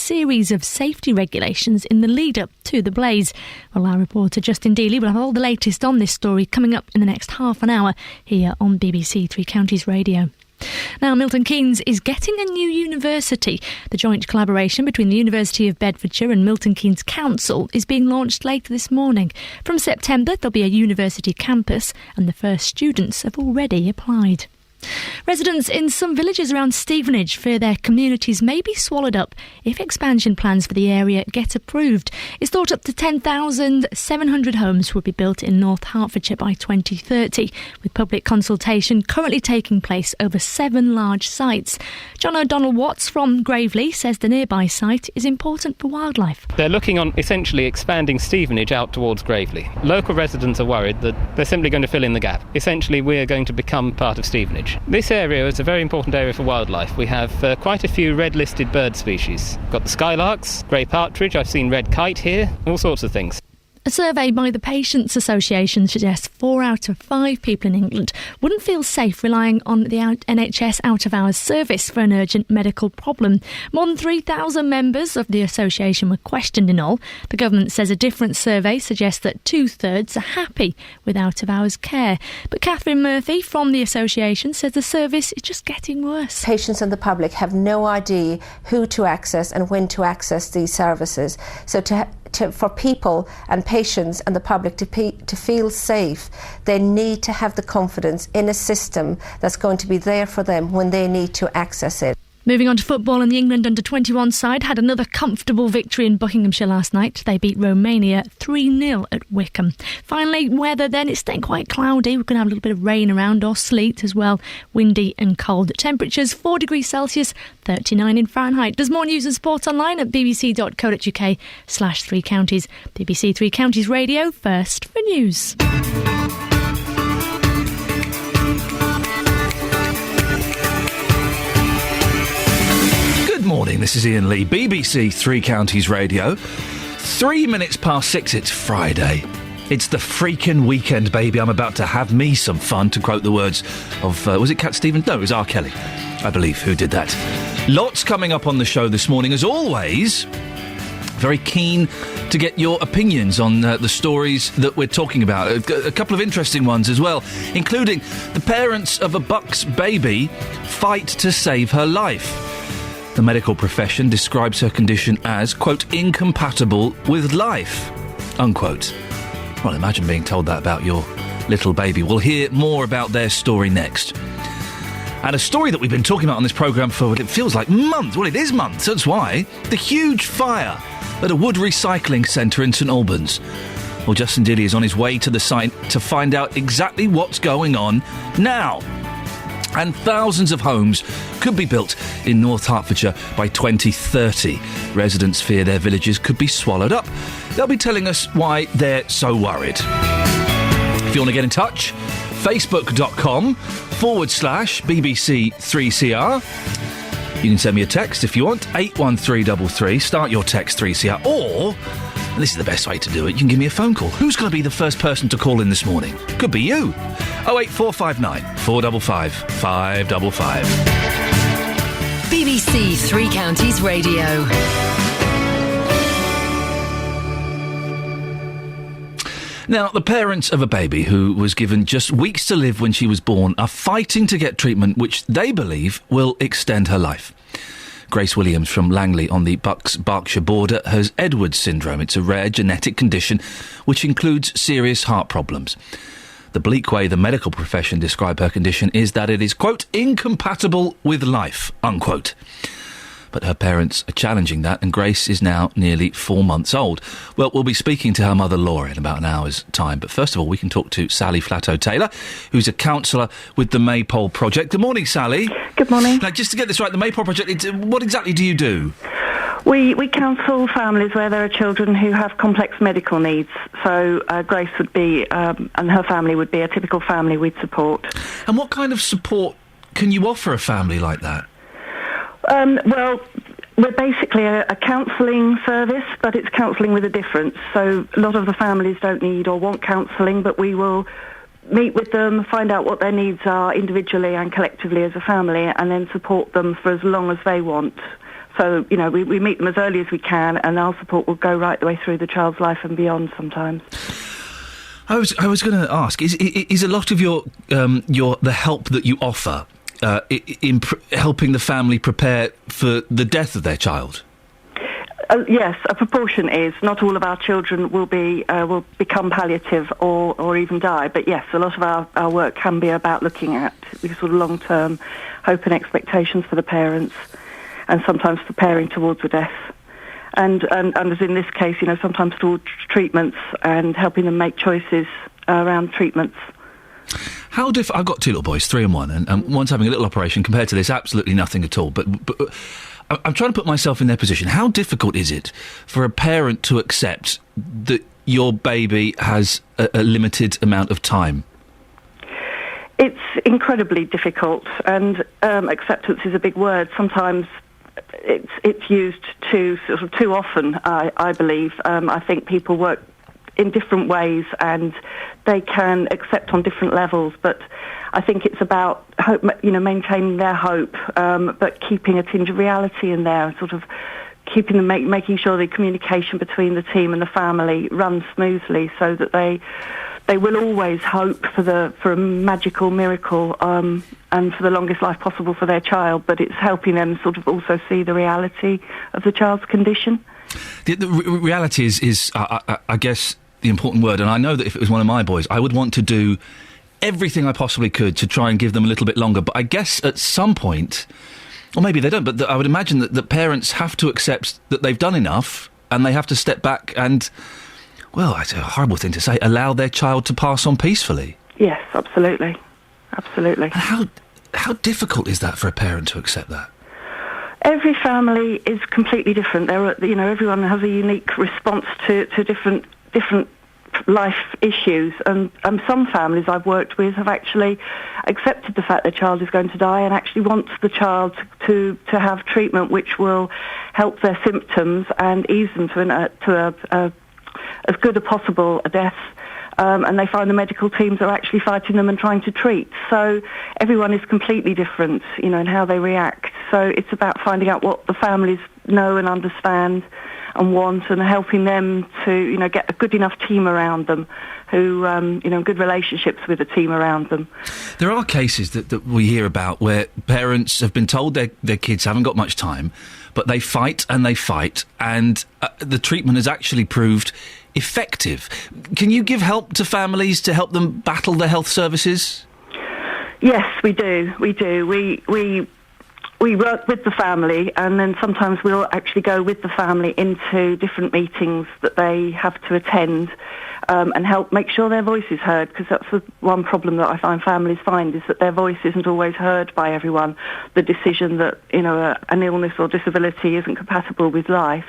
series of safety regulations in the lead-up to the blaze. Well, our reporter Justin Dealey will have all the latest on this story coming up in the next half an hour here on BBC Three Counties Radio. Now, Milton Keynes is getting a new university. The joint collaboration between the University of Bedfordshire and Milton Keynes Council is being launched later this morning. From September, there'll be a university campus, and the first students have already applied. Residents in some villages around Stevenage fear their communities may be swallowed up if expansion plans for the area get approved. It's thought up to 10,700 homes will be built in North Hertfordshire by 2030, with public consultation currently taking place over 7 large sites. John O'Donnell-Watts from Gravely says the nearby site is important for wildlife. They're looking on essentially expanding Stevenage out towards Gravely. Local residents are worried that they're simply going to fill in the gap. Essentially, we're going to become part of Stevenage. This area is a very important area for wildlife. We have quite a few red-listed bird species. Got the skylarks, grey partridge, I've seen red kite here, all sorts of things. A survey by the Patients Association suggests 4 out of 5 people in England wouldn't feel safe relying on the NHS out-of-hours service for an urgent medical problem. More than 3,000 members of the association were questioned in all. The government says a different survey suggests that 2/3 are happy with out-of-hours care. But Catherine Murphy from the association says the service is just getting worse. Patients and the public have no idea who to access and when to access these services. So for people and patients and the public to feel safe, they need to have the confidence in a system that's going to be there for them when they need to access it. Moving on to football, and the England under-21 side had another comfortable victory in Buckinghamshire last night. They beat Romania 3-0 at Wickham. Finally, weather then, it's staying quite cloudy. We're going to have a little bit of rain around or sleet as well. Windy and cold. Temperatures 4 degrees Celsius, 39 in Fahrenheit. There's more news and sport online at bbc.co.uk/3 counties. BBC Three Counties Radio, first for news. Good morning, this is Iain Lee, BBC Three Counties Radio. 3 minutes past 6, it's Friday. It's the freaking weekend, baby. I'm about to have me some fun, to quote the words of, was it Cat Stevens? No, it was R. Kelly, I believe, who did that. Lots coming up on the show this morning, as always. Very keen to get your opinions on the stories that we're talking about. A couple of interesting ones as well, including the parents of a Bucks baby fight to save her life. The medical profession describes her condition as, quote, incompatible with life, unquote. Well, imagine being told that about your little baby. We'll hear more about their story next. And a story that we've been talking about on this programme for, it feels like months. Well, it is months, that's why. The huge fire at a wood recycling centre in St Albans. Well, Justin Dealey is on his way to the site to find out exactly what's going on now. And thousands of homes could be built in North Hertfordshire by 2030. Residents fear their villages could be swallowed up. They'll be telling us why they're so worried. If you want to get in touch, facebook.com/BBC3CR. You can send me a text if you want, 81333. Start your text 3CR. Or, and this is the best way to do it, you can give me a phone call. Who's going to be the first person to call in this morning? Could be you. 08459 455 555. BBC Three Counties Radio. Now, the parents of a baby who was given just weeks to live when she was born are fighting to get treatment which they believe will extend her life. Grace Williams from Langley on the Bucks-Berkshire border has Edwards syndrome. It's a rare genetic condition which includes serious heart problems. The bleak way the medical profession describe her condition is that it is, quote, incompatible with life, unquote. But her parents are challenging that, and Grace is now nearly 4 months old. Well, we'll be speaking to her mother, Laura, in about an hour's time. But first of all, we can talk to Sally Flatto-Taylor, who's a counsellor with the Maypole Project. Good morning, Sally. Good morning. Now, just to get this right, the Maypole Project, what exactly do you do? We counsel families where there are children who have complex medical needs. So Grace would be, and her family would be a typical family we'd support. And what kind of support can you offer a family like that? Well, we're basically a counselling service, but it's counselling with a difference. So a lot of the families don't need or want counselling, but we will meet with them, find out what their needs are individually and collectively as a family, and then support them for as long as they want. So, we meet them as early as we can, and our support will go right the way through the child's life and beyond sometimes. I was going to ask, is a lot of the help that you offer in helping the family prepare for the death of their child? Yes, a proportion is. Not all of our children will become palliative or even die, but yes, a lot of our work can be about looking at the sort of long-term hope and expectations for the parents, and sometimes preparing towards the death. And as in this case, sometimes towards treatments and helping them make choices around treatments. I've got two little boys, 3 and 1, and one's having a little operation. Compared to this, absolutely nothing at all. But I'm trying to put myself in their position. How difficult is it for a parent to accept that your baby has a limited amount of time? It's incredibly difficult, and acceptance is a big word. Sometimes it's used too often, I believe. I think people work in different ways, and they can accept on different levels, but I think it's about hope, maintaining their hope, but keeping a tinge of reality in there, sort of keeping them, making sure the communication between the team and the family runs smoothly, so that they will always hope for a magical miracle, and for the longest life possible for their child, but it's helping them sort of also see the reality of the child's condition. The reality is I guess, the important word, and I know that if it was one of my boys, I would want to do everything I possibly could to try and give them a little bit longer, but I guess at some point, or maybe they don't, but I would imagine that parents have to accept that they've done enough, and they have to step back and, well, it's a horrible thing to say, allow their child to pass on peacefully. Yes, absolutely. Absolutely. And how difficult is that for a parent to accept that? Every family is completely different. Everyone has a unique response to different life issues, and some families I've worked with have actually accepted the fact their child is going to die and actually want the child to have treatment which will help their symptoms and ease them to as good a possible a death. And they find the medical teams are actually fighting them and trying to treat. So everyone is completely different, in how they react. So it's about finding out what the families know and understand and want, and helping them to, get a good enough team around them, who, good relationships with a team around them. There are cases that we hear about where parents have been told their kids haven't got much time, but they fight, and the treatment has actually proved effective. Can you give help to families to help them battle the health services? Yes, we do. We work with the family, and then sometimes we'll actually go with the family into different meetings that they have to attend, and help make sure their voice is heard, because that's the one problem that I find families find, is that their voice isn't always heard by everyone. The decision that, an illness or disability isn't compatible with life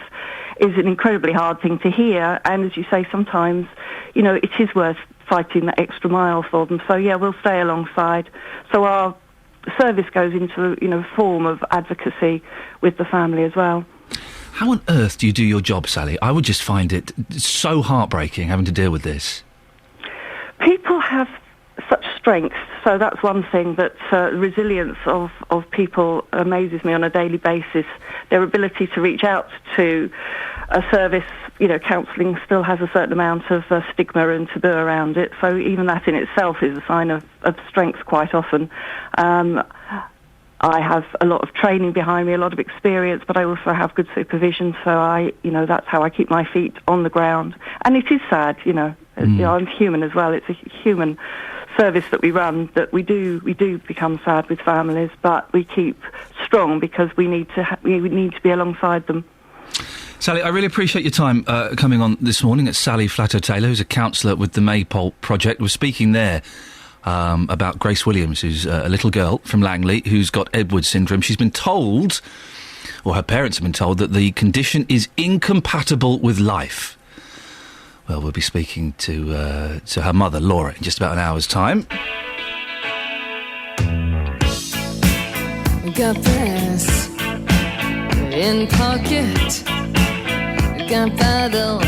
is an incredibly hard thing to hear, and as you say, sometimes, it is worth fighting that extra mile for them. So, yeah, we'll stay alongside. So our service goes into, a form of advocacy with the family as well. How on earth do you do your job, Sally? I would just find it so heartbreaking having to deal with this. People have such strength, so that's one thing, that resilience of people amazes me on a daily basis. Their ability to reach out to a service, counselling still has a certain amount of stigma and taboo around it, so even that in itself is a sign of strength quite often. I have a lot of training behind me, a lot of experience, but I also have good supervision, so that's how I keep my feet on the ground. And it is sad, I'm human as well. It's a human service that we run, that we do become sad with families, but we keep strong because we need to be alongside them. Sally, I really appreciate your time coming on this morning. It's Sally Flatto-Taylor, who's a counsellor with the Maypole Project. We're speaking there about Grace Williams, who's a little girl from Langley who's got Edwards syndrome. She's been told, or her parents have been told, that the condition is incompatible with life. Well, we'll be speaking to her mother, Laura, in just about an hour's time. Got this in pocket, gunpowder,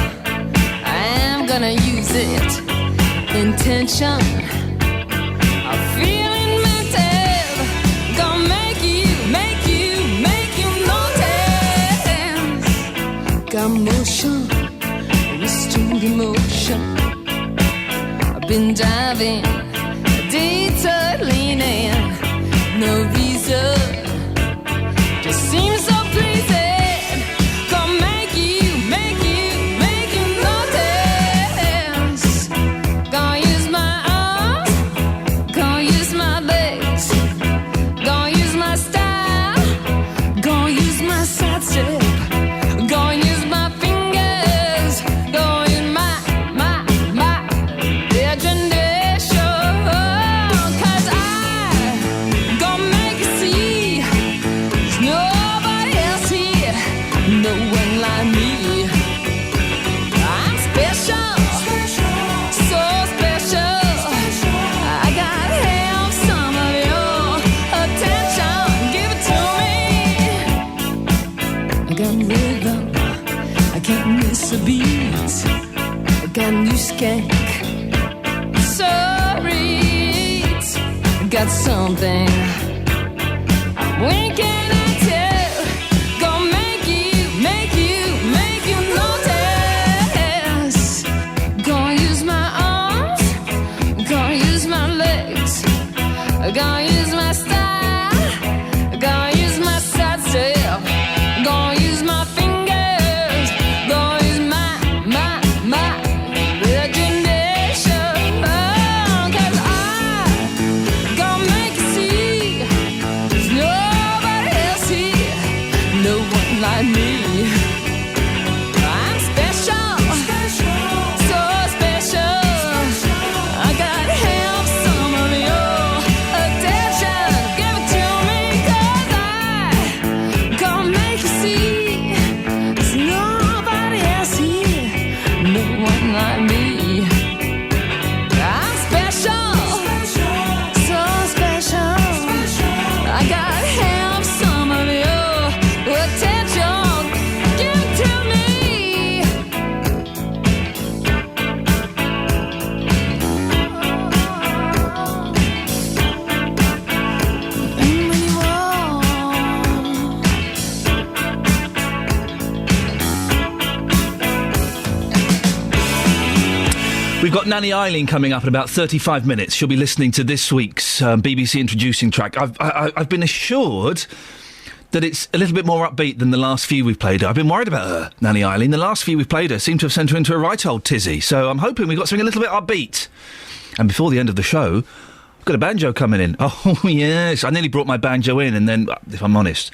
I'm gonna use it. Intention of feeling mental, gonna make you notice. got motion, restrained emotion. I've been diving, detour leaning, no reason, just seems so pleasing. Gonna make you notice. Gonna use my arms, gonna use my legs, gonna use my style, gonna use my side step, gonna use my fingers, gonna use my imagination. 'Cause I gonna make you see there's nobody else here, no one like me. I'm special, so special. I gotta have some of your attention. Give it to me. I got rhythm, I can't miss a beat. I got a new skank, sorry, I got something I'm winking at you. Gonna make you notice. Gonna use my arms, gonna use my legs, gonna use my style, gonna use my side step, gonna use my fingers, gonna use my imagination. 'Cause I gonna make you see there's nobody else here, no one like me. I'm special, so special. I gotta have some of your attention. Give it to me, 'cause I gonna make you see there's nobody else here, no one like me. I'm special, so special. I gotta have some of your attention. Give it to me. And when you walk, We've got Nanny Iain coming up in about 35 minutes. She'll be listening to this week's BBC introducing track. I've been assured that it's a little bit more upbeat than the last few we've played her. I've been worried about her, Nanny Iain. The last few we've played her seem to have sent her into a right old tizzy. So I'm hoping we've got something a little bit upbeat. And before the end of the show, I've got a banjo coming in. Oh, yes. I nearly brought my banjo in, and then, if I'm honest,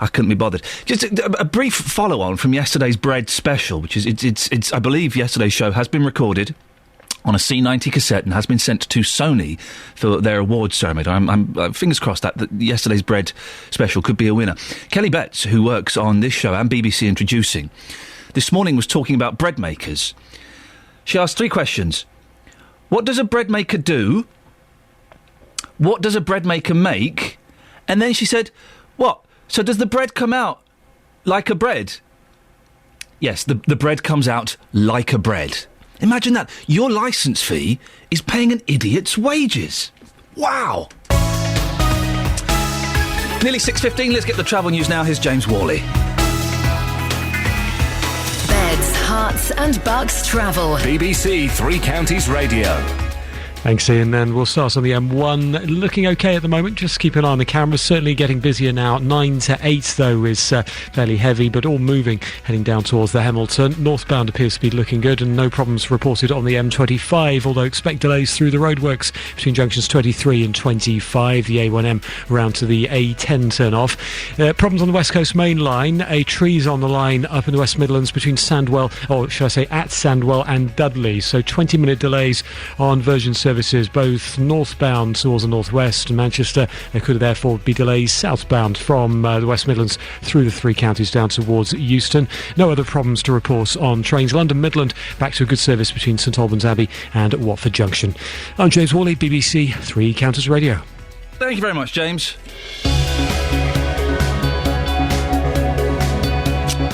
I couldn't be bothered. Just a brief follow-on from yesterday's Bread special, which is, it's I believe yesterday's show has been recorded on a C90 cassette and has been sent to Sony for their awards ceremony. I'm fingers crossed that yesterday's Bread special could be a winner. Kelly Betts, who works on this show and BBC Introducing, this morning was talking about bread makers. She asked 3 questions. What does a bread maker do? What does a bread maker make? And then she said, what? So does the bread come out like a bread? Yes, the bread comes out like a bread. Imagine that. Your licence fee is paying an idiot's wages. Wow. Nearly 6:15. Let's get the travel news now. Here's James Worley. Beds, Hearts and Bucks travel. BBC Three Counties Radio. Thanks, Ian. And we'll start on the M1. Looking okay at the moment. Just keep an eye on the cameras. Certainly getting busier now. 9 to 8, though, is fairly heavy, but all moving, heading down towards the Hamilton. Northbound appears to be looking good, and no problems reported on the M25, although expect delays through the roadworks between junctions 23 and 25. The A1M around to the A10 turn-off. Problems on the West Coast main line. A tree's on the line up in the West Midlands between Sandwell, or should I say at Sandwell and Dudley. So 20-minute delays on Virgin services, both northbound towards the northwest and Manchester. There could therefore be delays southbound from the West Midlands through the 3 counties down towards Euston. No other problems to report on trains. London Midland back to a good service between St Albans Abbey and Watford Junction. I'm James Worley, BBC Three Counties Radio. Thank you very much, James.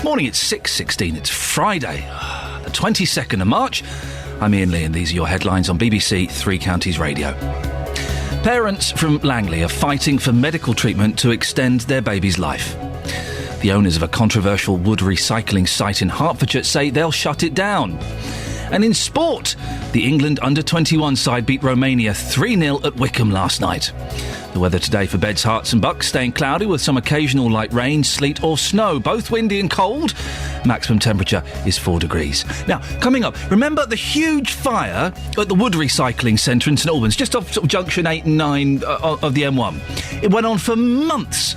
Morning, it's 6:16. It's Friday, the 22nd of March. I'm Iain Lee, and these are your headlines on BBC Three Counties Radio. Parents from Langley are fighting for medical treatment to extend their baby's life. The owners of a controversial wood recycling site in Hertfordshire say they'll shut it down. And in sport, the England under-21 side beat Romania 3-0 at Wickham last night. The weather today for Beds, Herts and Bucks staying cloudy with some occasional light rain, sleet or snow, both windy and cold. Maximum temperature is 4 degrees. Now, coming up, remember the huge fire at the wood recycling centre in St Albans, just off sort of junction 8 and 9 of the M1. It went on for months.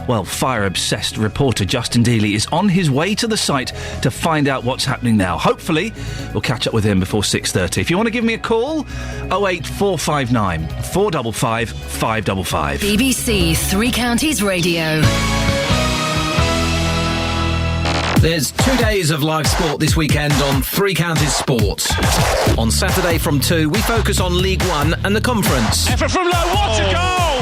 Well, fire-obsessed reporter Justin Dealey is on his way to the site to find out what's happening now. Hopefully, we'll catch up with him before 6:30. If you want to give me a call, 08459 455 555. BBC Three Counties Radio. There's 2 days of live sport this weekend on Three Counties Sports. On Saturday from 2, we focus on League One and the Conference. Effort from Lowe, what a goal!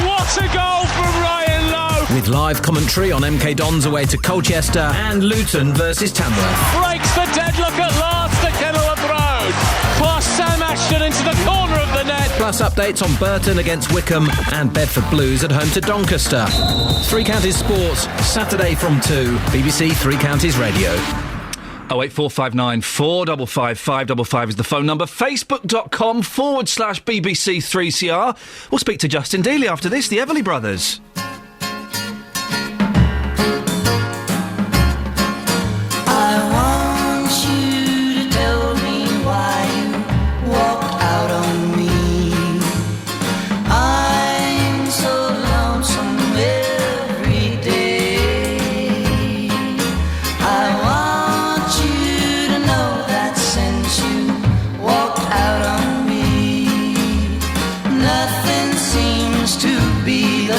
What a goal from Ryan Lowe! With live commentary on MK Dons away to Colchester and Luton versus Tamworth. Breaks the deadlock at last at Kenilworth Road. Past Sam Ashton into the corner of the net. Plus updates on Burton against Wickham and Bedford Blues at home to Doncaster. Three Counties Sports, Saturday from 2, BBC Three Counties Radio. 08459 455 555 is the phone number. Facebook.com/BBC3CR. We'll speak to Justin Dealey after this, the Everly Brothers.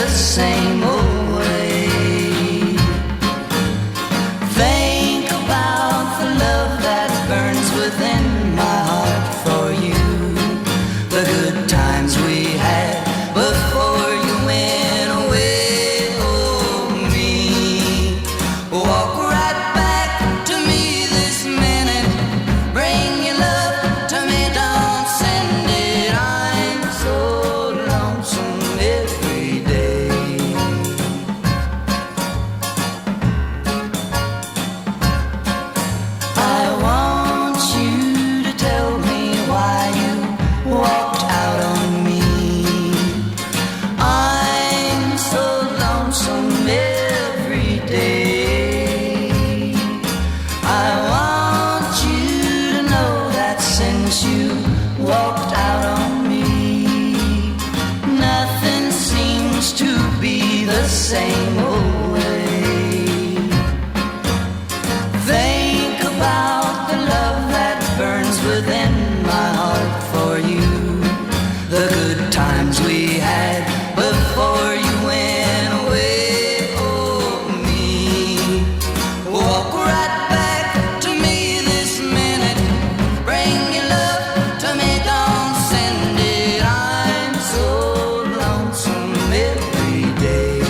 Same old way. Think about the love that burns within my heart for you. The good times we had before you went away. Oh, me. Walk right back to me this minute. Bring your love to me, don't send it. I'm so lonesome every day. Same old way. Think about the love that burns within my heart for you. The good times we had before you went away. Oh, me. Walk right back to me this minute. Bring your love to me, don't send it. I'm so lonesome every day.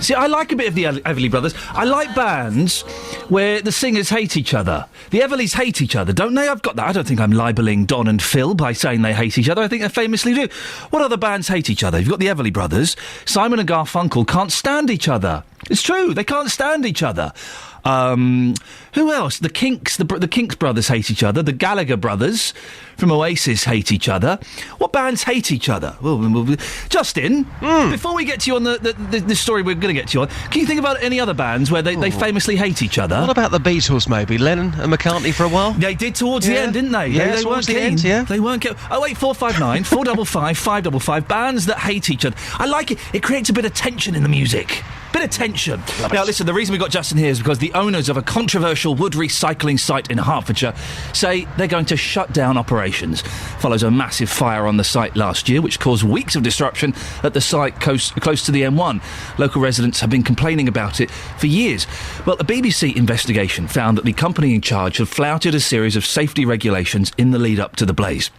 See, I like a bit of the Everly Brothers. I like bands where the singers hate each other. The Everleys hate each other, don't they? I've got that. I don't think I'm libelling Don and Phil by saying they hate each other. I think they famously do. What other bands hate each other? You've got the Everly Brothers. Simon and Garfunkel can't stand each other. It's true. They can't stand each other. Who else? The Kinks. The Kinks brothers hate each other. The Gallagher brothers from Oasis hate each other. What bands hate each other? Well, Justin, before we get to you on the story we're going to get to you on, can you think about any other bands where they famously hate each other? What about the Beatles, maybe? Lennon and McCartney for a while? They did towards the end, didn't they? Yeah, they weren't keen. End, yeah. They weren't keen. 08459 455 555. Bands that hate each other. I like it. It creates a bit of tension in the music. Bit of tension. Now, listen, the reason we got Justin here is because the owners of a controversial wood recycling site in Hertfordshire say they're going to shut down operations. Follows a massive fire on the site last year, which caused weeks of disruption at the site close to the M1. Local residents have been complaining about it for years. Well, a BBC investigation found that the company in charge had flouted a series of safety regulations in the lead-up to the blaze.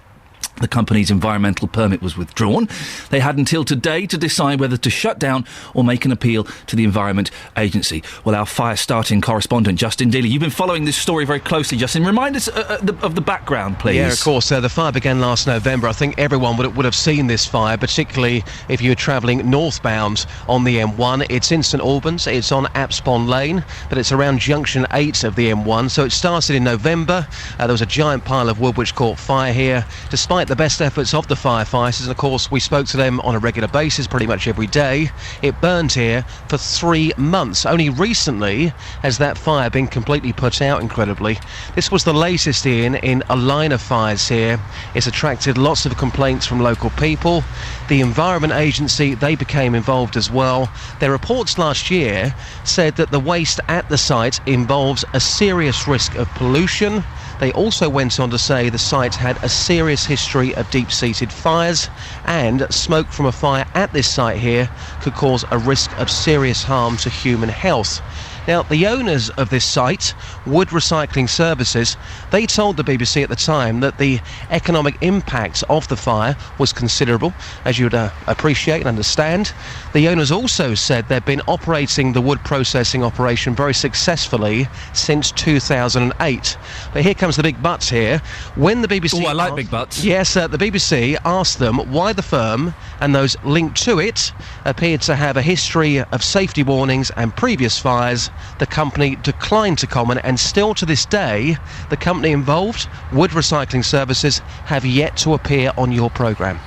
The company's environmental permit was withdrawn. They had until today to decide whether to shut down or make an appeal to the Environment Agency. Well, our fire-starting correspondent, Justin Dealey, you've been following this story very closely, Justin. Remind us of the background, please. Yeah, of course. The fire began last November. I think everyone would have seen this fire, particularly if you were travelling northbound on the M1. It's in St Albans. It's on Apspon Lane, but it's around Junction 8 of the M1. So it started in November. There was a giant pile of wood which caught fire here. Despite the best efforts of the firefighters, and of course we spoke to them on a regular basis pretty much every day, it burned here for 3 months. Only recently has that fire been completely put out, incredibly. This was the latest, Ian, in a line of fires here. It's attracted lots of complaints from local people. The Environment Agency, they became involved as well. Their reports last year said that the waste at the site involves a serious risk of pollution. They also went on to say the site had a serious history of deep-seated fires, and smoke from a fire at this site here could cause a risk of serious harm to human health. Now, the owners of this site, Wood Recycling Services, they told the BBC at the time that the economic impact of the fire was considerable, as you would appreciate and understand. The owners also said they've been operating the wood processing operation very successfully since 2008. But here comes the big buts here. When the BBC... Oh, I like big buts. Yes, the BBC asked them why the firm and those linked to it appeared to have a history of safety warnings and previous fires. The company declined to comment, and still to this day, the company involved, Wood Recycling Services, have yet to appear on your programme.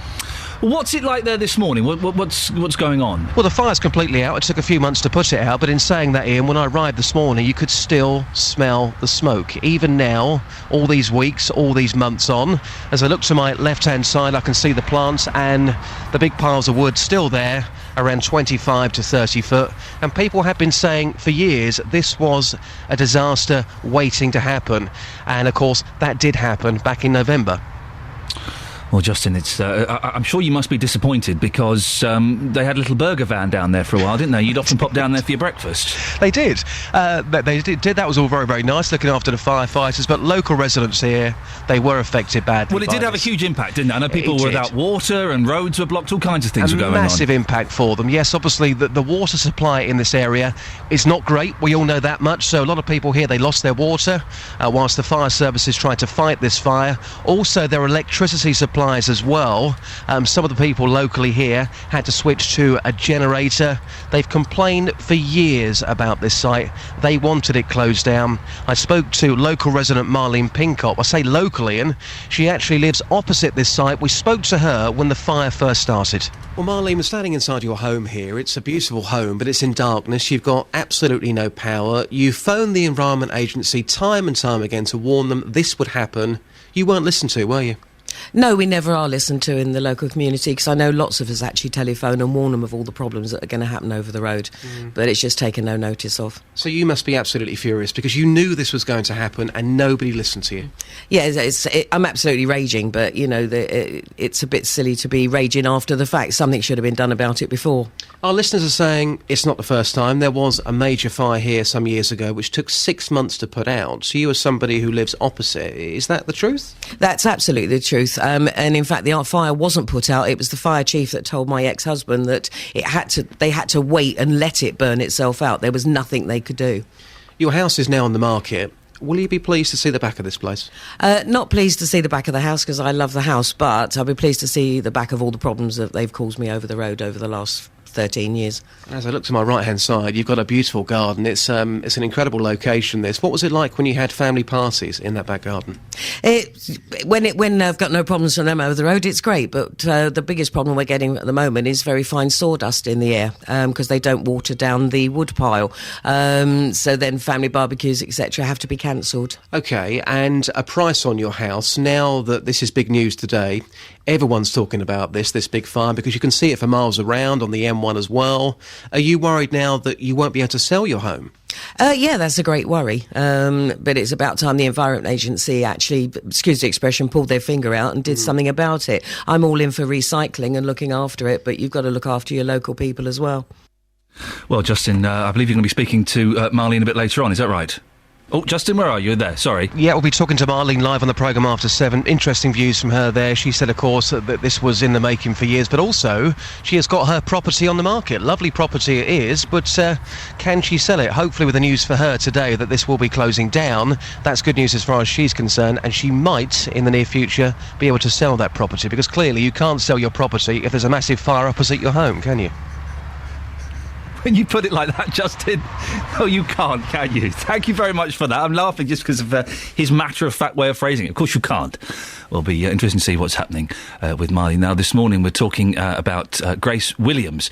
What's it like there this morning? What's going on? Well, the fire's completely out. It took a few months to put it out, but in saying that, Ian, when I arrived this morning, you could still smell the smoke. Even now, all these weeks, all these months on, as I look to my left-hand side, I can see the plants and the big piles of wood still there, around 25 to 30 foot. And people have been saying for years this was a disaster waiting to happen. And, of course, that did happen back in November. Well, Justin, it's I'm sure you must be disappointed because they had a little burger van down there for a while, didn't they? You'd often pop down there for your breakfast. They did. They did. That was all very, very nice, looking after the firefighters, but local residents here, they were affected badly. Well, it did have a huge impact, didn't it? I know people were without water and roads were blocked, all kinds of things were going on. A massive impact for them. Yes, obviously, the water supply in this area is not great. We all know that much. So a lot of people here, they lost their water whilst the fire services tried to fight this fire. Also, their electricity supplies as well. Some of the people locally here had to switch to a generator. They've complained for years about this site. They wanted it closed down. I spoke to local resident Marlene Pincott. I say local, Ian. She actually lives opposite this site. We spoke to her when the fire first started. Well, Marlene, we're standing inside your home here. It's a beautiful home, but it's in darkness. You've got absolutely no power. You phoned the Environment Agency time and time again to warn them this would happen. You weren't listened to, were you? No, we never are listened to in the local community, because I know lots of us actually telephone and warn them of all the problems that are going to happen over the road, but it's just taken no notice of. So you must be absolutely furious because you knew this was going to happen and nobody listened to you. Yeah, I'm absolutely raging, but, you know, it's a bit silly to be raging after the fact. Something should have been done about it before. Our listeners are saying it's not the first time. There was a major fire here some years ago which took 6 months to put out. So you, as somebody who lives opposite, is that the truth? That's absolutely the truth. And in fact, the fire wasn't put out. It was the fire chief that told my ex-husband that they had to wait and let it burn itself out. There was nothing they could do. Your house is now on the market. Will you be pleased to see the back of this place? Not pleased to see the back of the house because I love the house, but I'll be pleased to see the back of all the problems that they've caused me over the road over the last 13 years. As I look to my right-hand side, you've got a beautiful garden. It's an incredible location, this. What was it like when you had family parties in that back garden? When I've got no problems from them over the road, it's great, but the biggest problem we're getting at the moment is very fine sawdust in the air because they don't water down the wood pile. So then family barbecues, etc., have to be cancelled. OK, and a price on your house. Now that this is big news today, everyone's talking about this big fire, because you can see it for miles around on the M1 as well. Are you worried now that you won't be able to sell your home? Yeah, that's a great worry. But it's about time the Environment Agency actually, excuse the expression, pulled their finger out and did something about it. I'm all in for recycling and looking after it, but you've got to look after your local people as well. Well, Justin, I believe you're going to be speaking to Marlene a bit later on, is that right? Oh, Justin, where are you? There, sorry. Yeah, we'll be talking to Marlene live on the programme after 7. Interesting views from her there. She said, of course, that this was in the making for years, but also she has got her property on the market. Lovely property it is, but can she sell it? Hopefully with the news for her today that this will be closing down. That's good news as far as she's concerned, and she might, in the near future, be able to sell that property, because clearly you can't sell your property if there's a massive fire opposite your home, can you? When you put it like that, Justin, no, you can't, can you? Thank you very much for that. I'm laughing just because of his matter-of-fact way of phrasing it. Of course you can't. It'll be interesting to see what's happening with Marley. Now, this morning we're talking about Grace Williams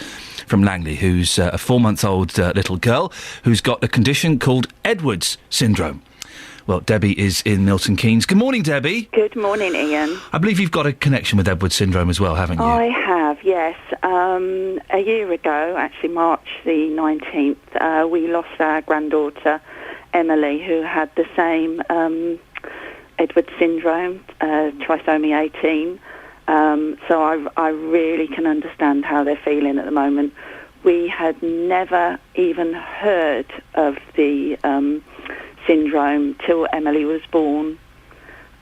from Langley, who's a 4-month-old little girl who's got a condition called Edwards syndrome. Well, Debbie is in Milton Keynes. Good morning, Debbie. Good morning, Ian. I believe you've got a connection with Edwards syndrome as well, haven't you? I have, yes. A year ago, actually March the 19th, we lost our granddaughter, Emily, who had the same Edwards syndrome, trisomy 18. So I really can understand how they're feeling at the moment. We had never even heard of the syndrome till Emily was born,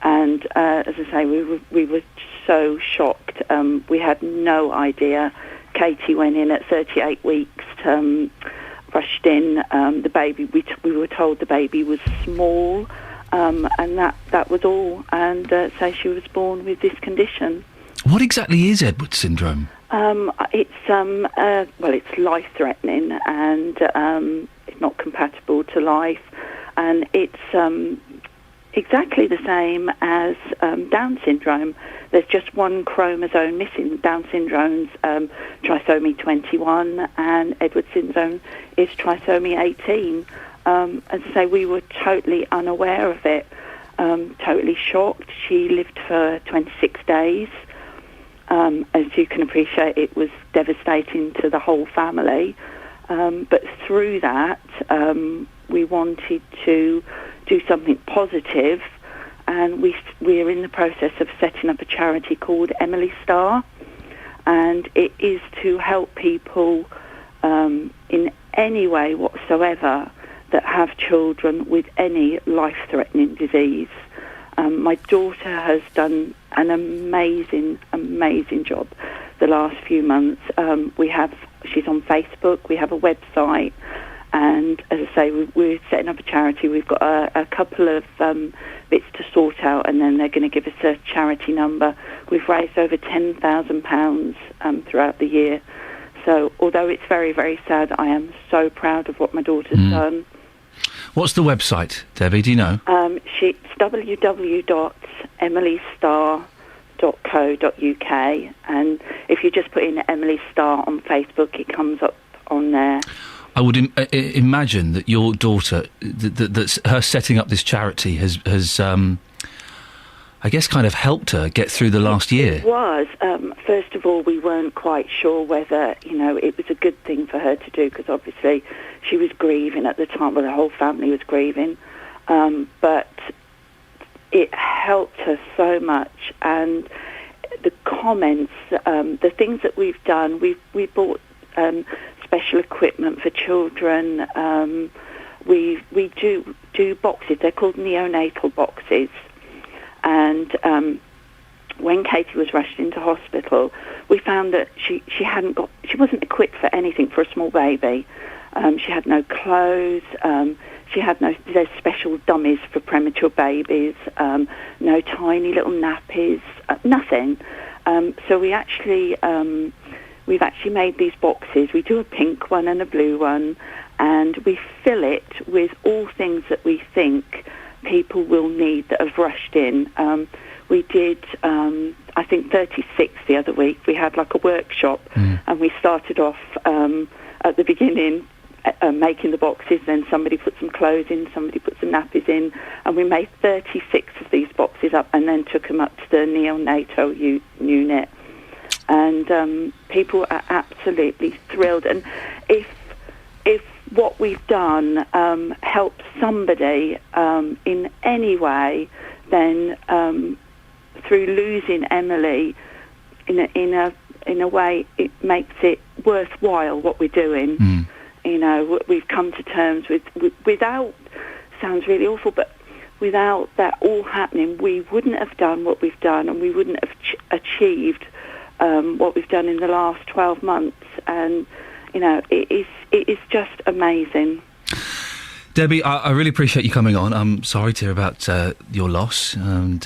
and as I say, we were so shocked. We had no idea. Katie went in at 38 weeks, rushed in. The baby, we were told the baby was small, and that was all. And so she was born with this condition. What exactly is Edwards syndrome? It's life-threatening, and it's not compatible to life. And it's exactly the same as Down syndrome. There's just one chromosome missing. Down syndrome's trisomy 21, and Edwards syndrome is trisomy 18. As I say, we were totally unaware of it, totally shocked. She lived for 26 days. As you can appreciate, it was devastating to the whole family. But through that, we wanted to do something positive, and we're in the process of setting up a charity called Emily Star, and it is to help people in any way whatsoever that have children with any life-threatening disease. My daughter has done an amazing job the last few months. She's on Facebook, we have a website, and as I say, we're setting up a charity. We've got a couple of bits to sort out, and then they're going to give us a charity number. We've raised over £10,000 throughout the year. So although it's very, very sad, I am so proud of what my daughter's done. What's the website, Debbie? Do you know? It's www.emilyStar.co.uk, and if you just put in Emily Star on Facebook, it comes up on there. I would imagine that your daughter, that's her setting up this charity has I guess, kind of helped her get through the last year. It was. First of all, we weren't quite sure whether, it was a good thing for her to do, because obviously she was grieving at the time. Well, the whole family was grieving. But it helped her so much. And the comments, the things that we've done, we bought special equipment for children. We do boxes. They're called neonatal boxes. And when Katie was rushed into hospital, we found that she wasn't equipped for anything for a small baby. She had no clothes. There's special dummies for premature babies. No tiny little nappies. Nothing. So we've actually made these boxes. We do a pink one and a blue one, and we fill it with all things that we think people will need that have rushed in. We did, I think, 36 the other week. We had like a workshop, and we started off at the beginning making the boxes, then somebody put some clothes in, somebody put some nappies in, and we made 36 of these boxes up and then took them up to the neonatal unit. And people are absolutely thrilled. And if what we've done helps somebody in any way, then through losing Emily, in a way, it makes it worthwhile what we're doing. We've come to terms with without sounds really awful, but without that all happening, we wouldn't have done what we've done, and we wouldn't have achieved what we've done in the last 12 months. And, you know, it is just amazing. Debbie, I really appreciate you coming on. I'm sorry to hear about your loss, and,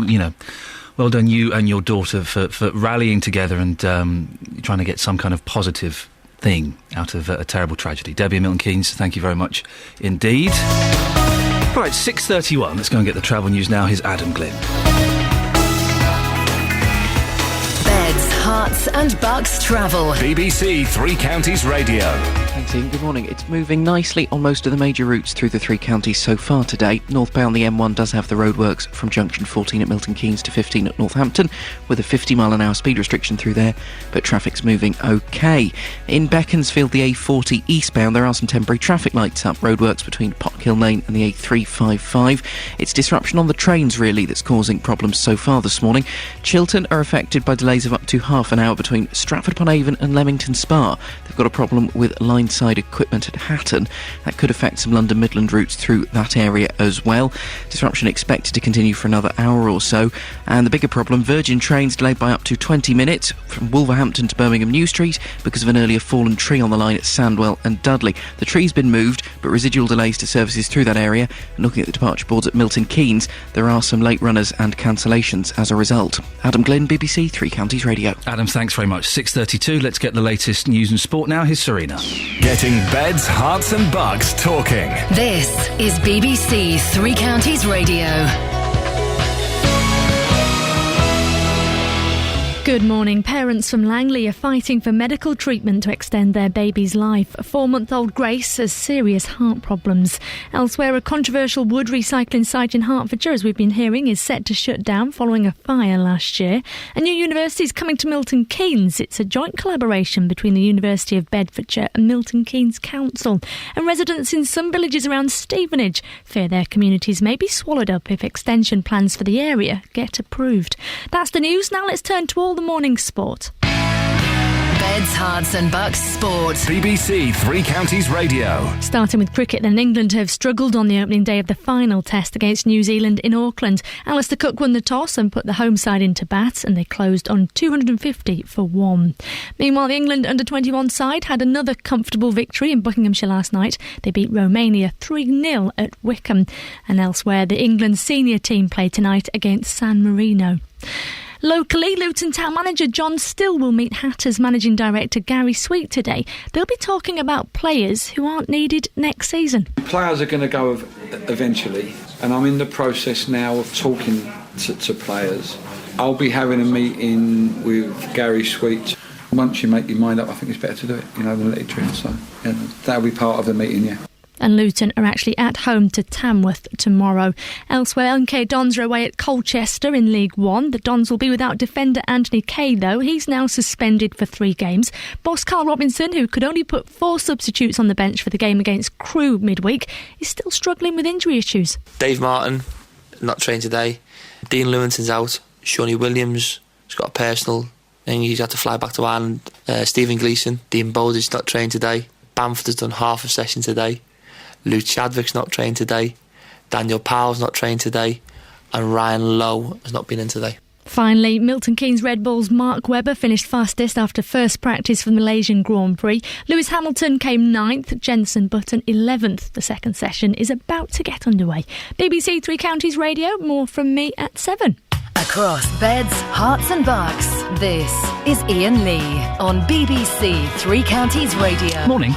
you know, well done you and your daughter for rallying together and trying to get some kind of positive thing out of a terrible tragedy. Debbie and Milton Keynes, thank you very much indeed. Right, 6:31. Let's go and get the travel news now. Here's Adam Glynn. Beds, Herts and Bucks travel. BBC Three Counties Radio. Thanks, Ian. Good morning. It's moving nicely on most of the major routes through the three counties so far today. Northbound, the M1 does have the roadworks from junction 14 at Milton Keynes to 15 at Northampton, with a 50-mile-an-hour speed restriction through there, but traffic's moving OK. In Beaconsfield, the A40 eastbound, there are some temporary traffic lights up. Roadworks between Potkill Lane and the A355. It's disruption on the trains, really, that's causing problems so far this morning. Chiltern are affected by delays of up to half an hour between Stratford-upon-Avon and Leamington Spa. They've got a problem with line-side equipment at Hatton. That could affect some London Midland routes through that area as well. Disruption expected to continue for another hour or so. And the bigger problem, Virgin trains delayed by up to 20 minutes from Wolverhampton to Birmingham New Street because of an earlier fallen tree on the line at Sandwell and Dudley. The tree's been moved, but residual delays to services through that area. And looking at the departure boards at Milton Keynes, there are some late runners and cancellations as a result. Adam Glynn, BBC Three Counties Radio. Adam, thanks very much. 6:32. Let's get the latest news and sport now. Here's Serena. Getting beds, hearts and bucks talking. This is BBC Three Counties Radio. Good morning. Parents from Langley are fighting for medical treatment to extend their baby's life. 4-month-old Grace has serious heart problems. Elsewhere, a controversial wood recycling site in Hertfordshire, as we've been hearing, is set to shut down following a fire last year. A new university is coming to Milton Keynes. It's a joint collaboration between the University of Bedfordshire and Milton Keynes Council. And residents in some villages around Stevenage fear their communities may be swallowed up if extension plans for the area get approved. That's the news. Now let's turn to all the morning sport. Beds, Herts and Bucks sport. BBC Three Counties Radio. Starting with cricket, then England have struggled on the opening day of the final test against New Zealand in Auckland. Alistair Cook won the toss and put the home side into bat, and they closed on 250 for 1. Meanwhile, the England under-21 side had another comfortable victory in Buckinghamshire last night. They beat Romania 3-0 at Wickham. And elsewhere, the England senior team play tonight against San Marino. Locally, Luton Town manager John Still will meet Hatters managing director Gary Sweet today. They'll be talking about players who aren't needed next season. Players are going to go eventually, and I'm in the process now of talking to players. I'll be having a meeting with Gary Sweet. Once you make your mind up, I think it's better to do it, than let it drift. So that'll be part of the meeting, yeah. And Luton are actually at home to Tamworth tomorrow. Elsewhere, MK Dons are away at Colchester in League One. The Dons will be without defender Anthony Kay, though. He's now suspended for 3 games. Boss Carl Robinson, who could only put 4 substitutes on the bench for the game against Crewe midweek, is still struggling with injury issues. Dave Martin, not trained today. Dean Lewington's out. Shawnee Williams has got a personal thing. He's had to fly back to Ireland. Stephen Gleeson. Dean Bowditch not trained today. Bamford has done half a session today. Lou Chadwick's not trained today, Daniel Powell's not trained today, and Ryan Lowe has not been in today. Finally, Milton Keynes Red Bulls' Mark Webber finished fastest after first practice for the Malaysian Grand Prix. Lewis Hamilton came 9th, Jenson Button 11th. The second session is about to get underway. BBC Three Counties Radio, more from me at 7. Across Beds, Herts and Bucks, this is Iain Lee on BBC Three Counties Radio. Morning.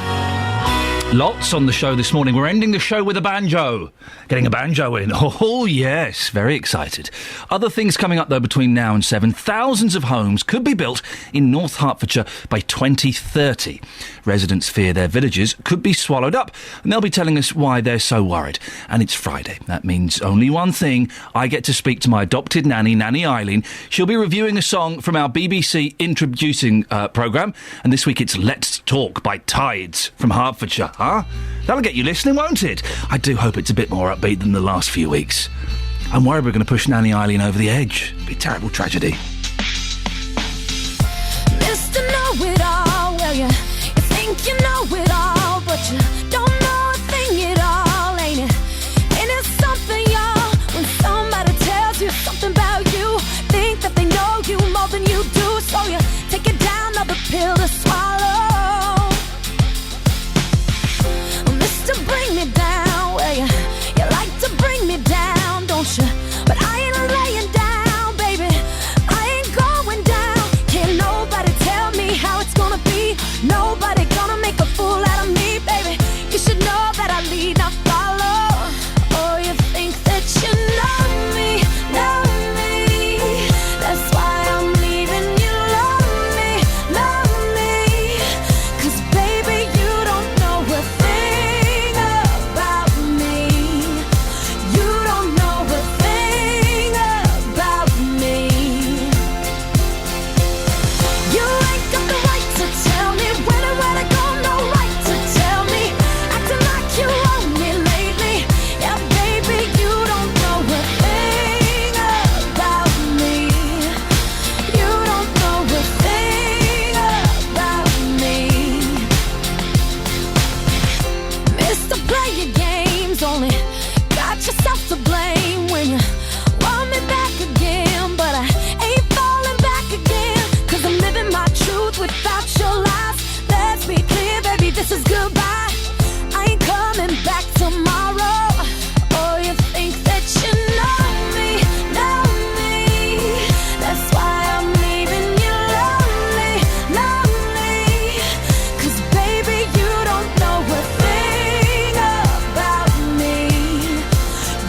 Lots on the show this morning. We're ending the show with a banjo. Getting a banjo in. Oh, yes. Very excited. Other things coming up, though, between now and 7. Thousands of homes could be built in North Hertfordshire by 2030. Residents fear their villages could be swallowed up, and they'll be telling us why they're so worried. And it's Friday. That means only one thing. I get to speak to my adopted nanny, Nanny Eileen. She'll be reviewing a song from our BBC introducing programme, and this week it's Let's Talk by Tides from Hertfordshire. Huh? That'll get you listening, won't it? I do hope it's a bit more upbeat than the last few weeks. I'm worried we're going to push Nanny Eileen over the edge. It'd be a terrible tragedy. Mr. Know-it-all, well, you think you know it all, but you don't know a thing at all, ain't it? pill to swallow. Mr. Bring Me Down, well, you like to bring me down, don't you? But I ain't laying down, baby. I ain't going down. Can't nobody tell me how it's gonna be. Nobody gonna make a fool out of me, baby. You should know that I lead, not follow. Oh, you think that you know me, know me. That's why I'm leaving you lonely, lonely. 'Cause baby, you don't know a thing about me. You don't know a thing about me. You ain't got the right to tell me when and where to go, no right to tell me. Acting like you own me lately. Yeah, baby, you don't know a thing about me. You don't know a thing about me. Mr. Play Your Games, only got yourself to blame when you want me back again. But I ain't falling back again, 'cause I'm living my truth without your lies. Let's be clear, baby, this is goodbye. I ain't coming back tomorrow. Oh, you think that you know me, know me. That's why I'm leaving you lonely, lonely. 'Cause baby, you don't know a thing about me.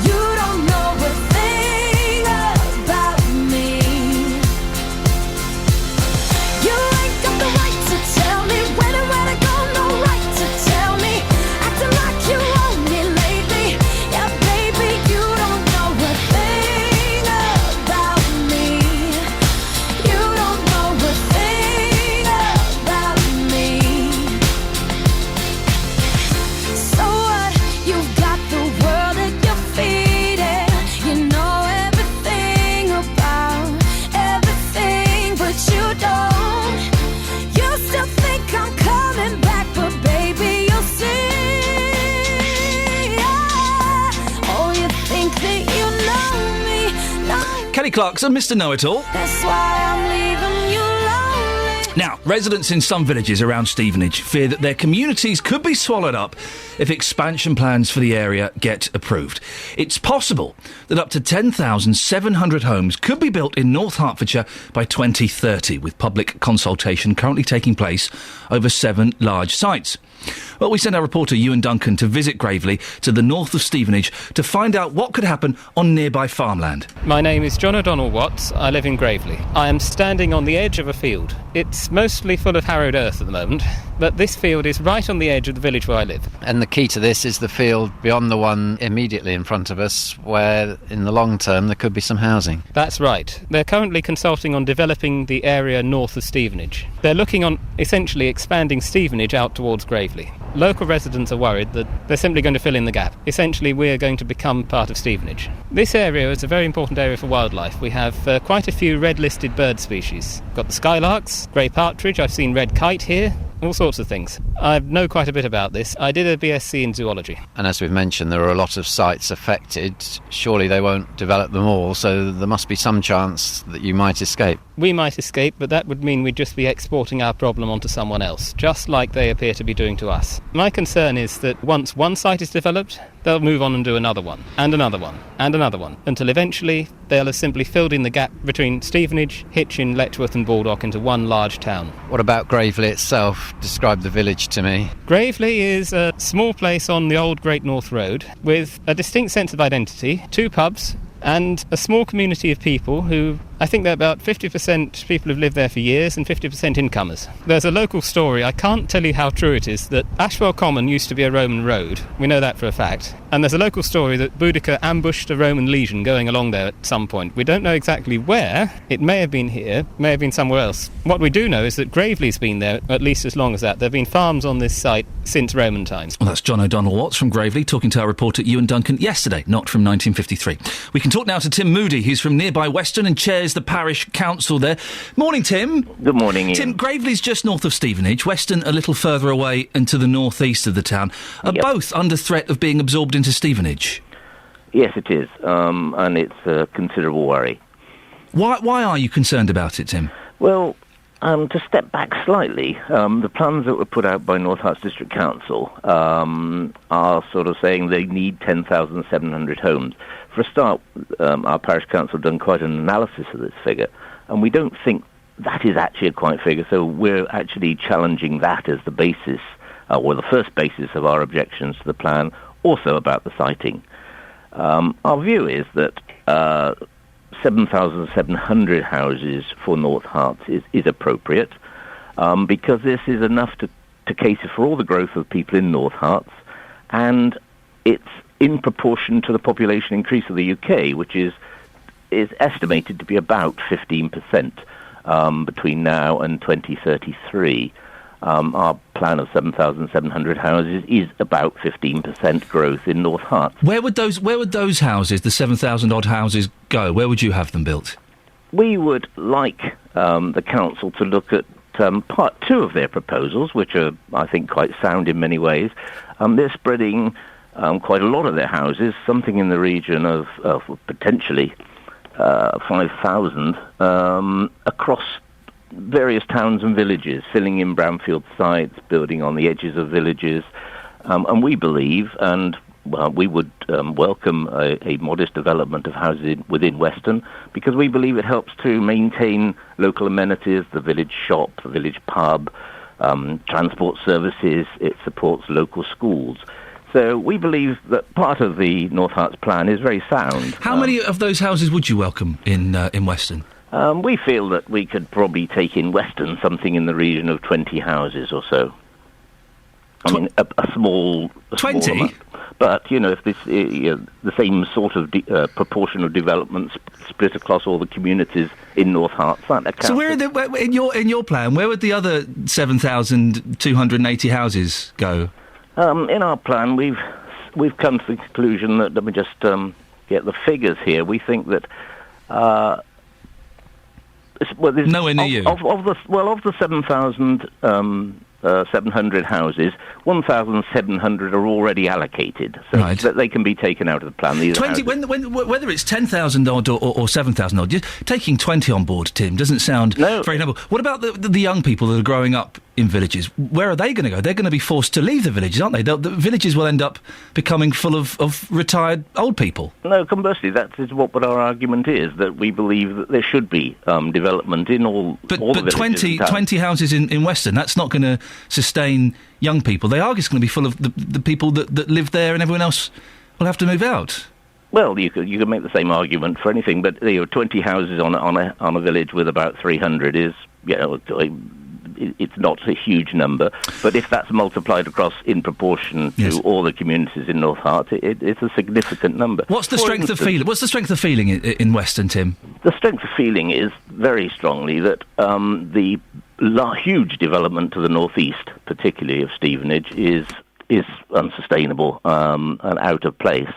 You don't know a thing about me. You ain't got the right to tell me when and where to go, no right to tell me. Acting like you own me lately. Yeah, baby, you don't know a thing about me. You don't know a thing about me. So what? You've got the world at your feet, and you know everything about everything, but you don't. You still think I'm coming back, but baby, you'll see. Yeah. Oh, you think that you know me, know me. Kelly Clarkson, Mr. Know-It-All. That's why I'm leaving you lonely. Now, residents in some villages around Stevenage fear that their communities could be swallowed up if expansion plans for the area get approved. It's possible that up to 10,700 homes could be built in North Hertfordshire by 2030, with public consultation currently taking place over 7 large sites. Well, we sent our reporter Iain Duncan to visit Gravely to the north of Stevenage to find out what could happen on nearby farmland. My name is John O'Donnell Watts. I live in Gravely. I am standing on the edge of a field. It's mostly full of harrowed earth at the moment, but this field is right on the edge of the village where I live. And the key to this is the field beyond the one immediately in front of us, where in the long term there could be some housing. That's right. They're currently consulting on developing the area north of Stevenage. They're looking on essentially expanding Stevenage out towards Gravely. Local residents are worried that they're simply going to fill in the gap. Essentially, we're going to become part of Stevenage. This area is a very important area for wildlife. We have quite a few red-listed bird species. Got the skylarks, grey partridge, I've seen red kite here, all sorts of things. I know quite a bit about this. I did a BSc in zoology. And as we've mentioned, there are a lot of sites affected. Surely they won't develop them all, so there must be some chance that you might escape. We might escape, but that would mean we'd just be exporting our problem onto someone else, just like they appear to be doing to us. My concern is that once one site is developed, they'll move on and do another one, and another one, and another one, until eventually they'll have simply filled in the gap between Stevenage, Hitchin, Letchworth and Baldock into one large town. What about Gravely itself? Describe the village to me. Gravely is a small place on the old Great North Road with a distinct sense of identity, 2 pubs, and a small community of people who, I think they're about 50% people who've lived there for years and 50% incomers. There's a local story, I can't tell you how true it is, that Ashwell Common used to be a Roman road. We know that for a fact. And there's a local story that Boudicca ambushed a Roman legion going along there at some point. We don't know exactly where. It may have been here, may have been somewhere else. What we do know is that Gravely's been there at least as long as that. There have been farms on this site since Roman times. Well, that's John O'Donnell Watts from Gravely talking to our reporter Iain Duncan yesterday, not from 1953. We can talk now to Tim Moody, who's from nearby Weston and chairs the parish council there. Morning, Tim. Good morning, Ian. Tim, Gravely's just north of Stevenage, Weston a little further away and to the north-east of the town. Are both under threat of being absorbed into Stevenage? Yes, it is, and it's a considerable worry. Why are you concerned about it, Tim? Well, To step back slightly, the plans that were put out by North Herts District Council are sort of saying they need 10,700 homes. For a start, our parish council have done quite an analysis of this figure, and we don't think that is actually a quite figure, so we're actually challenging that as the basis, or the first basis of our objections to the plan, also about the siting. Our view is that 7,700 houses for North Herts is appropriate, because this is enough to cater for all the growth of people in North Herts, and it's in proportion to the population increase of the UK, which is estimated to be about 15% between now and 2033. Our plan of 7,700 houses is about 15% growth in North Herts. Where would those houses, the 7,000 odd houses, go? Where would you have them built? We would like the council to look at part two of their proposals, which are, I think, quite sound in many ways. They're spreading quite a lot of their houses, something in the region of potentially 5,000 across various towns and villages, filling in brownfield sites, building on the edges of villages, and we believe, and we would welcome a modest development of houses within Weston, because we believe it helps to maintain local amenities, the village shop, the village pub, transport services. It supports local schools. So we believe that part of the North Herts plan is very sound. How many of those houses would you welcome in Weston? We feel that we could probably take in Weston something in the region of 20 houses or so. I mean, a small 20? But, if this the same sort of proportion of development split across all the communities in North Herts, that accounts. So in your plan, where would the other 7,280 houses go? In our plan, we've come to the conclusion that, let me just get the figures here. We think that there's nowhere near you. Of the 7,700 houses, 1,700 are already allocated, so right, that they can be taken out of the plan. These 20, whether it's 10,000 odd or 7,000 odd, just taking 20 on board, Tim, doesn't sound very noble. What about the young people that are growing up in villages? Where are they going to go? They're going to be forced to leave the villages, aren't they? The villages will end up becoming full of retired old people. No, conversely, that is what our argument is, that we believe that there should be development in all the villages. But 20 houses in Weston, that's not going to sustain young people. They are just going to be full of the people that live there, and everyone else will have to move out. Well, you could make the same argument for anything, but 20 houses on a village with about 300 is, it's not a huge number. But if that's multiplied across in proportion to all the communities in North Herts, it's a significant number. What's the strength of feeling? What's the strength of feeling in Weston, Tim? The strength of feeling is very strongly that the huge development to the northeast, particularly of Stevenage, is unsustainable and out of place.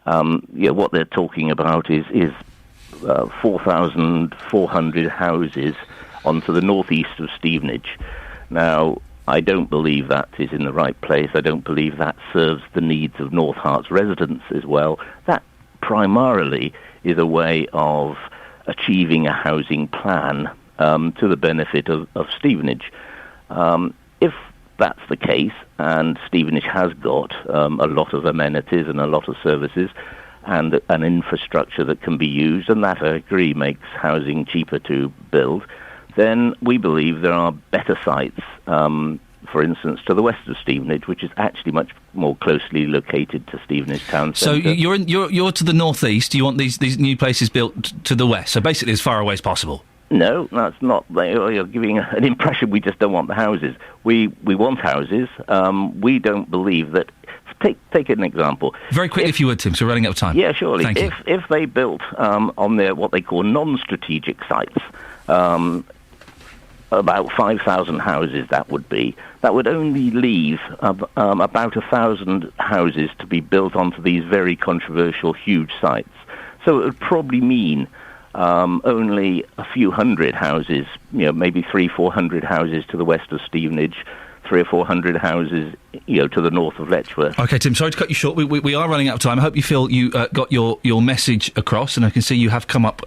What they're talking about is 4,400 houses onto the northeast of Stevenage. Now, I don't believe that is in the right place. I don't believe that serves the needs of North Herts residents as well. That primarily is a way of achieving a housing plan to the benefit of Stevenage. If that's the case, and Stevenage has got a lot of amenities and a lot of services and an infrastructure that can be used, and that, I agree, makes housing cheaper to build, then we believe there are better sites, for instance, to the west of Stevenage, which is actually much more closely located to Stevenage town centre. So you're to the northeast. You want these new places built to the west, so basically as far away as possible. No, that's not. You're giving an impression we just don't want the houses. We want houses. We don't believe that. Take an example. Very quickly, if you would, Tim, so we're running out of time. Yeah, surely. Thank you. If they built on their what they call non-strategic sites, about 5,000 houses, that would only leave about 1,000 houses to be built onto these very controversial, huge sites. So it would probably mean only a few hundred houses, maybe 300-400 houses to the west of Stevenage, 300 or 400 houses, to the north of Letchworth. OK, Tim, sorry to cut you short. We are running out of time. I hope you feel you got your message across, and I can see you have come up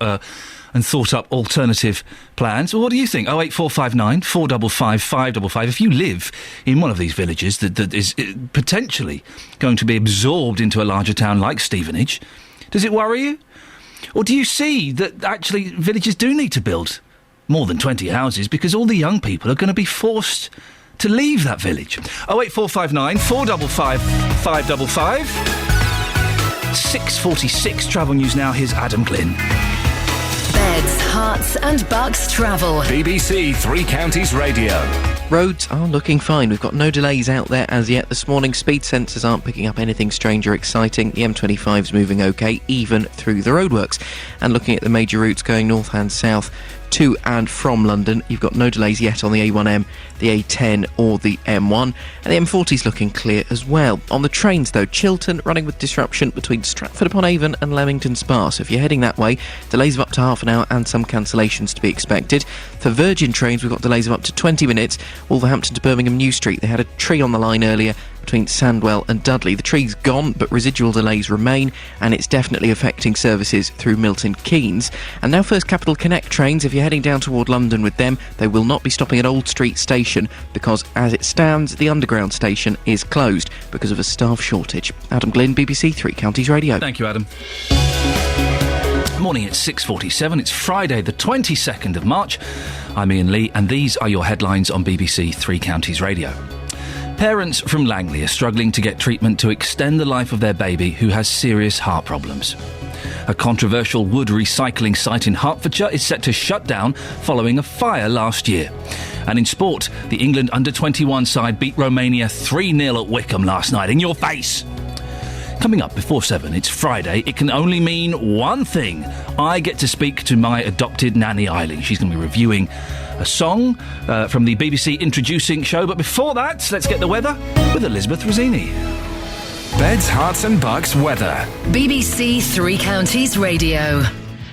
and thought up alternative plans. Well, what do you think? 08459 455 555. If you live in one of these villages that is potentially going to be absorbed into a larger town like Stevenage, does it worry you? Or do you see that actually villages do need to build more than 20 houses because all the young people are going to be forced to leave that village? 08459 455 555. 6:46 Travel News now. Here's Adam Glynn. Beds, hearts and bucks travel. BBC Three Counties Radio. Roads are looking fine. We've got no delays out there as yet this morning. Speed sensors aren't picking up anything strange or exciting. The M25's moving okay, even through the roadworks. And looking at the major routes going north and south to and from London, you've got no delays yet on the A1M, the A10 or the M1, and the M40's looking clear as well. On the trains though, Chiltern running with disruption between Stratford-upon-Avon and Leamington Spa, so if you're heading that way, delays of up to half an hour and some cancellations to be expected. For Virgin trains, we've got delays of up to 20 minutes, Wolverhampton to Birmingham New Street. They had a tree on the line earlier between Sandwell and Dudley. The tree's gone, but residual delays remain, and it's definitely affecting services through Milton Keynes. And now First Capital Connect trains, if you're heading down toward London with them, they will not be stopping at Old Street Station because, as it stands, the underground station is closed because of a staff shortage. Adam Glynn, BBC Three Counties Radio. Thank you, Adam. Morning, it's 6:47. It's Friday, the 22nd of March. I'm Iain Lee, and these are your headlines on BBC Three Counties Radio. Parents from Langley are struggling to get treatment to extend the life of their baby who has serious heart problems. A controversial wood recycling site in Hertfordshire is set to shut down following a fire last year. And in sport, the England under-21 side beat Romania 3-0 at Wickham last night. In your face! Coming up before 7, it's Friday. It can only mean one thing. I get to speak to my adopted nanny, Eileen. She's going to be reviewing a song from the BBC Introducing show. But before that, let's get the weather with Elizabeth Rossini. Beds, Hearts and Bucks weather. BBC Three Counties Radio.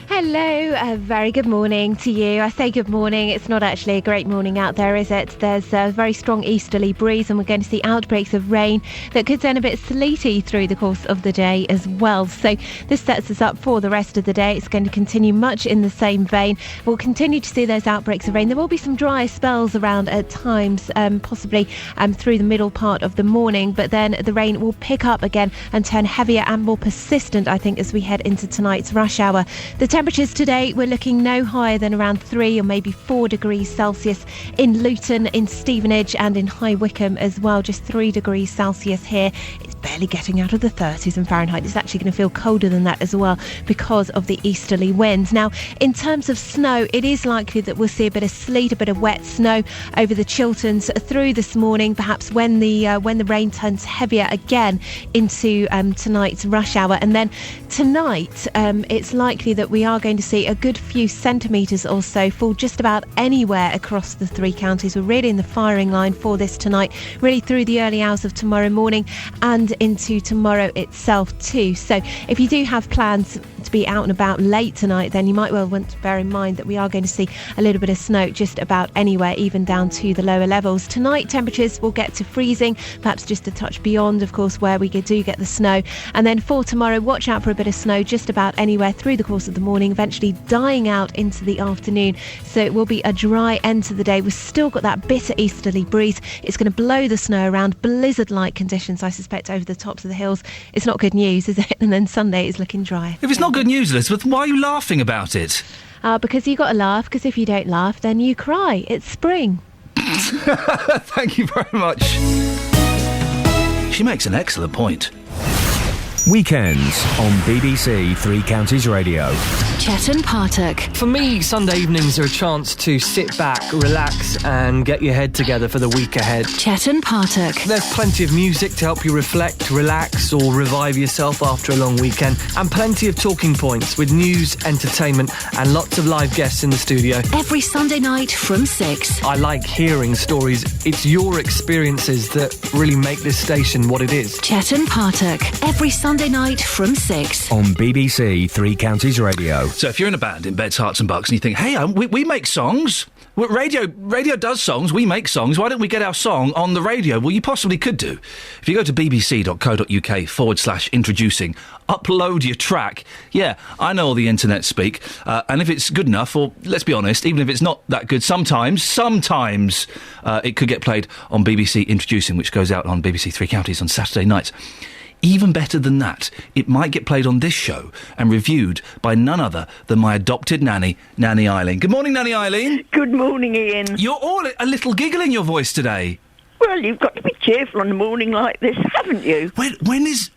Hello, a very good morning to you. I say good morning, it's not actually a great morning out there, is it? There's a very strong easterly breeze and we're going to see outbreaks of rain that could turn a bit sleety through the course of the day as well. So this sets us up for the rest of the day. It's going to continue much in the same vein. We'll continue to see those outbreaks of rain. There will be some dry spells around at times, possibly through the middle part of the morning, but then the rain will pick up again and turn heavier and more persistent, I think, as we head into tonight's rush hour. The temperatures today, we're looking no higher than around 3 or maybe 4 degrees Celsius in Luton, in Stevenage and in High Wycombe as well. Just 3 degrees Celsius here. It's barely getting out of the 30s in Fahrenheit. It's actually going to feel colder than that as well because of the easterly winds. Now, in terms of snow, it is likely that we'll see a bit of sleet, a bit of wet snow over the Chilterns through this morning, perhaps when the rain turns heavier again into tonight's rush hour. And then tonight, it's likely that we are going to see a good few centimetres or so fall just about anywhere across the three counties. We're really in the firing line for this tonight, really through the early hours of tomorrow morning and into tomorrow itself too. So if you do have plans to be out and about late tonight, then you might well want to bear in mind that we are going to see a little bit of snow just about anywhere, even down to the lower levels. Tonight temperatures will get to freezing, perhaps just a touch beyond, of course, where we do get the snow. And then for tomorrow, watch out for a bit of snow just about anywhere through the course of the morning, eventually dying out into the afternoon. So it will be a dry end to the day. We've still got that bitter easterly breeze. It's going to blow the snow around, blizzard-like conditions, I suspect, over the tops of the hills. It's not good news, is it? And then Sunday is looking dry. If it's not good news, Elizabeth, why are you laughing about it? Because you've got to laugh, because if you don't laugh, then you cry. It's spring. Thank you very much. She makes an excellent point. Weekends on BBC Three Counties Radio. Chetton Partuck. For me, Sunday evenings are a chance to sit back, relax and get your head together for the week ahead. Chetton Partuck. There's plenty of music to help you reflect, relax or revive yourself after a long weekend, and plenty of talking points with news, entertainment and lots of live guests in the studio. Every Sunday night from 6. I like hearing stories. It's your experiences that really make this station what it is. Chetton Partuck. Every Sunday night from 6. On BBC Three Counties Radio. So if you're in a band in Beds, Hearts and Bucks and you think, hey, we make songs, Well, radio does songs. We make songs. Why don't we get our song on the radio? Well, you possibly could do. If you go to bbc.co.uk/introducing, upload your track. Yeah, I know all the internet speak. And if it's good enough, or let's be honest, even if it's not that good, sometimes it could get played on BBC Introducing, which goes out on BBC Three Counties on Saturday nights. Even better than that, it might get played on this show and reviewed by none other than my adopted nanny, Nanny Eileen. Good morning, Nanny Eileen. Good morning, Ian. You're all a little giggle in your voice today. Well, you've got to be cheerful on a morning like this, haven't you? When is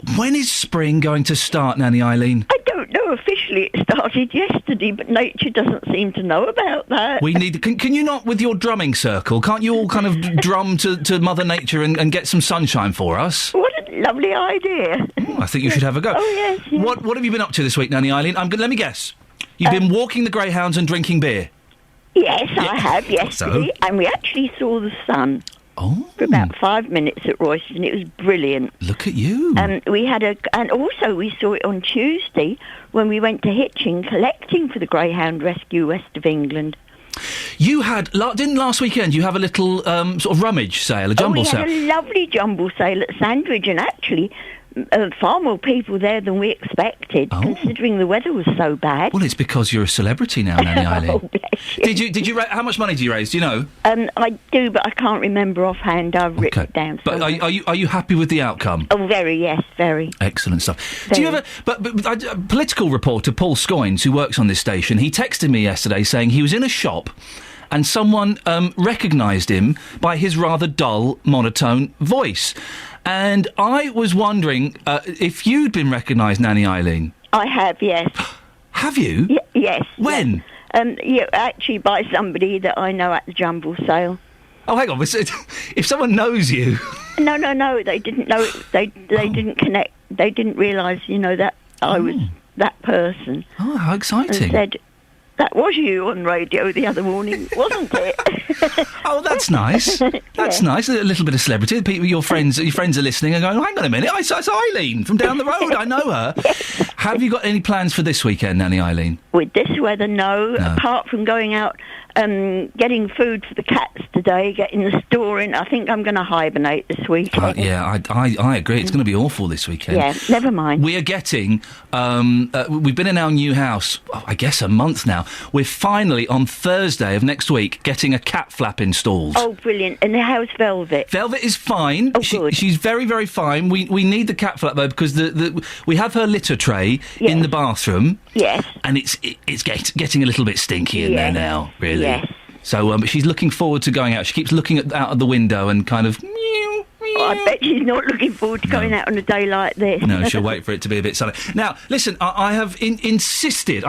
spring going to start, Nanny Eileen? I don't know. Officially, it started yesterday, but nature doesn't seem to know about that. We need. Can you not, with your drumming circle, can't you all kind of drum to Mother Nature and get some sunshine for us? What a lovely idea. I think you should have a go. Oh, yes. What have you been up to this week, Nanny Eileen? Let me guess. You've been walking the greyhounds and drinking beer? Yes, I have, yesterday. And we actually saw the sun. For about 5 minutes at Royston. It was brilliant. Look at you. And also we saw it on Tuesday when we went to Hitchin collecting for the Greyhound Rescue West of England. You had, didn't last weekend you have a little sort of rummage sale, a jumble sale? We had a lovely jumble sale at Sandridge, and actually far more people there than we expected, considering the weather was so bad. Well, it's because you're a celebrity now, Nanny Eileen. Oh, bless you. Did you how much money did you raise? Do you know? I do, but I can't remember offhand. I've written it down. But are you happy with the outcome? Oh, very. Excellent stuff. Do you ever? But political reporter Paul Scoynes, who works on this station, he texted me yesterday saying he was in a shop and someone recognised him by his rather dull, monotone voice. And I was wondering if you'd been recognised, Nanny Eileen. I have, yes. Have you? Yes. When? Actually by somebody that I know at the jumble sale. Oh, hang on. If someone knows you... No. They didn't know. They didn't connect. They didn't realise, that I was that person. Oh, how exciting. And said, that was you on radio the other morning, wasn't it? Oh, that's nice. That's nice. A little bit of celebrity. People, your friends are listening and going, oh, hang on a minute, it's Eileen from down the road. I know her. Have you got any plans for this weekend, Nanny Eileen? With this weather, no. Apart from going out, getting food for the cats today, getting the store in. I think I'm going to hibernate this weekend. I agree. It's going to be awful this weekend. Yeah, never mind. We are getting... we've been in our new house, I guess, a month now. We're finally, on Thursday of next week, getting a cat flap installed. Oh, brilliant. And how's Velvet? Velvet is fine. Oh, good. She's very, very fine. We need the cat flap, though, because we have her litter tray in the bathroom. Yes. And it's getting a little bit stinky in there now, really. Yes. So she's looking forward to going out. She keeps looking out of the window and kind of... Oh, I bet she's not looking forward to going out on a day like this. No, she'll wait for it to be a bit sunny. Now, listen, I have insisted...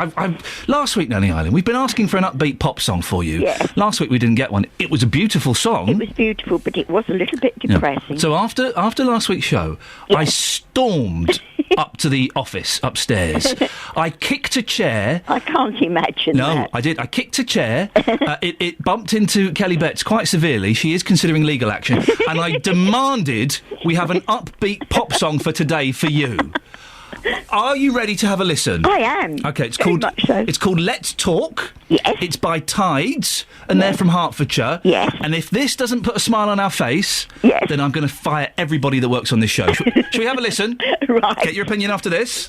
last week, Nanny Eileen, we've been asking for an upbeat pop song for you. Yes. Last week we didn't get one. It was a beautiful song. It was beautiful, but it was a little bit depressing. So after last week's show, I stormed up to the office upstairs. I kicked a chair. I can't imagine that. No, I did. I kicked a chair. It bumped into Kelly Betts quite severely. She is considering legal action. And I demanded we have an upbeat pop song for today for you. Are you ready to have a listen? I am. Okay, it's Very called much so. It's called Let's Talk. Yes. It's by Tides, and they're from Hertfordshire. Yes. And if this doesn't put a smile on our face, then I'm going to fire everybody that works on this show. Shall we have a listen? Right. Get your opinion after this.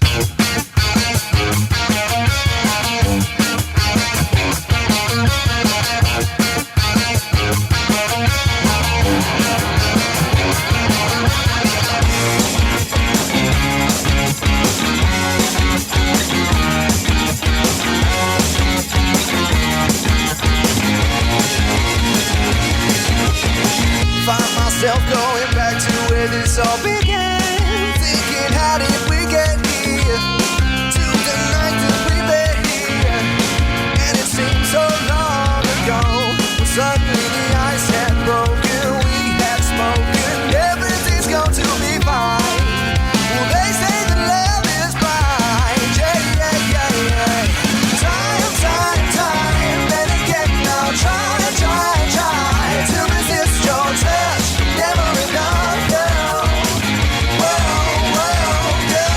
Find myself going back to where this all began, thinking how did we get here, to the night that we met here, and it seems so long ago, when suddenly the ice had broken, we had spoken, everything's going to be fine, well they say that love is blind, yeah, time, then again now, try to resist your touch, never enough, girl. Whoa, girl.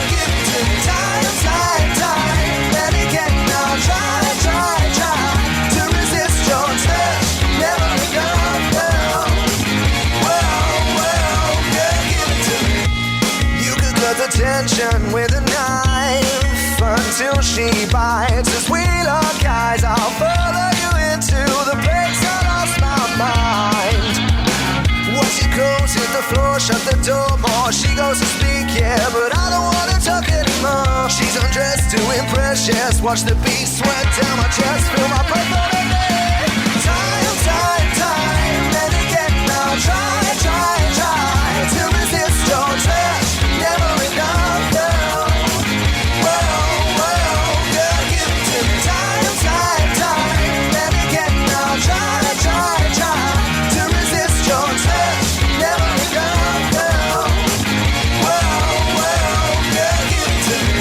attention with a knife until she bites. As we lock eyes, I'll follow you into the place I lost my mind. Once you close, hit the floor, shut the door more. She goes to speak, yeah, but I don't wanna talk anymore. She's undressed to impress, yes. Watch the beat sweat down my chest, feel my breath on her neck. Time, and again now. Try to resist your touch. Never enough, girl. Whoa, girl, give it to me. Time, and again now. Try to resist your touch. Never enough, girl. Whoa, girl, give it to me.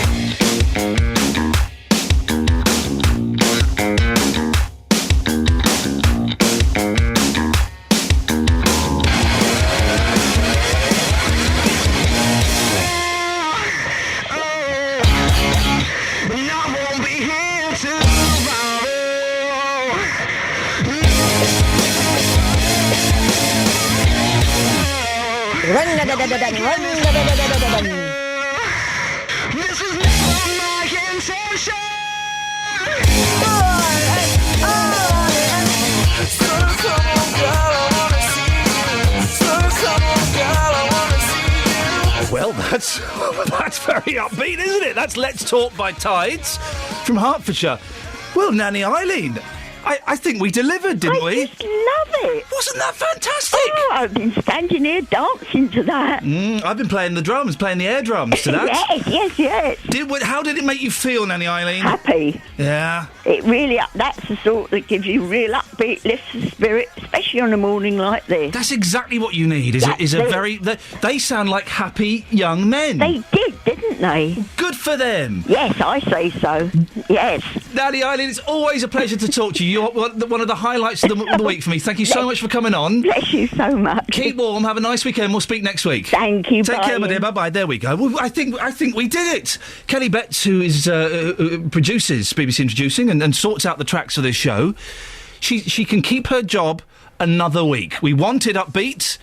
Well, that's very upbeat, isn't it? That's Let's Talk by Tides from Hertfordshire. Well, Nanny Eileen, I think we delivered, didn't we? I just love it. Wasn't that fantastic? Oh, I've been standing here dancing to that. I've been playing the drums, playing the air drums to that. Yes. How did it make you feel, Nanny Eileen? Happy. Yeah. It really, that's the sort that gives you real upbeat, lifts the spirit, especially on a morning like this. That's exactly what you need. They sound like happy young men. They did, didn't they? Good for them. Yes, I say so. Yes. Nanny Eileen, it's always a pleasure to talk to you. You're one of the highlights of the week for me. Thank you so much for coming on. Bless you so much. Keep warm. Have a nice weekend. We'll speak next week. Thank you. Take care, my dear. Bye-bye. There we go. Well, I think we did it. Kelly Betts, who is produces BBC Introducing and sorts out the tracks for this show, she can keep her job another week. We wanted upbeat.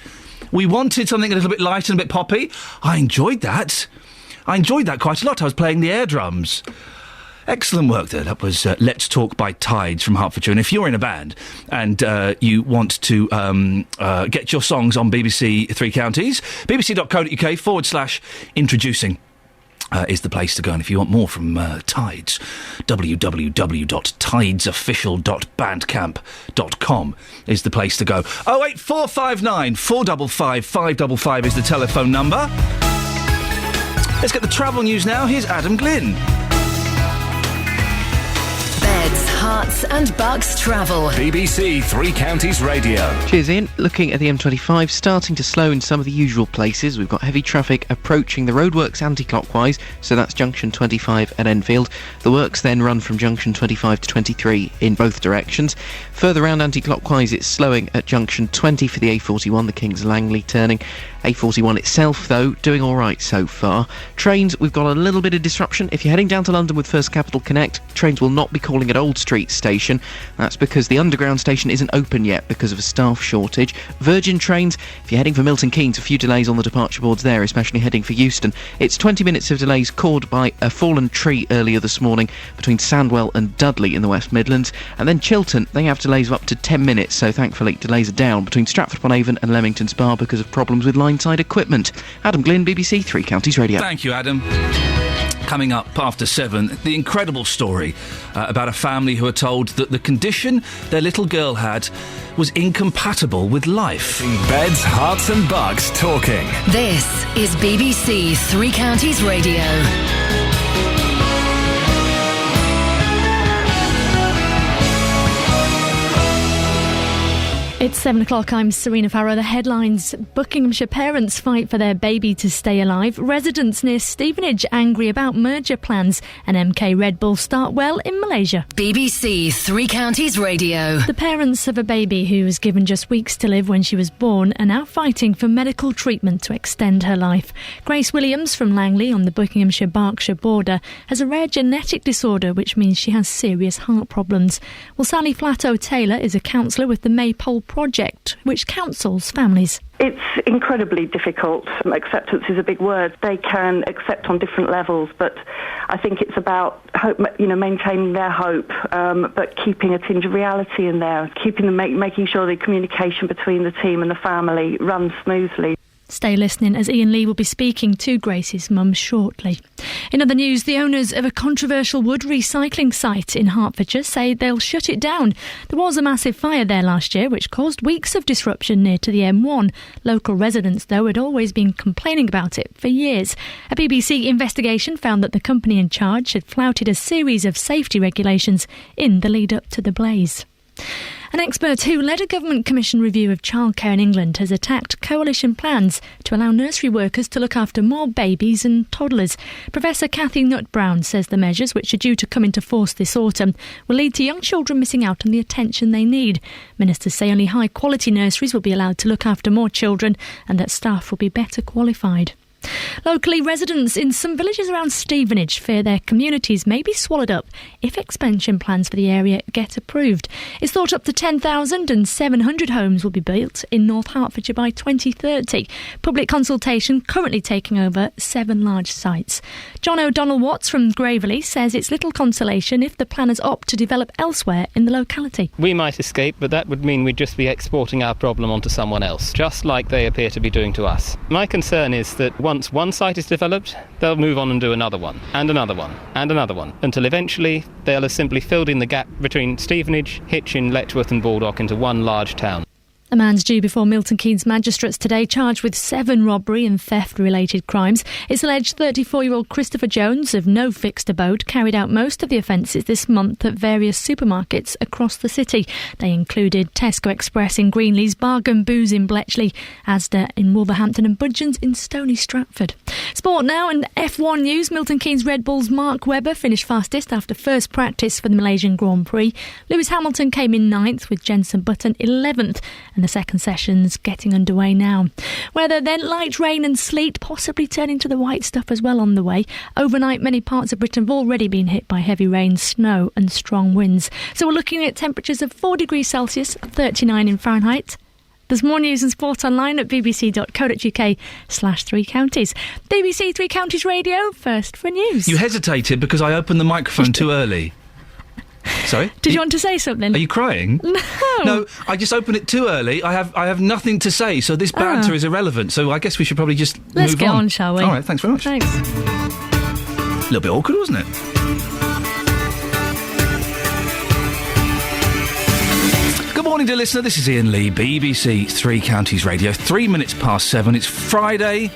We wanted something a little bit light and a bit poppy. I enjoyed that quite a lot. I was playing the air drums. Excellent work there. That was Let's Talk by Tides from Hertfordshire. And if you're in a band and you want to get your songs on BBC Three Counties, bbc.co.uk/introducing is the place to go. And if you want more from Tides, www.tidesofficial.bandcamp.com is the place to go. 08459 455 555 is the telephone number. Let's get the travel news now. Here's Adam Glynn. Beds, Herts and Bucks travel. BBC Three Counties Radio. Cheers, Ian. Looking at the M25, starting to slow in some of the usual places. We've got heavy traffic approaching the roadworks anti-clockwise, so that's junction 25 at Enfield. The works then run from junction 25 to 23 in both directions. Further round anti-clockwise, it's slowing at junction 20 for the A41, the Kings Langley turning. A41 itself, though, doing all right so far. Trains, we've got a little bit of disruption. If you're heading down to London with First Capital Connect, trains will not be calling at Old Street Station. That's because the underground station isn't open yet because of a staff shortage. Virgin trains, if you're heading for Milton Keynes, a few delays on the departure boards there, especially heading for Euston. It's 20 minutes of delays caused by a fallen tree earlier this morning between Sandwell and Dudley in the West Midlands. And then Chiltern, they have delays of up to 10 minutes, so thankfully delays are down between Stratford-upon-Avon and Leamington Spa because of problems with line-side equipment. Adam Glynn, BBC Three Counties Radio. Thank you, Adam. Coming up after 7, the incredible story about a family who are told that the condition their little girl had was incompatible with life. Beds, Herts and Bucks talking. This is BBC Three Counties Radio. It's 7 o'clock. I'm Serena Farrow. The headlines: Buckinghamshire parents fight for their baby to stay alive. Residents near Stevenage angry about merger plans. And MK Red Bull start well in Malaysia. BBC Three Counties Radio. The parents of a baby who was given just weeks to live when she was born are now fighting for medical treatment to extend her life. Grace Williams from Langley on the Buckinghamshire-Berkshire border has a rare genetic disorder which means she has serious heart problems. Well, Sally Flatto Taylor is a counsellor with the Maypole project which counsels families. It's incredibly difficult. Acceptance is a big word. They can accept on different levels, but I think it's about hope, maintaining their hope, but keeping a tinge of reality in there, making sure the communication between the team and the family runs smoothly. Stay listening as Iain Lee will be speaking to Grace's mum shortly. In other news, the owners of a controversial wood recycling site in Hertfordshire say they'll shut it down. There was a massive fire there last year which caused weeks of disruption near to the M1. Local residents, though, had always been complaining about it for years. A BBC investigation found that the company in charge had flouted a series of safety regulations in the lead up to the blaze. An expert who led a government commission review of childcare in England has attacked coalition plans to allow nursery workers to look after more babies and toddlers. Professor Cathy Nutt-Brown says the measures, which are due to come into force this autumn, will lead to young children missing out on the attention they need. Ministers say only high-quality nurseries will be allowed to look after more children and that staff will be better qualified. Locally, residents in some villages around Stevenage fear their communities may be swallowed up if expansion plans for the area get approved. It's thought up to 10,700 homes will be built in North Hertfordshire by 2030. Public consultation currently taking over 7 large sites. John O'Donnell-Watts from Gravelly says it's little consolation if the planners opt to develop elsewhere in the locality. We might escape, but that would mean we'd just be exporting our problem onto someone else, just like they appear to be doing to us. My concern is that once one site is developed, they'll move on and do another one, and another one, and another one, until eventually they'll have simply filled in the gap between Stevenage, Hitchin, Letchworth and Baldock into one large town. A man's due before Milton Keynes magistrates today, charged with 7 robbery and theft-related crimes. It's alleged 34-year-old Christopher Jones, of no fixed abode, carried out most of the offences this month at various supermarkets across the city. They included Tesco Express in Greenleys, Bargain Booze in Bletchley, Asda in Wolverhampton and Budgeons in Stony Stratford. Sport now, and F1 news. Milton Keynes Red Bull's Mark Webber finished fastest after first practice for the Malaysian Grand Prix. Lewis Hamilton came in 9th with Jenson Button 11th. And the second session's getting underway now. Weather then, light rain and sleet, possibly turning to the white stuff as well on the way. Overnight, many parts of Britain have already been hit by heavy rain, snow and strong winds. So we're looking at temperatures of 4 degrees Celsius, 39 in Fahrenheit. There's more news and sport online at bbc.co.uk/3 counties. BBC 3 Counties Radio, first for news. You hesitated because I opened the microphone too early. Sorry? Did you want to say something? Are you crying? No, I just opened it too early. I have nothing to say, so this banter is irrelevant. So I guess we should probably just Let's move get on, shall we? All right, thanks very much. Thanks. A little bit awkward, wasn't it? Good morning, dear listener. This is Iain Lee, BBC 3 Counties Radio. 3 minutes past 7. It's Friday.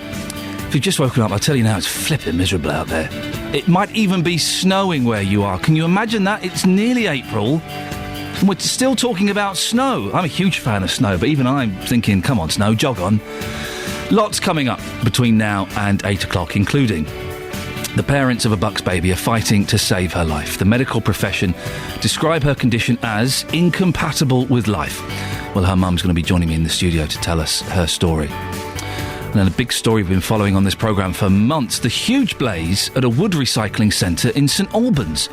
If you've just woken up, I'll tell you now, it's flipping miserable out there. It might even be snowing where you are. Can you imagine that? It's nearly April, and we're still talking about snow. I'm a huge fan of snow, but even I'm thinking, come on, snow, jog on. Lots coming up between now and 8 o'clock, including the parents of a Bucks baby are fighting to save her life. The medical profession describe her condition as incompatible with life. Well, her mum's going to be joining me in the studio to tell us her story. And then a big story we've been following on this programme for months, the huge blaze at a wood recycling centre in St Albans.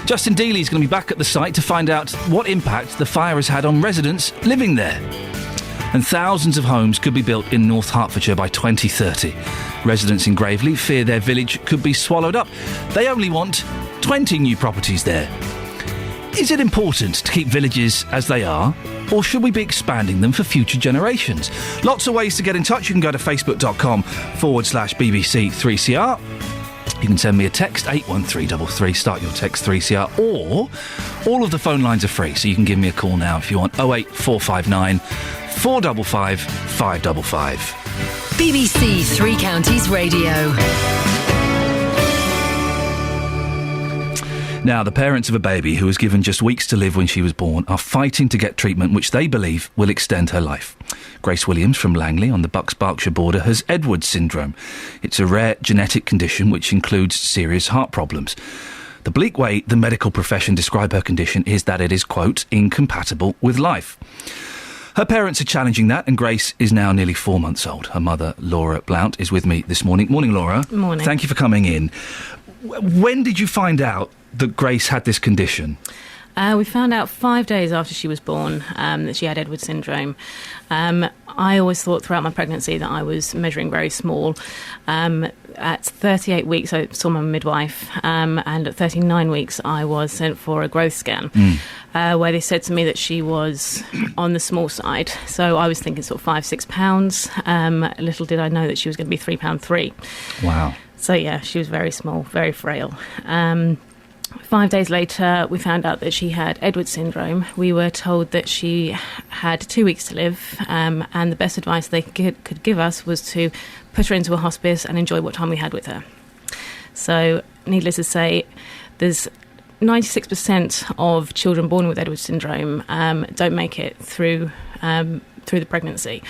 Justin Dealey is going to be back at the site to find out what impact the fire has had on residents living there. And thousands of homes could be built in North Hertfordshire by 2030. Residents in Gravelly fear their village could be swallowed up. They only want 20 new properties there. Is it important to keep villages as they are, or should we be expanding them for future generations? Lots of ways to get in touch. You can go to facebook.com/BBC3CR. You can send me a text, 81333, start your text 3CR, or all of the phone lines are free, so you can give me a call now if you want, 08459 455 555. BBC 3 Counties Radio. Now, the parents of a baby who was given just weeks to live when she was born are fighting to get treatment which they believe will extend her life. Grace Williams from Langley on the Bucks-Berkshire border has Edwards syndrome. It's a rare genetic condition which includes serious heart problems. The bleak way the medical profession describe her condition is that it is, quote, incompatible with life. Her parents are challenging that, and Grace is now nearly 4 months old. Her mother, Laura Blount, is with me this morning. Morning, Laura. Morning. Thank you for coming in. When did you find out that Grace had this condition? We found out 5 days after she was born that she had Edwards syndrome. I always thought throughout my pregnancy that I was measuring very small. At 38 weeks, I saw my midwife, and at 39 weeks, I was sent for a growth scan, where they said to me that she was on the small side. So I was thinking sort of 5-6 pounds. Little did I know that she was going to be £3.3. Wow. So yeah, she was very small, very frail. 5 days later, we found out that she had Edwards syndrome. We were told that she had 2 weeks to live, and the best advice they could give us was to put her into a hospice and enjoy what time we had with her. So, needless to say, there's 96% of children born with Edwards syndrome don't make it through the pregnancy.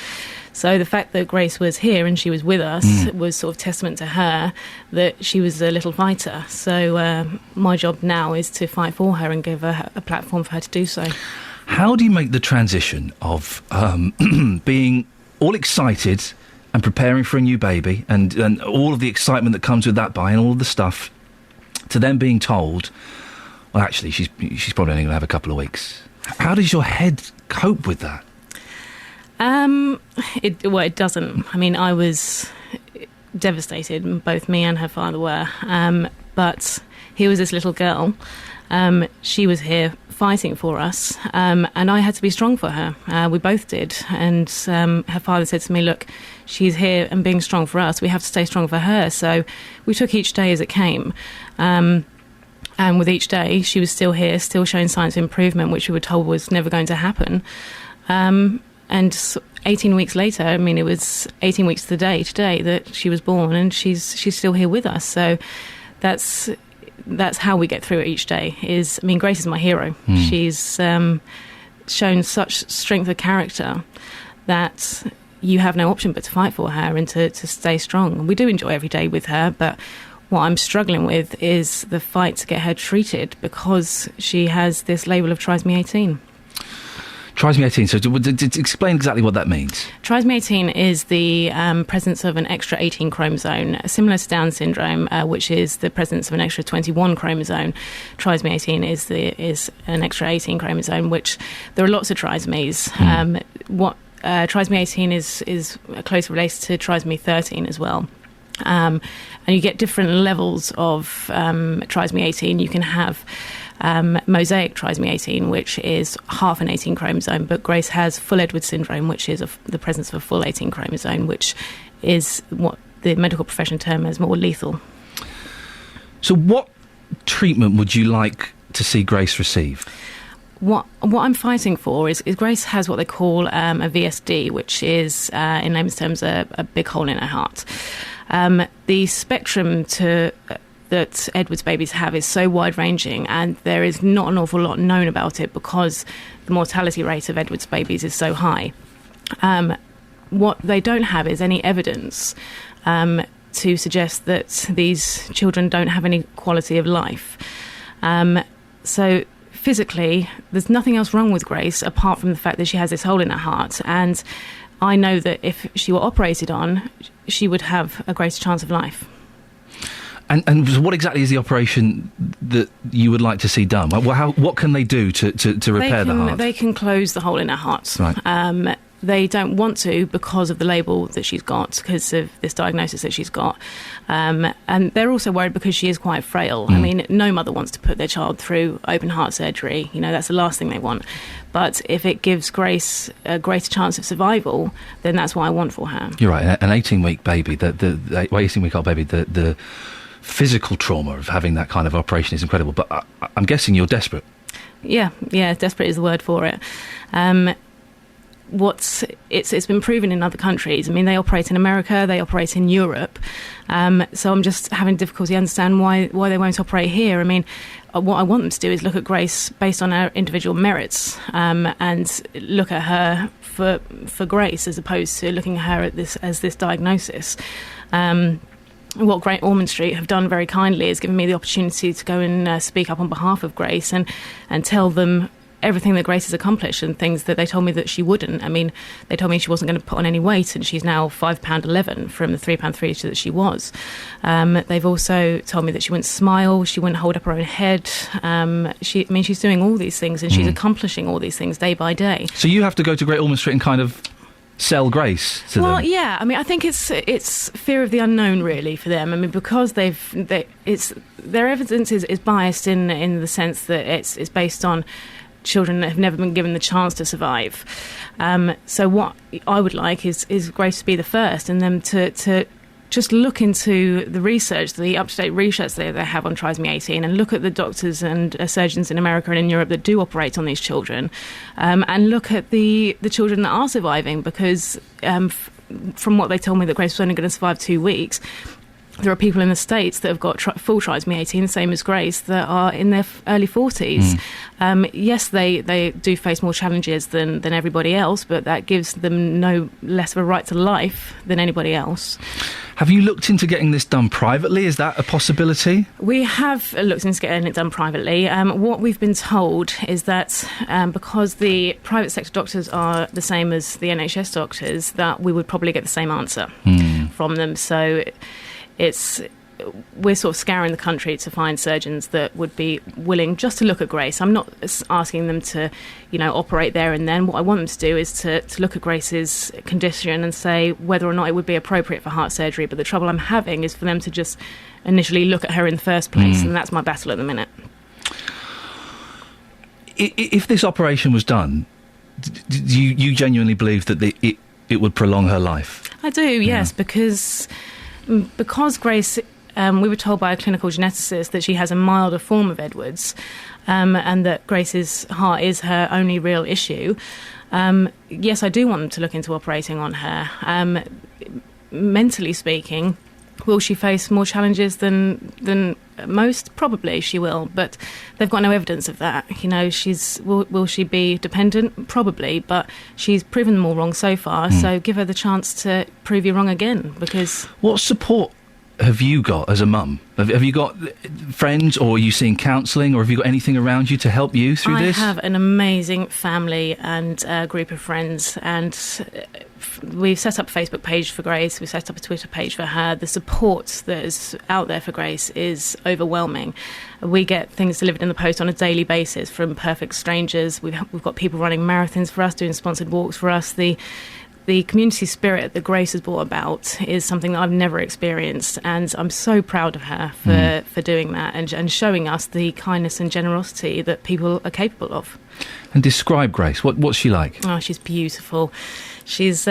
So the fact that Grace was here and she was with us was sort of testament to her that she was a little fighter. So my job now is to fight for her and give her a platform for her to do so. How do you make the transition of being all excited and preparing for a new baby and all of the excitement that comes with that and all of the stuff, to then being told, well, actually, she's probably only going to have a couple of weeks? How does your head cope with that? It doesn't. I mean, I was devastated. Both me and her father were. But here was this little girl. She was here fighting for us, and I had to be strong for her. We both did. And her father said to me, look, she's here and being strong for us. We have to stay strong for her. So we took each day as it came. And with each day, she was still here, still showing signs of improvement, which we were told was never going to happen. And 18 weeks later, I mean, it was 18 weeks to the day today that she was born, and she's still here with us. So that's how we get through it each day. Grace is my hero. She's shown such strength of character that you have no option but to fight for her and to stay strong. We do enjoy every day with her, but what I'm struggling with is the fight to get her treated because she has this label of trisomy 18. Trisomy 18, so explain exactly what that means. Trisomy 18 is the presence of an extra 18 chromosome, similar to Down syndrome, which is the presence of an extra 21 chromosome. Trisomy 18 is an extra 18 chromosome, which there are lots of trisomies. Trisomy 18 is closely related to trisomy 13 as well. And you get different levels of trisomy 18. You can have mosaic trisomy 18, which is half an 18 chromosome, but Grace has full Edwards syndrome, which is the presence of a full 18 chromosome, which is what the medical profession term as more lethal. So what treatment would you like to see Grace receive? What I'm fighting for is Grace has what they call a VSD, which is, in layman's terms, a big hole in her heart. The spectrum that Edwards babies have is so wide-ranging, and there is not an awful lot known about it because the mortality rate of Edwards babies is so high. What they don't have is any evidence to suggest that these children don't have any quality of life. So physically, there's nothing else wrong with Grace apart from the fact that she has this hole in her heart, and I know that if she were operated on, she would have a greater chance of life. And what exactly is the operation that you would like to see done? What can they do to repair the heart? They can close the hole in her heart. Right. They don't want to because of the label that she's got, because of this diagnosis that she's got. And they're also worried because she is quite frail. I mean, no mother wants to put their child through open heart surgery. You know, that's the last thing they want. But if it gives Grace a greater chance of survival, then that's what I want for her. You're right. An 18-week baby, the 18-week-old baby, the physical trauma of having that kind of operation is incredible. But I'm guessing you're desperate. Yeah, desperate is the word for it. It's been proven in other countries. I mean, they operate in America, they operate in Europe. So I'm just having difficulty understand why they won't operate here. I mean, what I want them to do is look at Grace based on her individual merits, and look at her for Grace as opposed to looking at her as this diagnosis. What Great Ormond Street have done very kindly is given me the opportunity to go and speak up on behalf of Grace and tell them everything that Grace has accomplished and things that they told me that she wouldn't. I mean, they told me she wasn't going to put on any weight, and she's now £5.11 from the £3.3 that she was. They've also told me that she wouldn't smile, she wouldn't hold up her own head. She's doing all these things, and she's accomplishing all these things day by day. So you have to go to Great Ormond Street and kind of sell Grace to them? Well, yeah. I mean, I think it's fear of the unknown, really, for them. I mean, because their evidence is biased in the sense that it's based on children that have never been given the chance to survive. So what I would like is Grace to be the first, and them to just look into the research, the up-to-date research they have on trisomy 18, and look at the doctors and surgeons in America and in Europe that do operate on these children, and look at the children that are surviving, because from what they told me that Grace was only going to survive 2 weeks, there are people in the States that have got full trisomy 18, the same as Grace, that are in their early 40s. Yes, they do face more challenges than everybody else, but that gives them no less of a right to life than anybody else. Have you looked into getting this done privately? Is that a possibility? We have looked into getting it done privately. What we've been told is that because the private sector doctors are the same as the NHS doctors, that we would probably get the same answer from them. So we're sort of scouring the country to find surgeons that would be willing just to look at Grace. I'm not asking them to, operate there and then. What I want them to do is to look at Grace's condition and say whether or not it would be appropriate for heart surgery. But the trouble I'm having is for them to just initially look at her in the first place, and that's my battle at the minute. If this operation was done, do you genuinely believe that it would prolong her life? I do, yes, because Grace, we were told by a clinical geneticist that she has a milder form of Edwards, and that Grace's heart is her only real issue. Yes, I do want them to look into operating on her. Mentally speaking, will she face more challenges than most? Probably she will, but they've got no evidence of that. Will she be dependent? Probably, but she's proven them all wrong so far, so give her the chance to prove you wrong again, because... What support have you got as a mum? Have you got friends, or are you seeing counselling, or have you got anything around you to help you through this? I have an amazing family and a group of friends, and we've set up a Facebook page for Grace, we've set up a Twitter page for her. The support that is out there for Grace is overwhelming. We get things delivered in the post on a daily basis from perfect strangers. We've got people running marathons for us, doing sponsored walks for us. The community spirit that Grace has brought about is something that I've never experienced, and I'm so proud of her for doing that and showing us the kindness and generosity that people are capable of. And describe Grace. What's she like? Oh, she's beautiful. She's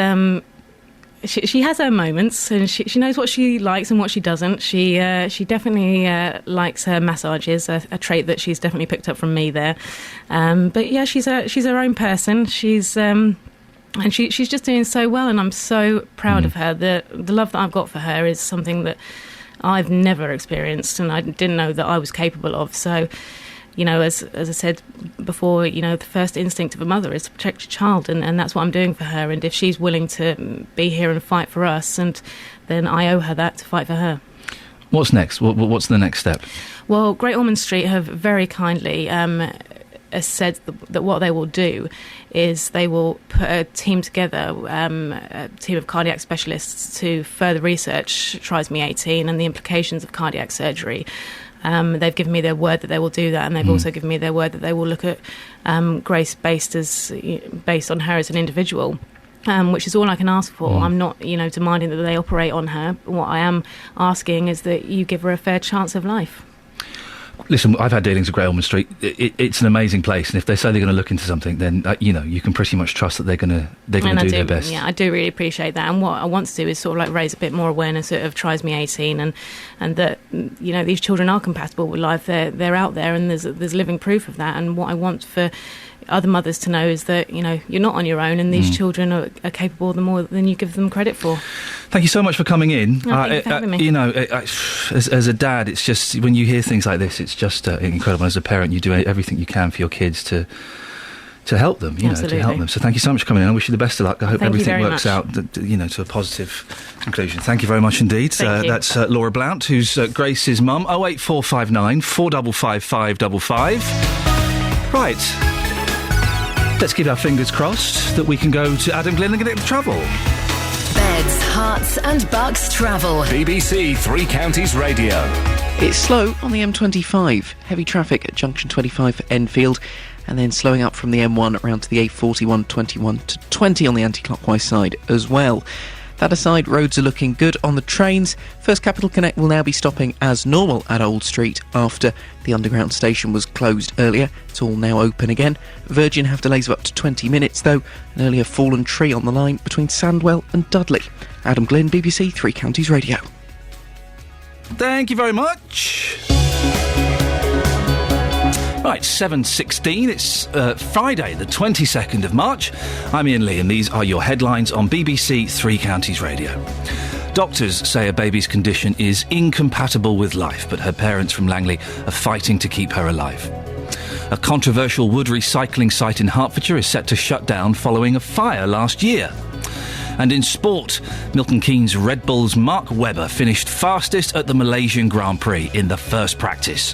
she has her moments, and she knows what she likes and what she doesn't. She definitely likes her massages, a trait that she's definitely picked up from me there. But yeah, she's her own person. And she's just doing so well, and I'm so proud of her. The love that I've got for her is something that I've never experienced, and I didn't know that I was capable of. So, as I said before, the first instinct of a mother is to protect your child, and that's what I'm doing for her. And if she's willing to be here and fight for us, and then I owe her that to fight for her. What's next? What's the next step? Well, Great Ormond Street have very kindly said that what they will do is they will put a team together, a team of cardiac specialists, to further research trisomy 18 and the implications of cardiac surgery. They've given me their word that they will do that, and they've also given me their word that they will look at Grace based on her as an individual. Which is all I can ask for. I'm not, demanding that they operate on her. What I am asking is that you give her a fair chance of life. Listen, I've had dealings with Great Ormond Street. It's an amazing place, and if they say they're going to look into something, then you can pretty much trust that they're going to do their best. Yeah, I do really appreciate that. And what I want to do is sort of raise a bit more awareness of trisomy 18, and that these children are compatible with life. They're out there, and there's living proof of that. And what I want for other mothers to know is that you're not on your own, and these children are capable of more than you give them credit for. Thank you so much for coming in. Thank you for having me. As a dad, it's just when you hear things like this, it's just incredible. As a parent, you do everything you can for your kids to help them. To help them. So thank you so much for coming in. I wish you the best of luck. I hope everything works out. To a positive conclusion. Thank you very much indeed. That's Laura Blount, who's Grace's mum. 08459 455 555. Right. Let's keep our fingers crossed that we can go to Adam Glyn and get travel. Beds, Hearts and Bucks travel. BBC Three Counties Radio. It's slow on the M25. Heavy traffic at junction 25 for Enfield, and then slowing up from the M1 around to the A41, 21 to 20 on the anti-clockwise side as well. That aside, roads are looking good on the trains. First Capital Connect will now be stopping as normal at Old Street after the underground station was closed earlier. It's all now open again. Virgin have delays of up to 20 minutes though. An earlier fallen tree on the line between Sandwell and Dudley. Adam Glyn, BBC Three Counties Radio. Thank you very much. Right, 7:16. It's Friday, the 22nd of March. I'm Iain Lee, and these are your headlines on BBC Three Counties Radio. Doctors say a baby's condition is incompatible with life, but her parents from Langley are fighting to keep her alive. A controversial wood recycling site in Hertfordshire is set to shut down following a fire last year. And in sport, Milton Keynes Red Bull's Mark Webber finished fastest at the Malaysian Grand Prix in the first practice.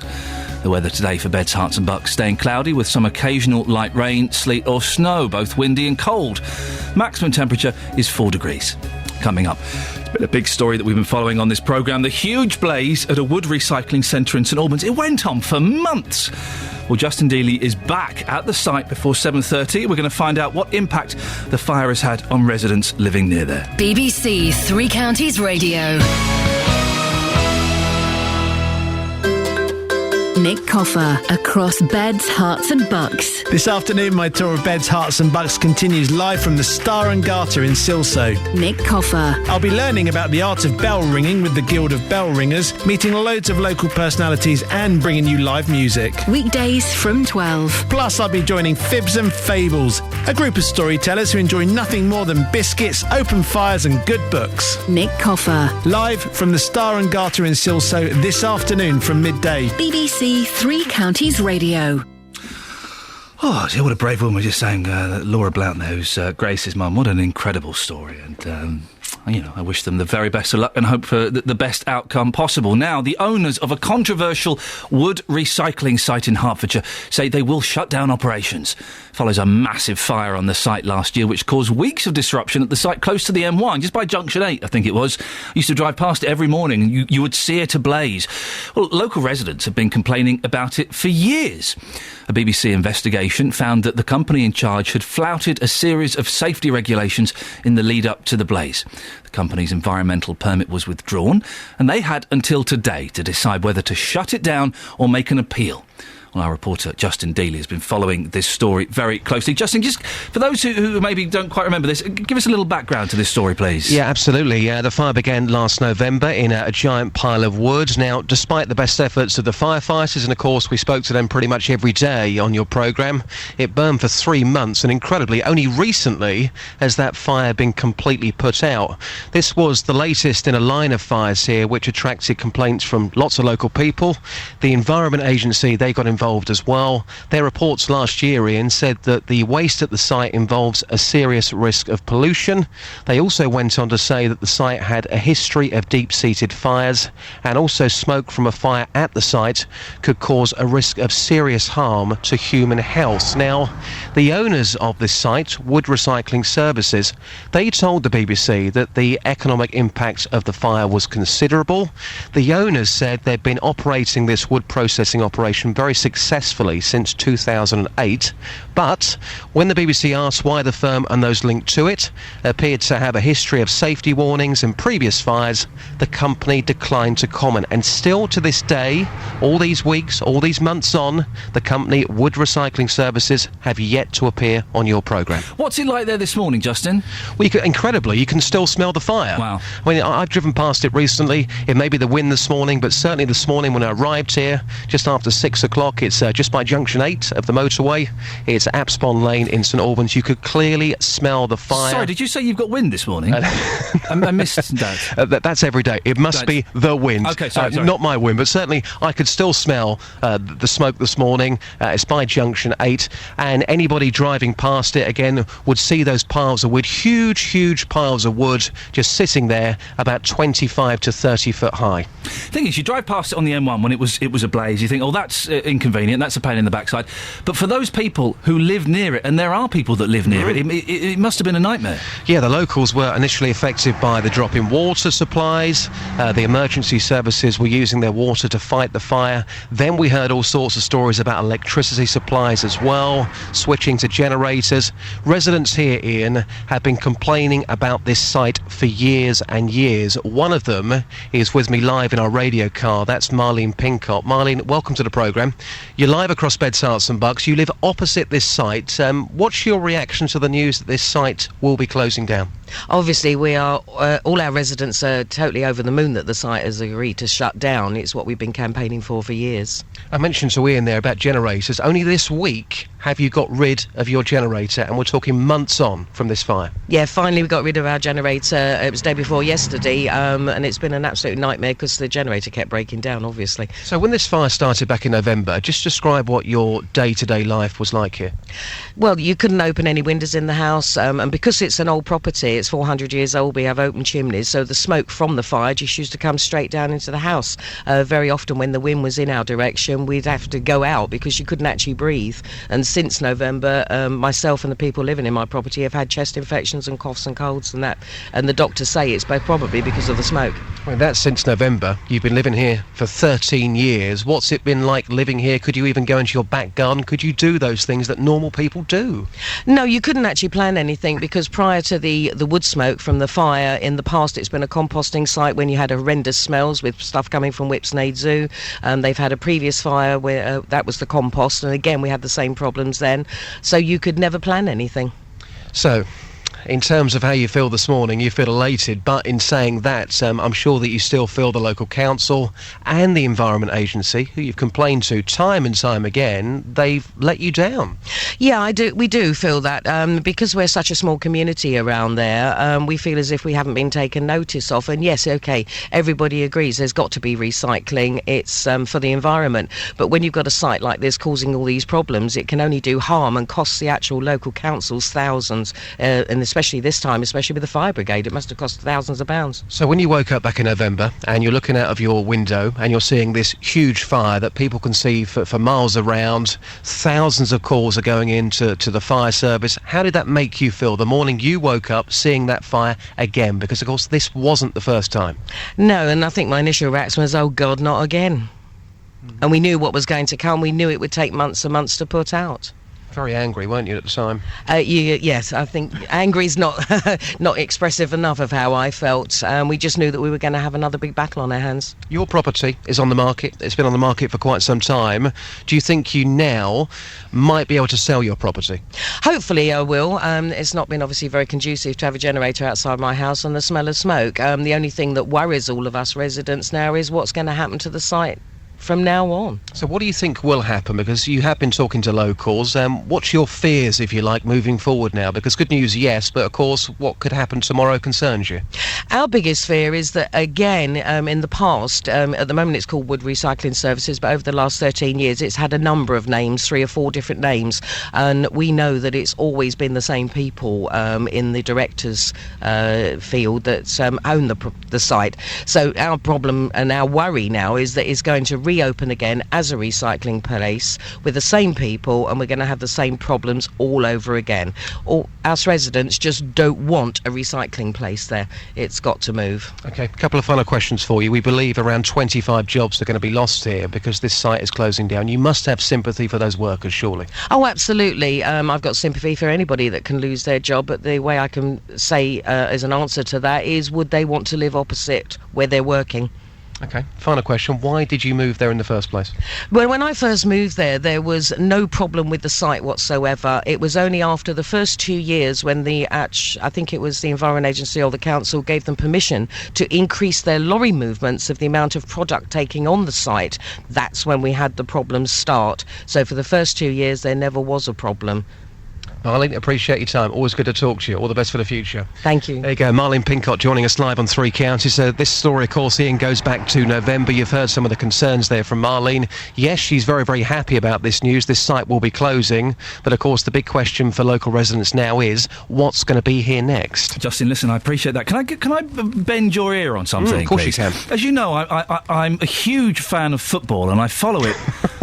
The weather today for Beds, Hearts and Bucks staying cloudy with some occasional light rain, sleet or snow, both windy and cold. Maximum temperature is 4 degrees. Coming up, it's been a big story that we've been following on this programme. The huge blaze at a wood recycling centre in St Albans. It went on for months. Well, Justin Dealey is back at the site before 7:30. We're going to find out what impact the fire has had on residents living near there. BBC Three Counties Radio. Nick Coffer across Beds, Hearts and Bucks. This afternoon, my tour of Beds, Hearts and Bucks continues live from the Star and Garter in Silsoe. Nick Coffer. I'll be learning about the art of bell ringing with the Guild of Bell Ringers, meeting loads of local personalities and bringing you live music. Weekdays from 12. Plus, I'll be joining Fibs and Fables, a group of storytellers who enjoy nothing more than biscuits, open fires and good books. Nick Coffer. Live from the Star and Garter in Silsoe this afternoon from midday. BBC Three Counties Radio. Oh, see, what a brave woman. We're just saying Laura Blount there, who's Grace's mum. What an incredible story. And, I wish them the very best of luck and hope for the best outcome possible. Now, the owners of a controversial wood recycling site in Hertfordshire say they will shut down operations. Follows a massive fire on the site last year, which caused weeks of disruption at the site close to the M1, just by Junction 8, I think it was. I used to drive past it every morning and you would see it ablaze. Well, local residents have been complaining about it for years. A BBC investigation found that the company in charge had flouted a series of safety regulations in the lead-up to the blaze. The company's environmental permit was withdrawn, and they had until today to decide whether to shut it down or make an appeal. Well, our reporter Justin Dealey has been following this story very closely. Justin, just for those who maybe don't quite remember this, give us a little background to this story, please. Yeah, absolutely. The fire began last November in a giant pile of wood. Now, despite the best efforts of the firefighters, and of course we spoke to them pretty much every day on your programme, it burned for 3 months, and incredibly, only recently has that fire been completely put out. This was the latest in a line of fires here, which attracted complaints from lots of local people. The Environment Agency, they got involved as well. Their reports last year, Iain, said that the waste at the site involves a serious risk of pollution. They also went on to say that the site had a history of deep-seated fires, and also smoke from a fire at the site could cause a risk of serious harm to human health. Now, the owners of this site, Wood Recycling Services, they told the BBC that the economic impact of the fire was considerable. The owners said they'd been operating this wood processing operation very successfully since 2008, but when the BBC asked why the firm and those linked to it appeared to have a history of safety warnings in previous fires, the company declined to comment. And still to this day, all these weeks, all these months on, the company Wood Recycling Services have yet to appear on your programme. What's it like there this morning, Justin? Well, incredibly, you can still smell the fire. Wow. I mean, I've driven past it recently. It may be the wind this morning, but certainly this morning when I arrived here, just after 6 o'clock, it's just by Junction 8 of the motorway. It's Apspon Lane in St Albans. You could clearly smell the fire. Sorry, did you say you've got wind this morning? I missed that. That's every day. It must be the wind. Okay, sorry. Not my wind, but certainly I could still smell the smoke this morning. It's by Junction 8, and anybody driving past it, again, would see those piles of wood, huge piles of wood just sitting there about 25 to 30 foot high. The thing is, you drive past it on the M1 when it was ablaze, you think, oh, that's inconvenient. inconvenient, that's a pain in the backside. But for those people who live near it, and there are people that live near it must have been a nightmare. Yeah, the locals were initially affected by the drop in water supplies. The emergency services were using their water to fight the fire. Then we heard all sorts of stories about electricity supplies as well, switching to generators. Residents here, Ian, have been complaining about this site for years and years. One of them is with me live in our radio car. That's Marlene Pincott. Marlene, welcome to the programme. You're live across Beds, Herts and Bucks. You live opposite this site. What's your reaction to the news that this site will be closing down? Obviously, we are all our residents are totally over the moon that the site has agreed to shut down. It's what we've been campaigning for years. I mentioned to Ian there about generators. Only this week have you got rid of your generator, and we're talking months on from this fire. Yeah, finally we got rid of our generator. It was day before yesterday, and it's been an absolute nightmare because the generator kept breaking down, obviously. So when this fire started back in November, just describe what your day-to-day life was like here. Well, you couldn't open any windows in the house, and because it's an old property, it's 400 years old, we have open chimneys, so the smoke from the fire just used to come straight down into the house. Very often when the wind was in our direction, we'd have to go out because you couldn't actually breathe. And since November, myself and the people living in my property have had chest infections and coughs and colds and that, and the doctors say it's probably because of the smoke. Well, that's since November. You've been living here for 13 years. What's it been like living here? Could you even go into your back garden? Could you do those things that normal people do? No, you couldn't actually plan anything because prior to the wood smoke from the fire, in the past it's been a composting site when you had horrendous smells with stuff coming from Whipsnade Zoo. They've had a previous fire where that was the compost, and again we had the same problems then. So you could never plan anything. So, in terms of how you feel this morning, you feel elated, but in saying that, I'm sure that you still feel the local council and the Environment Agency, who you've complained to time and time again, they've let you down. Yeah, I do. We do feel that because we're such a small community around there, we feel as if we haven't been taken notice of. And yes, okay, everybody agrees there's got to be recycling. It's for the environment. But when you've got a site like this causing all these problems, it can only do harm and cost the actual local councils thousands, and especially this time, especially with the fire brigade, it must have cost thousands of pounds. So when you woke up back in November and you're looking out of your window and you're seeing this huge fire that people can see for miles around, thousands of calls are going into the fire service, how did that make you feel the morning you woke up seeing that fire again? Because of course this wasn't the first time. No, and I think my initial reaction was, oh God, not again. And we knew what was going to come. We knew it would take months and months to put out. Very angry, weren't you, at the time? Yes, I think angry is not not expressive enough of how I felt. We just knew that we were going to have another big battle on our hands. Your property is on the market. It's been on the market for quite some time. Do you think you now might be able to sell your property? Hopefully I will. It's not been obviously very conducive to have a generator outside my house and the smell of smoke. The only thing that worries all of us residents now is what's going to happen to the site from now on. So what do you think will happen? Because you have been talking to locals. What's your fears, if you like, moving forward now? Because good news, yes, but of course what could happen tomorrow concerns you. Our biggest fear is that, again, in the past, at the moment it's called Wood Recycling Services, but over the last 13 years it's had a number of names, 3 or 4 different names, and we know that it's always been the same people in the directors' field that own the site. So our problem and our worry now is that it's going to reopen again as a recycling place with the same people, and we're going to have the same problems all over again. Us residents just don't want a recycling place there. It's got to move. Okay, a couple of final questions for you. We believe around 25 jobs are going to be lost here because this site is closing down. You must have sympathy for those workers, surely. Oh, absolutely. I've got sympathy for anybody that can lose their job, but the way I can say as an answer to that is, would they want to live opposite where they're working? Okay, final question. Why did you move there in the first place? Well, when I first moved there was no problem with the site whatsoever. It was only after the first 2 years when I think it was the Environment Agency or the council gave them permission to increase their lorry movements of the amount of product taking on the site. That's when we had the problems start. So for the first 2 years, there never was a problem. Marlene, appreciate your time. Always good to talk to you. All the best for the future. Thank you. There you go, Marlene Pincott joining us live on 3 Counties. This story, of course, Ian, goes back to November. You've heard some of the concerns there from Marlene. Yes, she's very, very happy about this news. This site will be closing. But, of course, the big question for local residents now is, what's going to be here next? Justin, listen, I appreciate that. Can I bend your ear on something, of course please? you can. As you know, I'm a huge fan of football, and I follow it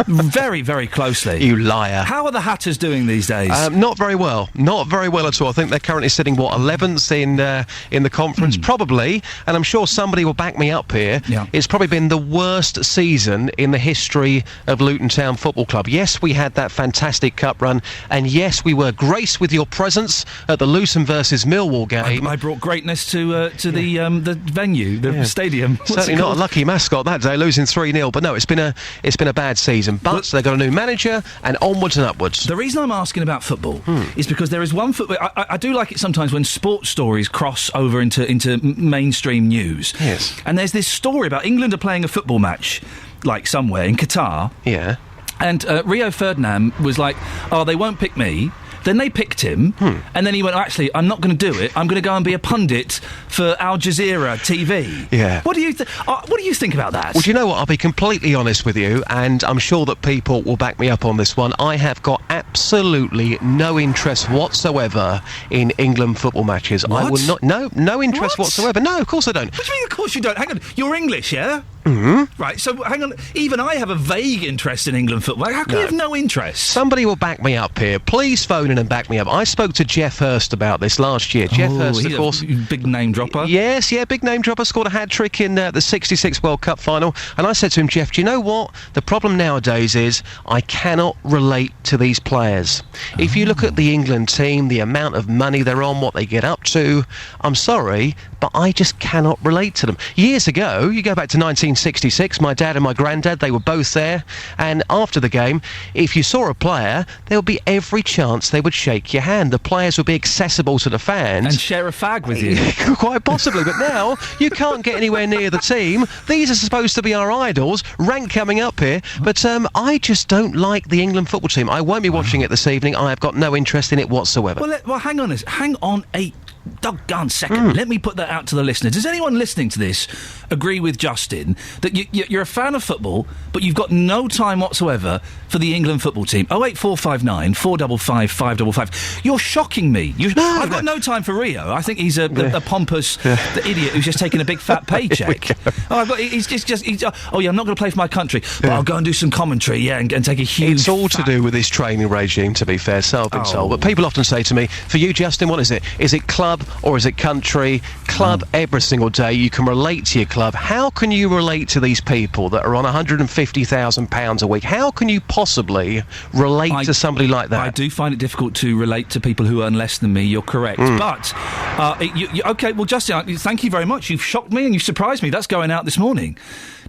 very, very closely. You liar. How are the Hatters doing these days? Not very well. Not very well at all. I think they're currently sitting, 11th in the conference? Probably, and I'm sure somebody will back me up here. Yeah. It's probably been the worst season in the history of Luton Town Football Club. Yes, we had that fantastic cup run, and yes, we were graced with your presence at the Luton versus Millwall game. I brought greatness to the venue, the stadium. Certainly not a lucky mascot that day, losing 3-0. But no, it's been a bad season. But they've got a new manager, and onwards and upwards. The reason I'm asking about football is because there is one football. I do like it sometimes when sports stories cross over into mainstream news. Yes. And there's this story about England are playing a football match, like somewhere in Qatar. Yeah. And Rio Ferdinand was like, "Oh, they won't pick me." Then they picked him, and then he went, "Actually, I'm not going to do it. I'm going to go and be a pundit for Al Jazeera TV." Yeah. What do you think about that? Well, do you know what? I'll be completely honest with you, and I'm sure that people will back me up on this one. I have got absolutely no interest whatsoever in England football matches. What? I will not. No interest whatsoever. No, of course I don't. What do you mean? Of course you don't. Hang on. You're English, yeah? Mm-hmm. Right. So hang on. Even I have a vague interest in England football. How can you have no interest? Somebody will back me up here. Please phone in and back me up. I spoke to Jeff Hurst about this last year. Jeff Hurst, of course, big name dropper. Yes, big name dropper. Scored a hat trick in the '66 World Cup final. And I said to him, Jeff, do you know what? The problem nowadays is I cannot relate to these players. If you look at the England team, the amount of money they're on, what they get up to, I'm sorry, but I just cannot relate to them. Years ago, you go back to 1966, my dad and my granddad, they were both there, and after the game, if you saw a player, there would be every chance they would shake your hand. The players would be accessible to the fans. And share a fag with you. Quite possibly, but now you can't get anywhere near the team. These are supposed to be our idols. Rank coming up here, but I just don't like the England football team. I won't be watching it this evening. I have got no interest in it whatsoever. Well, hang on a doggone second. Let me put that out to the listeners. Does anyone listening to this agree with Justin that you're a fan of football, but you've got no time whatsoever for the England football team? 08459 455 555. You're shocking me. I've got no time for Rio. I think he's a pompous idiot who's just taking a big fat paycheck. I'm not going to play for my country, but I'll go and do some commentary, and take a huge... It's all to do with his training regime, to be fair, so I've been told. But people often say to me, for you, Justin, what is it? Is it club or is it country? Club every single day. You can relate to your club. How can you relate to these people that are on £150,000 a week? How can you possibly relate to somebody like that? I do find it difficult to relate to people who earn less than me. You're correct. But, okay, well, Justin, thank you very much. You've shocked me and you surprised me. That's going out this morning.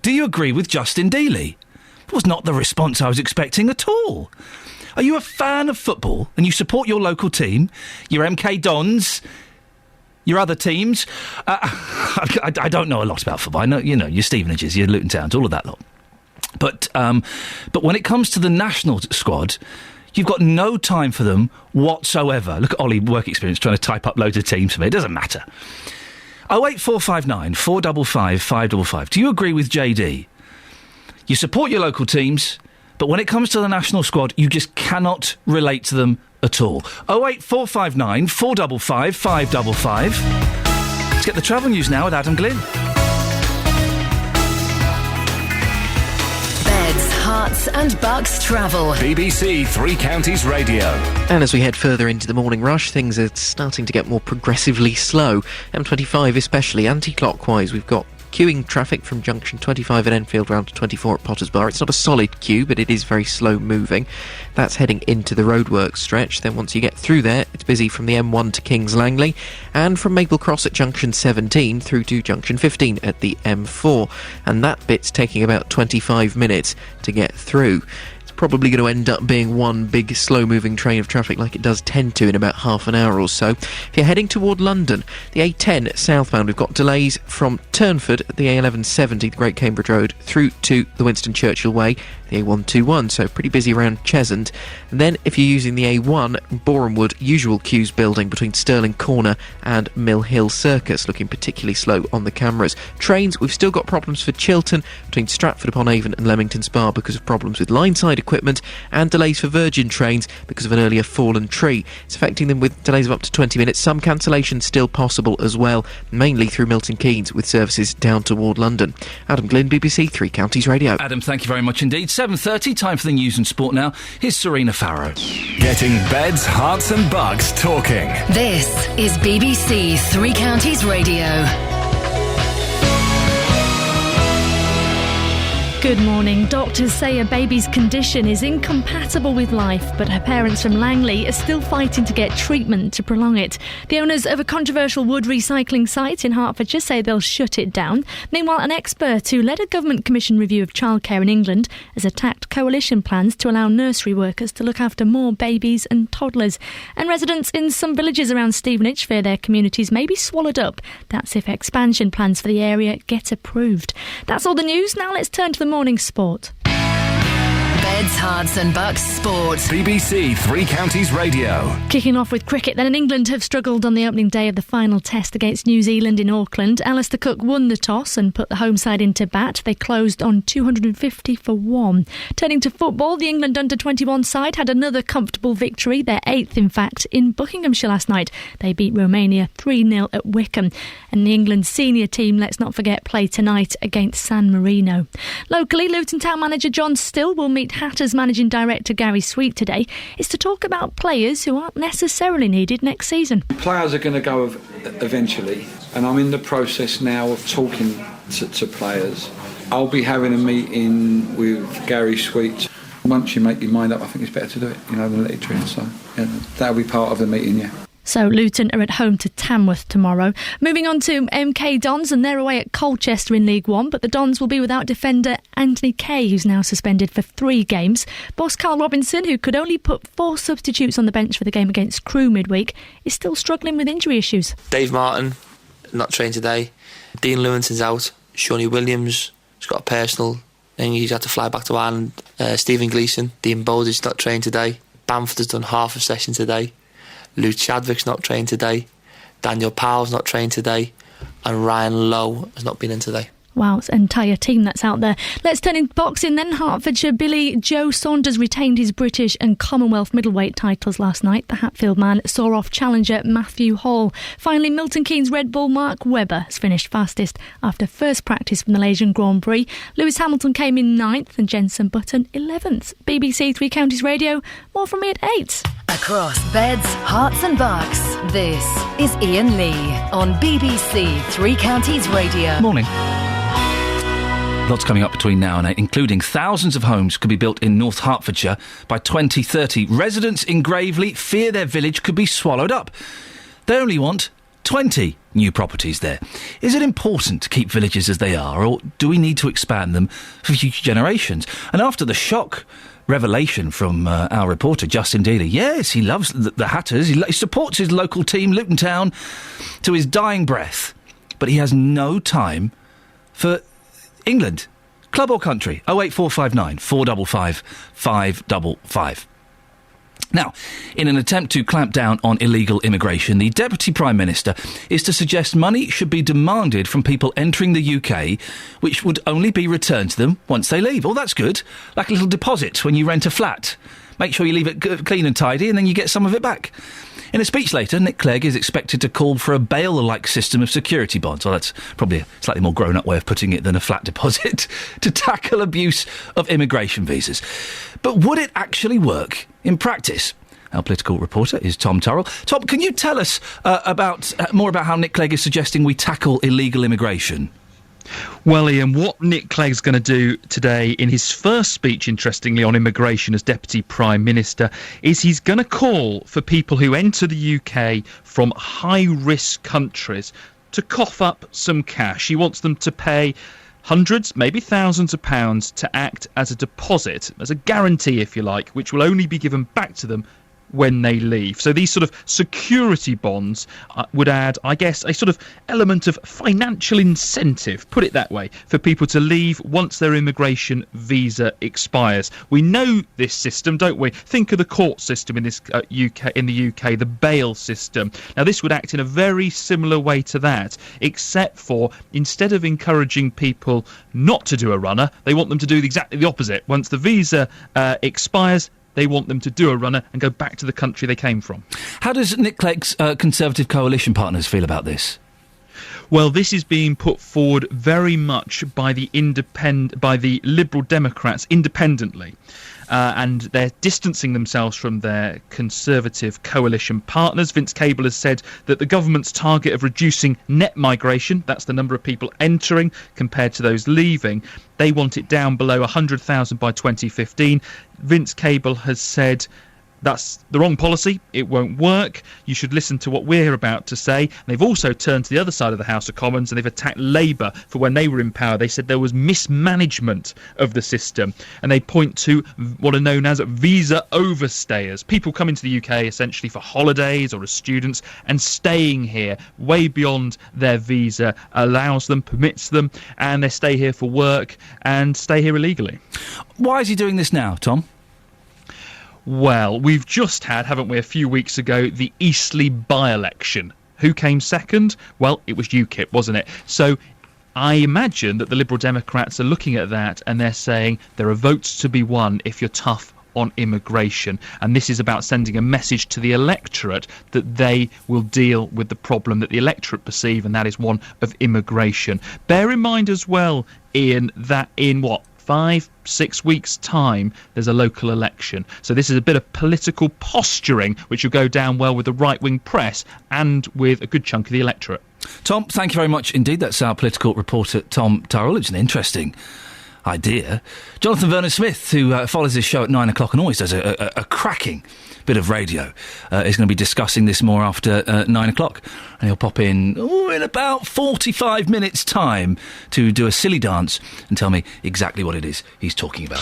Do you agree with Justin Dealey? It was not the response I was expecting at all. Are you a fan of football and you support your local team, your MK Dons, your other teams? I don't know a lot about football. I know, your Stevenages, your Luton Towns, all of that lot. But when it comes to the national squad, you've got no time for them whatsoever. Look at Ollie, work experience, trying to type up loads of teams for me. It doesn't matter. 08459 455 555. Do you agree with JD? You support your local teams, but when it comes to the national squad, you just cannot relate to them at all. 08459 455 555. Let's get the travel news now with Adam Glynn. Beds, Herts and Bucks travel. BBC Three Counties Radio. And as we head further into the morning rush, things are starting to get more progressively slow. M25 especially, anti-clockwise. We've got queuing traffic from junction 25 at Enfield round to 24 at Potters Bar. It's not a solid queue, but it is very slow moving. That's heading into the roadworks stretch. Then once you get through there, it's busy from the M1 to Kings Langley and from Maple Cross at junction 17 through to junction 15 at the M4. And that bit's taking about 25 minutes to get through. Probably going to end up being one big slow-moving train of traffic like it does tend to in about half an hour or so. If you're heading toward London, the A10 southbound, we've got delays from Turnford at the A1170, the Great Cambridge Road, through to the Winston Churchill Way, the A121, so pretty busy around Cheshunt. And then if you're using the A1, Borehamwood, usual queues building between Stirling Corner and Mill Hill Circus, looking particularly slow on the cameras. Trains, we've still got problems for Chiltern between Stratford upon Avon and Leamington Spa because of problems with line-side equipment, and delays for Virgin trains because of an earlier fallen tree. It's affecting them with delays of up to 20 minutes. Some cancellations still possible as well, mainly through Milton Keynes with services down toward London. Adam Glynn, BBC Three Counties Radio. Adam, thank you very much indeed. 7:30, time for the news and sport now. Here's Serena Farrow. Getting beds, hearts and bugs talking. This is BBC Three Counties Radio. Good morning. Doctors say a baby's condition is incompatible with life, but her parents from Langley are still fighting to get treatment to prolong it. The owners of a controversial wood recycling site in Hertfordshire say they'll shut it down. Meanwhile, an expert who led a government commission review of childcare in England has attacked coalition plans to allow nursery workers to look after more babies and toddlers. And residents in some villages around Stevenage fear their communities may be swallowed up. That's if expansion plans for the area get approved. That's all the news. Now let's turn to the morning sport. Beds, Hearts and Bucks Sport. BBC Three Counties Radio. Kicking off with cricket, then, England have struggled on the opening day of the final test against New Zealand in Auckland. Alistair Cook won the toss and put the home side into bat. They closed on 250 for 1. Turning to football, the England under-21 side had another comfortable victory, their 8th in fact, in Buckinghamshire last night. They beat Romania 3-0 at Wickham. And the England senior team, let's not forget, play tonight against San Marino. Locally, Luton Town manager John Still will meet Hatters managing director Gary Sweet today. Is to talk about players who aren't necessarily needed next season. Players are going to go eventually, and I'm in the process now of talking to players. I'll be having a meeting with Gary Sweet. Once you make your mind up, I think it's better to do it, than let it drift. So that'll be part of the meeting, yeah. So Luton are at home to Tamworth tomorrow. Moving on to MK Dons, and they're away at Colchester in League One, but the Dons will be without defender Anthony Kay, who's now suspended for 3 games. Boss Carl Robinson, who could only put 4 substitutes on the bench for the game against Crewe midweek, is still struggling with injury issues. Dave Martin, not trained today. Dean Lewington's out. Shawnee Williams has got a personal thing. He's had to fly back to Ireland. Stephen Gleeson. Dean Bowditch not trained today. Bamford has done half a session today. Lou Chadwick's not trained today. Daniel Powell's not trained today. And Ryan Lowe has not been in today. Wow, it's an entire team that's out there. Let's turn into boxing then. Hertfordshire Billy Joe Saunders retained his British and Commonwealth middleweight titles last night. The Hatfield man saw off challenger Matthew Hall. Finally, Milton Keynes Red Bull Mark Webber has finished fastest after first practice from the Malaysian Grand Prix. Lewis Hamilton came in 9th and Jenson Button 11th. BBC Three Counties Radio, more from me at 8. Across beds, hearts and bucks, this is Iain Lee on BBC Three Counties Radio. Morning. Lots coming up between now and 8, including thousands of homes could be built in North Hertfordshire by 2030. Residents in Gravely fear their village could be swallowed up. They only want 20 new properties there. Is it important to keep villages as they are, or do we need to expand them for future generations? And after the shock revelation from our reporter Justin Dealey, yes, he loves the Hatters, he supports his local team, Luton Town, to his dying breath, but he has no time for England. Club or country? 08459 455 555. Now, in an attempt to clamp down on illegal immigration, the Deputy Prime Minister is to suggest money should be demanded from people entering the UK, which would only be returned to them once they leave. Oh, that's good. Like a little deposit when you rent a flat. Make sure you leave it clean and tidy, and then you get some of it back. In a speech later, Nick Clegg is expected to call for a bail-like system of security bonds. Well, that's probably a slightly more grown-up way of putting it than a flat deposit, to tackle abuse of immigration visas. But would it actually work in practice? Our political reporter is Tom Turrell. Tom, can you tell us more about how Nick Clegg is suggesting we tackle illegal immigration? Well, Ian, what Nick Clegg's going to do today in his first speech, interestingly, on immigration as Deputy Prime Minister, is he's going to call for people who enter the UK from high-risk countries to cough up some cash. He wants them to pay hundreds, maybe thousands of pounds to act as a deposit, as a guarantee, if you like, which will only be given back to them when they leave. So these sort of security bonds would add, I guess, a sort of element of financial incentive, put it that way, for people to leave once their immigration visa expires. We know this system, don't we? Think of the court system in this in the UK, the bail system. Now, this would act in a very similar way to that, except for instead of encouraging people not to do a runner, they want them to do exactly the opposite. Once the visa expires, they want them to do a runner and go back to the country they came from. How does Nick Clegg's Conservative coalition partners feel about this? Well, this is being put forward very much by the Liberal Democrats independently. And they're distancing themselves from their Conservative coalition partners. Vince Cable has said that the government's target of reducing net migration, that's the number of people entering compared to those leaving, they want it down below 100,000 by 2015. Vince Cable has said that's the wrong policy. It won't work. You should listen to what we're about to say. And they've also turned to the other side of the House of Commons and they've attacked Labour for when they were in power. They said there was mismanagement of the system. And they point to what are known as visa overstayers. People come into the UK essentially for holidays or as students and staying here way beyond their visa allows them, permits them, and they stay here for work and stay here illegally. Why is he doing this now, Tom? Well, we've just had, haven't we, a few weeks ago, the Eastleigh by-election. Who came second? Well, it was UKIP, wasn't it? So I imagine that the Liberal Democrats are looking at that and they're saying there are votes to be won if you're tough on immigration. And this is about sending a message to the electorate that they will deal with the problem that the electorate perceive, and that is one of immigration. Bear in mind as well, Ian, that in 5-6 weeks' time, there's a local election. So this is a bit of political posturing, which will go down well with the right-wing press and with a good chunk of the electorate. Tom, thank you very much indeed. That's our political reporter, Tom Turrell. It's an interesting idea. Jonathan Vernon-Smith, who follows this show at 9 o'clock and always does a cracking bit of radio, is going to be discussing this more after 9 o'clock. And he'll pop in about 45 minutes' time to do a silly dance and tell me exactly what it is he's talking about.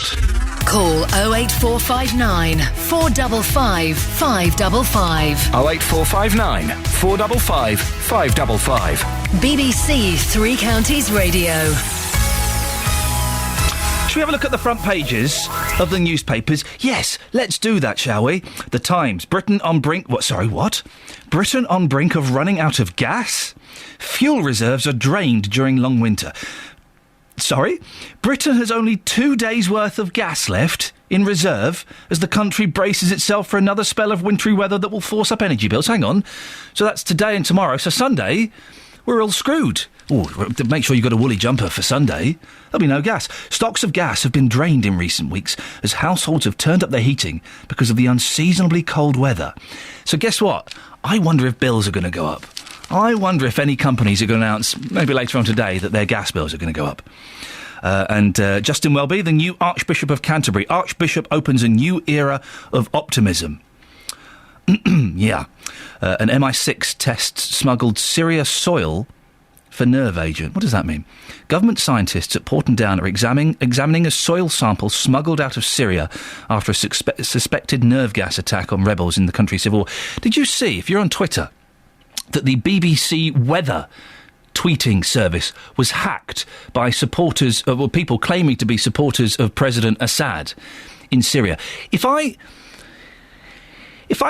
Call 08459 455 555. 08459 455 555. BBC Three Counties Radio. Shall we have a look at the front pages of the newspapers? Yes, let's do that, shall we? The Times. Britain on brink... What? Britain on brink of running out of gas? Fuel reserves are drained during long winter. Sorry? Britain has only 2 days' worth of gas left in reserve as the country braces itself for another spell of wintry weather that will force up energy bills. Hang on. So that's today and tomorrow. So Sunday, we're all screwed. Oh, make sure you've got a woolly jumper for Sunday. There'll be no gas. Stocks of gas have been drained in recent weeks as households have turned up their heating because of the unseasonably cold weather. So guess what? I wonder if bills are going to go up. I wonder if any companies are going to announce, maybe later on today, that their gas bills are going to go up. And Justin Welby, the new Archbishop of Canterbury. Archbishop opens a new era of optimism. Yeah. An MI6 test smuggled Syria soil for nerve agent. What does that mean? Government scientists at Porton Down are examining a soil sample smuggled out of Syria after a suspected nerve gas attack on rebels in the country's civil war. Did you see, if you're on Twitter, that the BBC weather tweeting service was hacked by supporters, people claiming to be supporters of President Assad in Syria? If I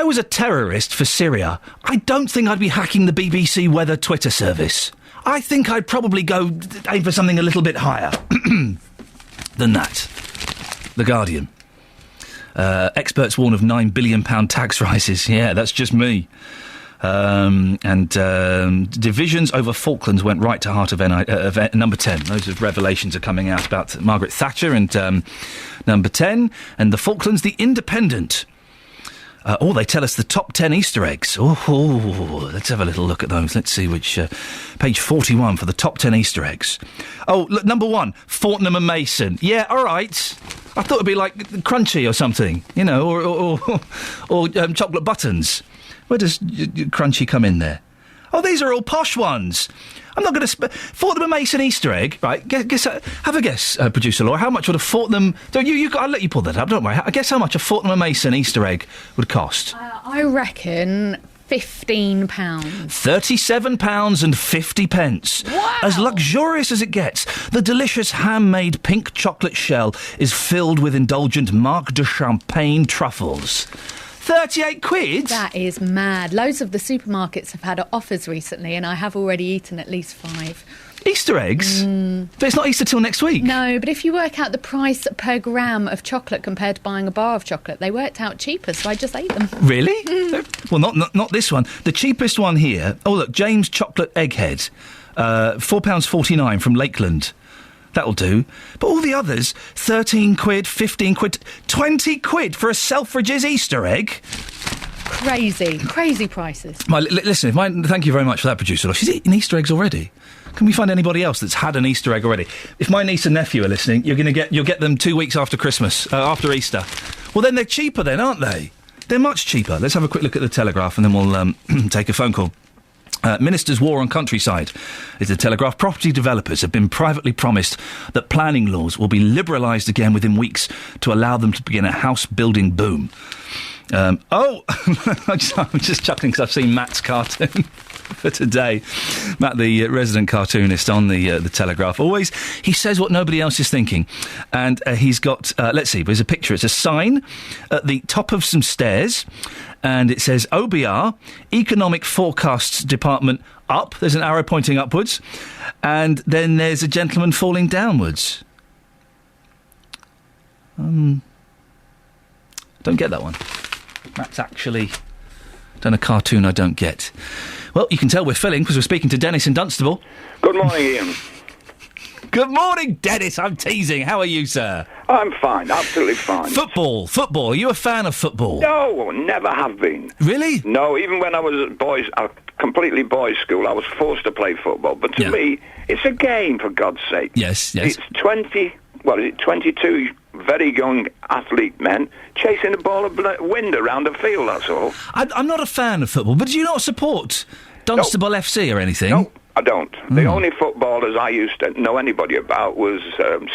was a terrorist for Syria, I don't think I'd be hacking the BBC weather Twitter service. I think I'd probably go aim for something a little bit higher than that. The Guardian. Experts warn of £9 billion tax rises. Yeah, that's just me. Divisions over Falklands went right to heart of number 10. Those revelations are coming out about Margaret Thatcher and number 10. And the Falklands, The Independent. They tell us the top 10 Easter eggs. Oh, let's have a little look at those. Let's see which... page 41 for the top 10 Easter eggs. Oh, look, number 1, Fortnum and Mason. Yeah, all right. I thought it'd be like Crunchy or something, you know, or chocolate buttons. Where does Crunchy come in there? Oh, these are all posh ones. I'm not going to... Fortnum and Mason Easter egg, right? Have a guess, producer Laura. How much would a Fortnum... I'll let you pull that up, don't worry. Guess how much a Fortnum and Mason Easter egg would cost. I reckon £15. £37.50. Wow. As luxurious as it gets, the delicious ham-made pink chocolate shell is filled with indulgent Marc de Champagne truffles. 38 quid? That is mad. Loads of the supermarkets have had offers recently, and I have already eaten at least 5. Easter eggs? But it's not Easter till next week. No, but if you work out the price per gram of chocolate compared to buying a bar of chocolate, they worked out cheaper, so I just ate them. Really? Well, not this one. The cheapest one here... Oh, look, James Chocolate Egghead. £4.49 from Lakeland. That'll do. But all the others, 13 quid, 15 quid, 20 quid for a Selfridges Easter egg. Crazy prices. Listen, thank you very much for that, producer. She's eating Easter eggs already. Can we find anybody else that's had an Easter egg already? If my niece and nephew are listening, you'll get them 2 weeks after Christmas, after Easter. Well, then they're cheaper then, aren't they? They're much cheaper. Let's have a quick look at the Telegraph and then we'll take a phone call. Minister's war on countryside is the Telegraph. Property developers have been privately promised that planning laws will be liberalised again within weeks to allow them to begin a house building boom. I'm just chuckling because I've seen Matt's cartoon for today. Matt, the resident cartoonist on the Telegraph. Always, he says what nobody else is thinking. And he's got, let's see, there's a picture. It's a sign at the top of some stairs. And it says, OBR, Economic Forecasts Department, up. There's an arrow pointing upwards. And then there's a gentleman falling downwards. Don't get that one. That's actually done a cartoon I don't get. Well, you can tell we're filling because we're speaking to Dennis in Dunstable. Good morning, Ian. Good morning, Dennis. I'm teasing. How are you, sir? I'm fine, absolutely fine. Football. Are you a fan of football? No, never have been. Really? No, even when I was at completely boys' school, I was forced to play football. But to me, it's a game, for God's sake. Yes. It's 22 very young athlete men chasing a ball of wind around the field, that's all. I'm not a fan of football, but do you not support Dunstable FC or anything? No, I don't. The only footballers I used to know anybody about was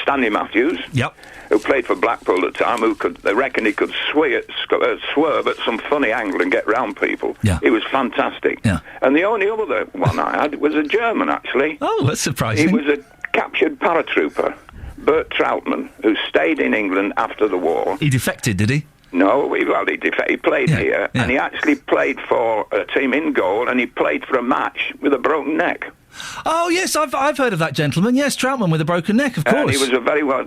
Stanley Matthews, who played for Blackpool at the time, they reckon he could swerve at some funny angle and get round people. Yeah. He was fantastic. Yeah. And the only other one I had was a German, actually. Oh, that's surprising. He was a captured paratrooper, Bert Troutman, who stayed in England after the war. He defected, did he? No, he played here, and he actually played for a team in goal, and he played for a match with a broken neck. Oh, yes, I've heard of that gentleman. Yes, Troutman with a broken neck, of course. And he was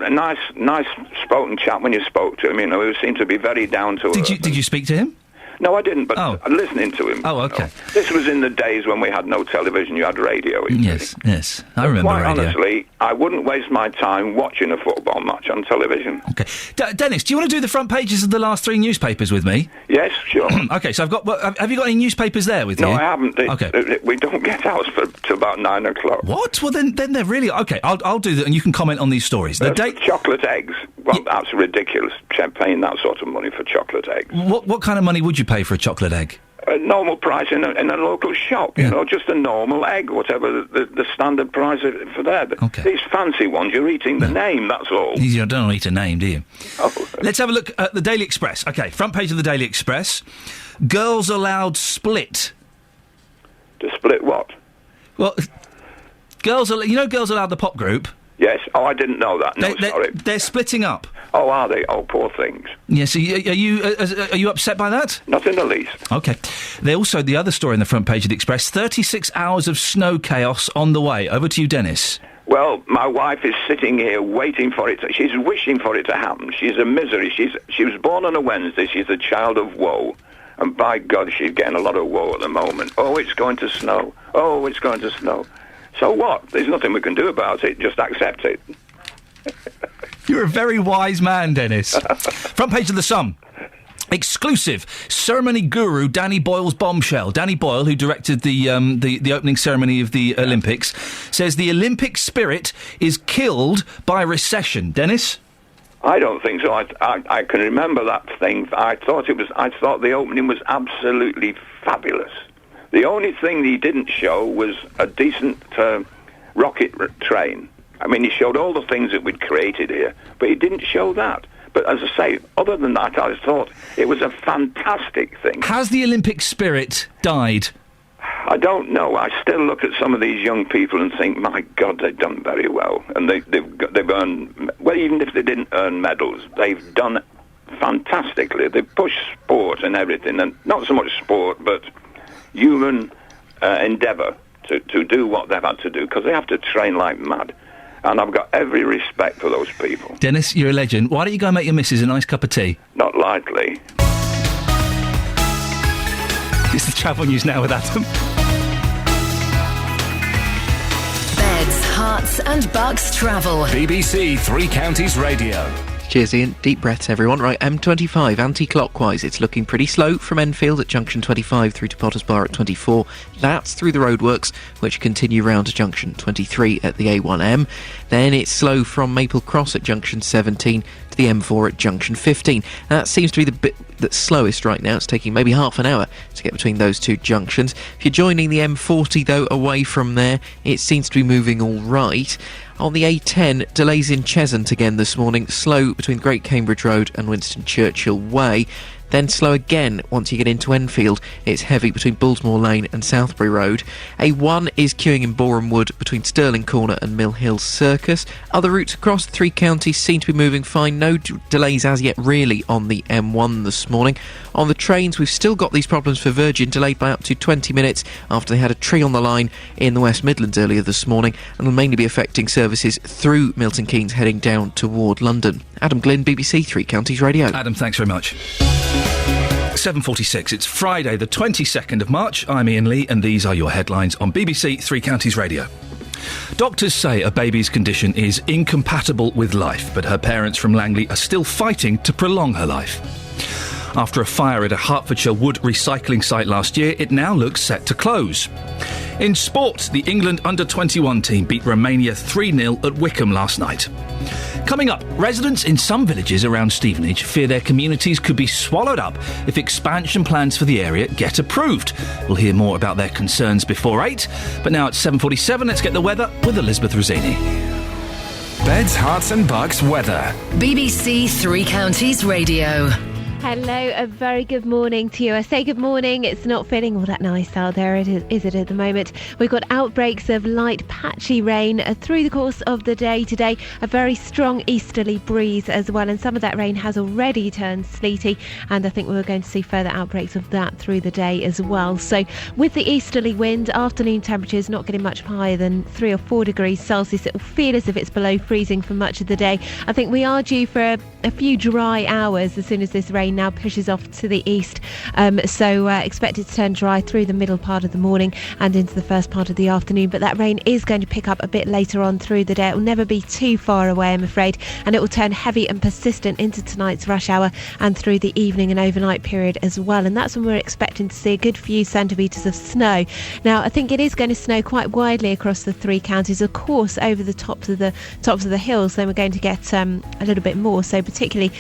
a nice spoken chap when you spoke to him. You know, he seemed to be very down to earth. Did you speak to him? No, I didn't, but listening to him. Oh, okay. This was in the days when we had no television, you had radio. Yes, I remember quite radio. Honestly, I wouldn't waste my time watching a football match on television. Okay. Dennis, do you want to do the front pages of the last 3 newspapers with me? Yes, sure. Okay, so have you got any newspapers there with you? No, I haven't. Okay. We don't get out till about 9 o'clock. What? Well, then they're really... Okay, I'll do that, and you can comment on these stories. Chocolate eggs. Well, that's ridiculous, paying that sort of money for chocolate eggs. What kind of money would you pay for a chocolate egg? A normal price in a local shop, you know, just a normal egg, whatever the standard price for there. Okay. These fancy ones, you're eating the name, that's all. You don't eat a name, do you? Oh. Let's have a look at the Daily Express. Okay, front page of the Daily Express. Girls allowed split. To split what? Well, girls allowed the pop group. Yes. Oh, I didn't know that. No, sorry. They're splitting up. Oh, are they? Oh, poor things. Yes. Are you upset by that? Not in the least. Okay. They also, the other story on the front page of the Express, 36 hours of snow chaos on the way. Over to you, Dennis. Well, my wife is sitting here waiting for it. She's wishing for it to happen. She's a misery. She was born on a Wednesday. She's a child of woe. And by God, she's getting a lot of woe at the moment. Oh, it's going to snow. Oh, it's going to snow. So what? There's nothing we can do about it. Just accept it. You're a very wise man, Dennis. Front page of the Sun. Exclusive. Ceremony guru Danny Boyle's bombshell. Danny Boyle, who directed the opening ceremony of the Olympics, says the Olympic spirit is killed by recession. Dennis? I don't think so. I can remember that thing. I thought the opening was absolutely fabulous. The only thing he didn't show was a decent rocket train. I mean, he showed all the things that we'd created here, but he didn't show that. But as I say, other than that, I thought it was a fantastic thing. Has the Olympic spirit died? I don't know. I still look at some of these young people and think, my God, they've done very well. And they've earned, well, even if they didn't earn medals, they've done fantastically. They've pushed sport and everything, and not so much sport, but human endeavour to do what they've had to do, because they have to train like mad. And I've got every respect for those people. Dennis, you're a legend. Why don't you go and make your missus a nice cup of tea? Not likely. It's the travel news now with Adam. Hearts and Bucks travel. BBC Three Counties Radio. Cheers, Ian. Deep breaths, everyone. Right, M25, anti-clockwise. It's looking pretty slow from Enfield at junction 25 through to Potters Bar at 24. That's through the roadworks, which continue round to junction 23 at the A1M. Then it's slow from Maple Cross at junction 17 to the M4 at junction 15. That seems to be the bit that's slowest right now. It's taking maybe half an hour to get between those two junctions. If you're joining the M40, though, away from there, it seems to be moving all right. On the A10, delays in Cheshunt again this morning, slow between Great Cambridge Road and Winston Churchill Way. Then slow again once you get into Enfield. It's heavy between Bullsmore Lane and Southbury Road. A1 is queuing in Boreham Wood between Stirling Corner and Mill Hill Circus. Other routes across the three counties seem to be moving fine. No delays as yet really on the M1 this morning. On the trains, we've still got these problems for Virgin, delayed by up to 20 minutes after they had a tree on the line in the West Midlands earlier this morning, and will mainly be affecting services through Milton Keynes heading down toward London. Adam Glynn, BBC Three Counties Radio. Adam, thanks very much. 7:46. It's Friday, the 22nd of March. I'm Iain Lee, and these are your headlines on BBC Three Counties Radio. Doctors say a baby's condition is incompatible with life, but her parents from Langley are still fighting to prolong her life. After a fire at a Hertfordshire wood recycling site last year, it now looks set to close. In sport, the England under-21 team beat Romania 3-0 at Wickham last night. Coming up, residents in some villages around Stevenage fear their communities could be swallowed up if expansion plans for the area get approved. We'll hear more about their concerns before 8, but now it's 7:47, let's get the weather with Elizabeth Rossini. Beds, Hearts and Bucks weather. BBC Three Counties Radio. Hello, a very good morning to you. I say good morning, it's not feeling all that nice out there, is it at the moment? We've got outbreaks of light patchy rain through the course of the day today, a very strong easterly breeze as well, and some of that rain has already turned sleety, and I think we're going to see further outbreaks of that through the day as well. So with the easterly wind, afternoon temperatures not getting much higher than 3 or 4 degrees Celsius. It will feel as if it's below freezing for much of the day. I think we are due for a few dry hours as soon as this rain now pushes off to the east, so expect it to turn dry through the middle part of the morning and into the first part of the afternoon, but that rain is going to pick up a bit later on through the day. It will never be too far away, I'm afraid, and it will turn heavy and persistent into tonight's rush hour and through the evening and overnight period as well, and that's when we're expecting to see a good few centimetres of snow. Now I think it is going to snow quite widely across the three counties, of course over the tops of the hills, then we're going to get a little bit more, so particularly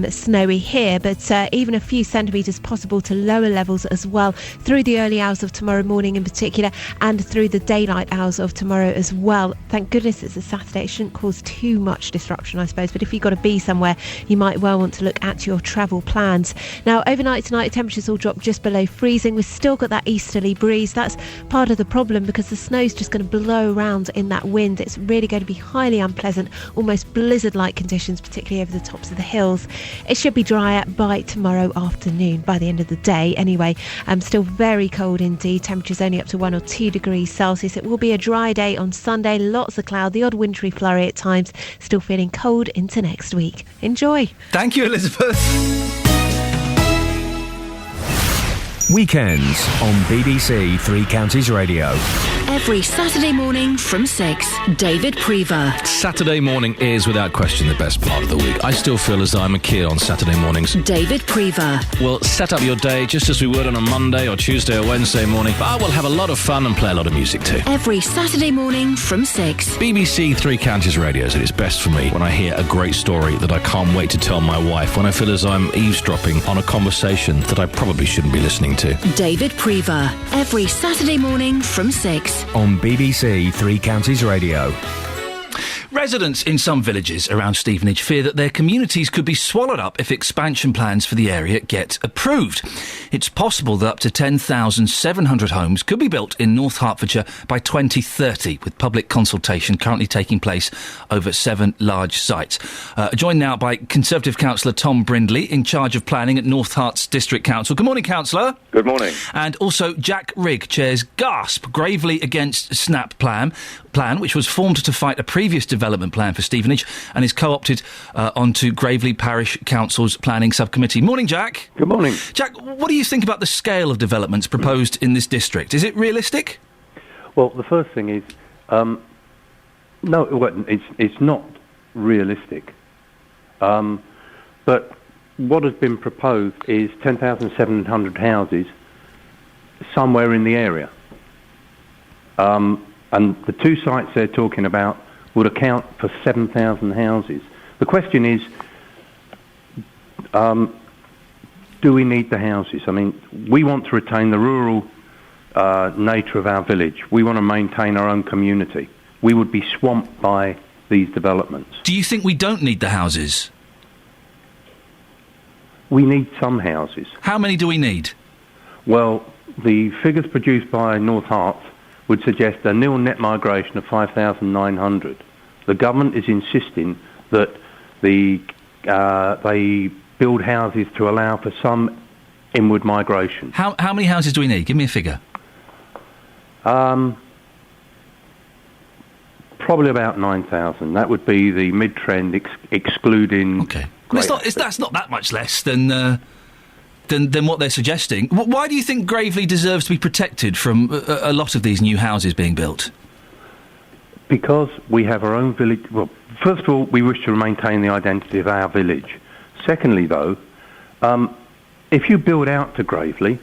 snowy here, but even a few centimetres possible to lower levels as well through the early hours of tomorrow morning in particular, and through the daylight hours of tomorrow as well. Thank goodness it's a Saturday. It shouldn't cause too much disruption, I suppose, but if you've got to be somewhere, you might well want to look at your travel plans. Now overnight tonight, temperatures will drop just below freezing. We've still got that easterly breeze. That's part of the problem, because the snow's just going to blow around in that wind. It's really going to be highly unpleasant, almost blizzard-like conditions, particularly over the tops of the hills. It should be drier by tomorrow afternoon, by the end of the day anyway. Still very cold indeed, temperatures only up to 1 or 2 degrees Celsius. It will be a dry day on Sunday, lots of cloud, the odd wintry flurry at times, still feeling cold into next week. Enjoy. Thank you, Elizabeth. Weekends on BBC Three Counties Radio. Every Saturday morning from 6, David Prever. Saturday morning is, without question, the best part of the week. I still feel as though I'm a kid on Saturday mornings. David Prever. We'll set up your day just as we would on a Monday or Tuesday or Wednesday morning, but I will have a lot of fun and play a lot of music too. Every Saturday morning from 6. BBC Three Counties Radio is at its best for me when I hear a great story that I can't wait to tell my wife, when I feel as though I'm eavesdropping on a conversation that I probably shouldn't be listening to. David Prever. Every Saturday morning from 6. On BBC Three Counties Radio. Residents in some villages around Stevenage fear that their communities could be swallowed up if expansion plans for the area get approved. It's possible that up to 10,700 homes could be built in North Hertfordshire by 2030, with public consultation currently taking place over 7 large sites. Joined now by Conservative Councillor Tom Brindley, in charge of planning at North Herts District Council. Good morning, Councillor. Good morning. And also Jack Rigg chairs GASP, Gravely Against Snap plan, which was formed to fight a previous development plan for Stevenage and is co-opted onto Gravely Parish Council's planning subcommittee. Morning, Jack. Good morning. Jack, what do you think about the scale of developments proposed in this district? Is it realistic? Well, the first thing is No, it's not realistic. But what has been proposed is 10,700 houses somewhere in the area. And the two sites they're talking about would account for 7,000 houses. The question is, do we need the houses? I mean, we want to retain the rural nature of our village. We want to maintain our own community. We would be swamped by these developments. Do you think we don't need the houses? We need some houses. How many do we need? Well, the figures produced by North Herts would suggest a nil net migration of 5,900. The government is insisting that they build houses to allow for some inward migration. How many houses do we need? Give me a figure. Probably about 9,000. That would be the mid-trend, excluding... Okay. That's not that much less than what they're suggesting. Why do you think Gravely deserves to be protected from a lot of these new houses being built? Because we have our own village... Well, first of all, we wish to maintain the identity of our village. Secondly, though, if you build out to Gravely,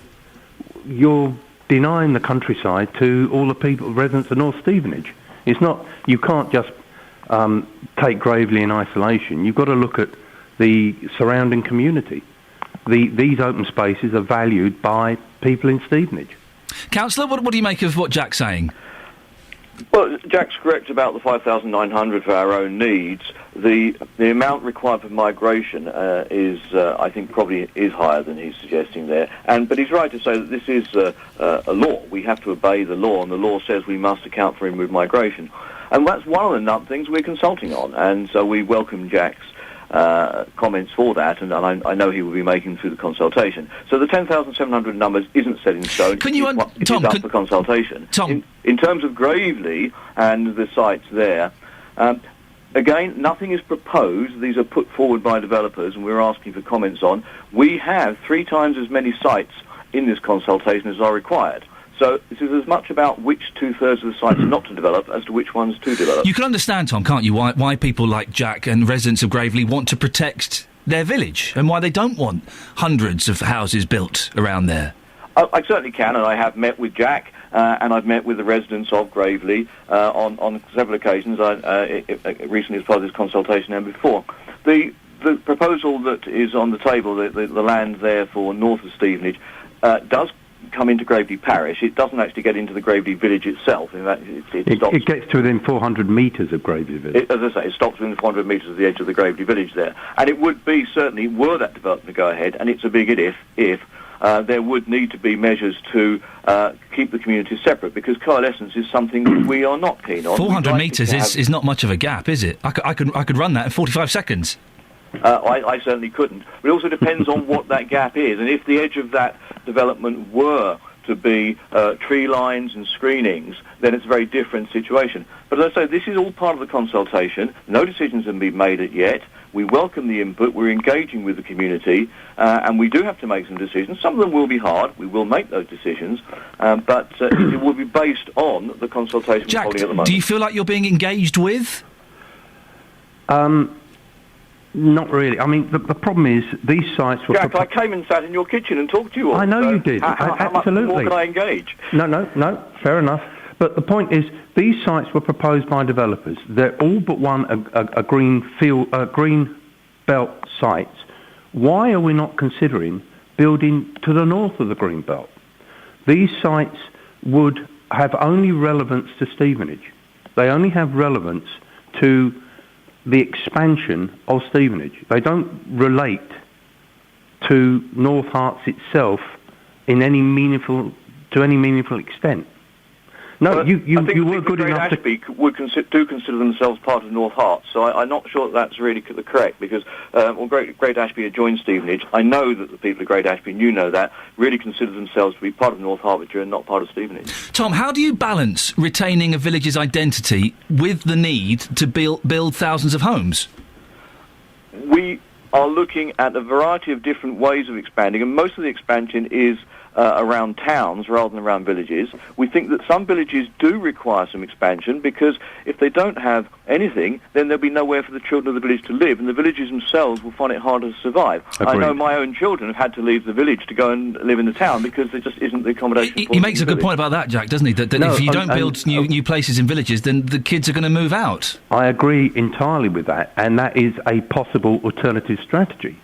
you're denying the countryside to all the people, residents of North Stevenage. It's not... You can't just take Gravely in isolation. You've got to look at the surrounding community. These open spaces are valued by people in Stevenage. Councillor, what do you make of what Jack's saying? Well, Jack's correct about the 5,900 for our own needs. The amount required for migration is, I think, probably is higher than he's suggesting there. But he's right to say that this is a law. We have to obey the law, and the law says we must account for inward migration. And that's one of the things we're consulting on. And so we welcome Jack's comments for that, and I know he will be making through the consultation. So the 10,700 numbers isn't set in stone. Can you, it is up for consultation. Tom, in terms of Gravely and the sites there, again, nothing is proposed. These are put forward by developers, and we're asking for comments on. We have 3 times as many sites in this consultation as are required. So this is as much about which 2/3 of the sites not to develop as to which ones to develop. You can understand, Tom, can't you, why people like Jack and residents of Gravely want to protect their village and why they don't want hundreds of houses built around there? I certainly can, and I have met with Jack and I've met with the residents of Gravely on several occasions, recently as part of this consultation and before. The proposal that is on the table, the land there for north of Stevenage, does come into Gravely Parish. It doesn't actually get into the Gravely village itself. In fact, it gets to within 400 metres of Gravely village. As I say, it stops within 400 metres of the edge of the Gravely village there. And it would be, certainly, were that development to go ahead, and it's a big if, there would need to be measures to keep the community separate, because coalescence is something that we are not keen on. 400 metres is not much of a gap, is it? I could run that in 45 seconds. I certainly couldn't. But it also depends on what that gap is, and if the edge of that development were to be tree lines and screenings, then it's a very different situation. But as I say, this is all part of the consultation. No decisions have been made yet. We welcome the input. We're engaging with the community, and we do have to make some decisions. Some of them will be hard. We will make those decisions, but it will be based on the consultation we're holding at the moment. Do you feel like you're being engaged with? Not really. I mean, the problem is these sites were... Jack, I came and sat in your kitchen and talked to you all. I know you did. How much more can I engage? No, fair enough. But the point is, these sites were proposed by developers. They're all but one a green belt sites. Why are we not considering building to the north of the green belt? These sites would have only relevance to Stevenage. They only have relevance to the expansion of Stevenage. They don't relate to North Herts itself in any meaningful extent. No, you were good enough to... Ashby would do consider themselves part of North Herts, so I'm not sure that's really correct, because Great Ashby adjoins Stevenage. I know that the people of Great Ashby, and you know that, really consider themselves to be part of North Hertfordshire and not part of Stevenage. Tom, how do you balance retaining a village's identity with the need to build thousands of homes? We are looking at a variety of different ways of expanding, and most of the expansion is around towns rather than around villages. We think that some villages do require some expansion, because if they don't have anything, then there'll be nowhere for the children of the village to live, and the villages themselves will find it harder to survive. Agreed. I know my own children have had to leave the village to go and live in the town because there just isn't the accommodation for them. He makes a good point about that, Jack, doesn't he? That if you don't build new places in villages, then the kids are going to move out. I agree entirely with that, and that is a possible alternative strategy.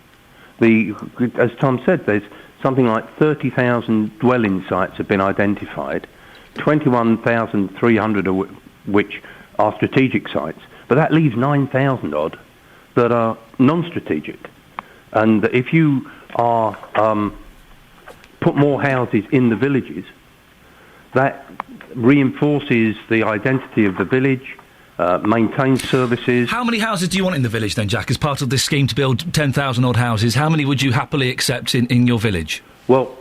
As Tom said, there's something like 30,000 dwelling sites have been identified, 21,300 of which are strategic sites, but that leaves 9,000 odd that are non-strategic. And if you are put more houses in the villages, that reinforces the identity of the village, maintains services. How many houses do you want in the village then, Jack, as part of this scheme to build 10,000 odd houses? How many would you happily accept in your village? Well,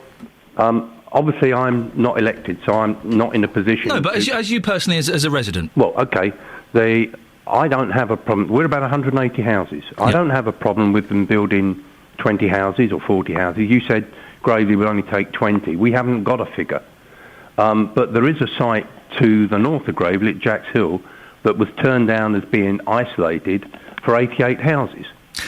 obviously I'm not elected, so I'm not in a position... No, but as you personally, as a resident? Well, OK, I don't have a problem. We're about 180 houses. I don't have a problem with them building 20 houses or 40 houses. You said Gravely will only take 20. We haven't got a figure. But there is a site to the north of Gravely at Jacks Hill that was turned down as being isolated for 88 houses.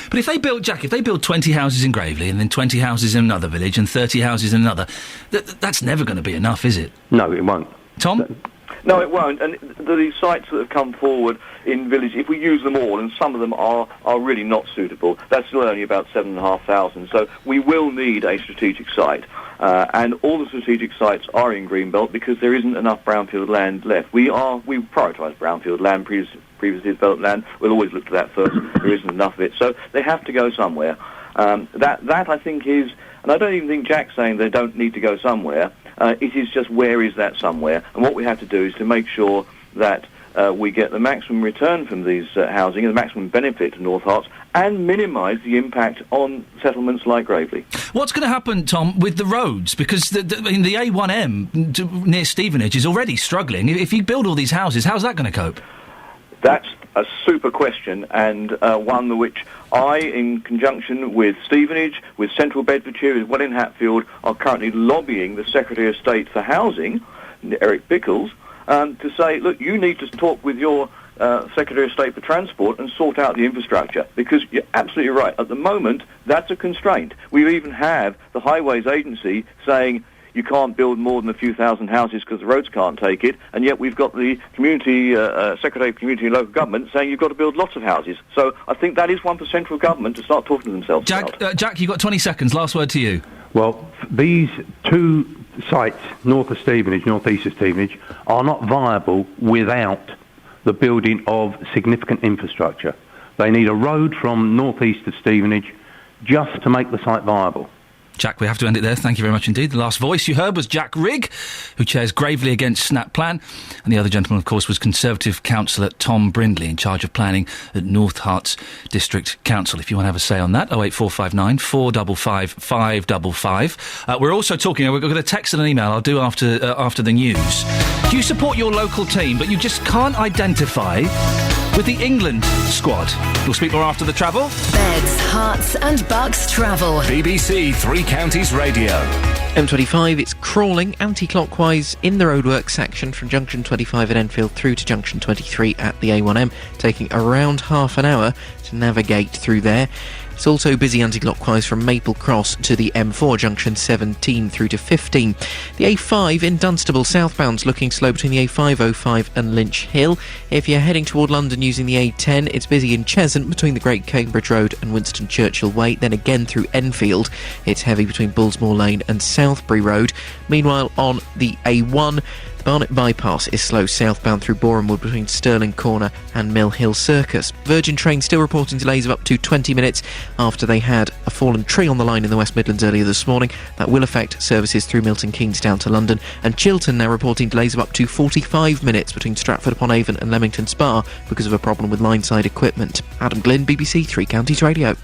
But if they build 20 houses in Gravely and then 20 houses in another village and 30 houses in another, that's never going to be enough, is it? No, it won't. Tom? No, it won't. And the sites that have come forward in villages, if we use them all, and some of them are really not suitable, that's still only about 7,500. So we will need a strategic site. And all the strategic sites are in Greenbelt because there isn't enough brownfield land left. We prioritise brownfield land, previously developed land. We'll always look to that first. There isn't enough of it. So they have to go somewhere. That I think is, and I don't even think Jack's saying they don't need to go somewhere. It is just, where is that somewhere? And what we have to do is to make sure that we get the maximum return from these housing and the maximum benefit to North Herts, and minimise the impact on settlements like Gravely. What's going to happen, Tom, with the roads? Because the A1M near Stevenage is already struggling. If you build all these houses, how's that going to cope? That's a super question, and one which I, in conjunction with Stevenage, with Central Bedfordshire, with Welling Hatfield, are currently lobbying the Secretary of State for Housing, Eric Bickles, to say, look, you need to talk with your Secretary of State for Transport and sort out the infrastructure, because you're absolutely right. At the moment, that's a constraint. We even have the Highways Agency saying you can't build more than a few thousand houses because the roads can't take it, and yet we've got the Secretary of Community and Local Government saying you've got to build lots of houses. So I think that is one for central government to start talking to themselves about. Jack, you've got 20 seconds. Last word to you. Well, these two sites, north of Stevenage, north-east of Stevenage, are not viable without the building of significant infrastructure. They need a road from north-east of Stevenage just to make the site viable. Jack, we have to end it there. Thank you very much indeed. The last voice you heard was Jack Rigg, who chairs Gravely Against Snap Plan. And the other gentleman, of course, was Conservative Councillor Tom Brindley, in charge of planning at North Herts District Council. If you want to have a say on that, 08459 455 555. We're also talking, we've got a text and an email I'll do after the news. Do you support your local team, but you just can't identify with the England squad? We'll speak more after the travel. Beds, Herts and Bucks travel. BBC Three Counties Radio. M25, it's crawling anti-clockwise in the roadwork section from junction 25 at Enfield through to junction 23 at the A1M, taking around half an hour to navigate through there. It's also busy anti-clockwise from Maple Cross to the M4, junction 17 through to 15. The A5 in Dunstable southbound's looking slow between the A505 and Lynch Hill. If you're heading toward London using the A10, it's busy in Cheshunt between the Great Cambridge Road and Winston Churchill Way. Then again through Enfield, it's heavy between Bullsmore Lane and Southbury Road. Meanwhile, on the A1, Barnet Bypass is slow southbound through Borehamwood between Stirling Corner and Mill Hill Circus. Virgin Train still reporting delays of up to 20 minutes after they had a fallen tree on the line in the West Midlands earlier this morning. That will affect services through Milton Keynes down to London. And Chiltern now reporting delays of up to 45 minutes between Stratford-upon-Avon and Leamington Spa because of a problem with line-side equipment. Adam Glynn, BBC Three Counties Radio.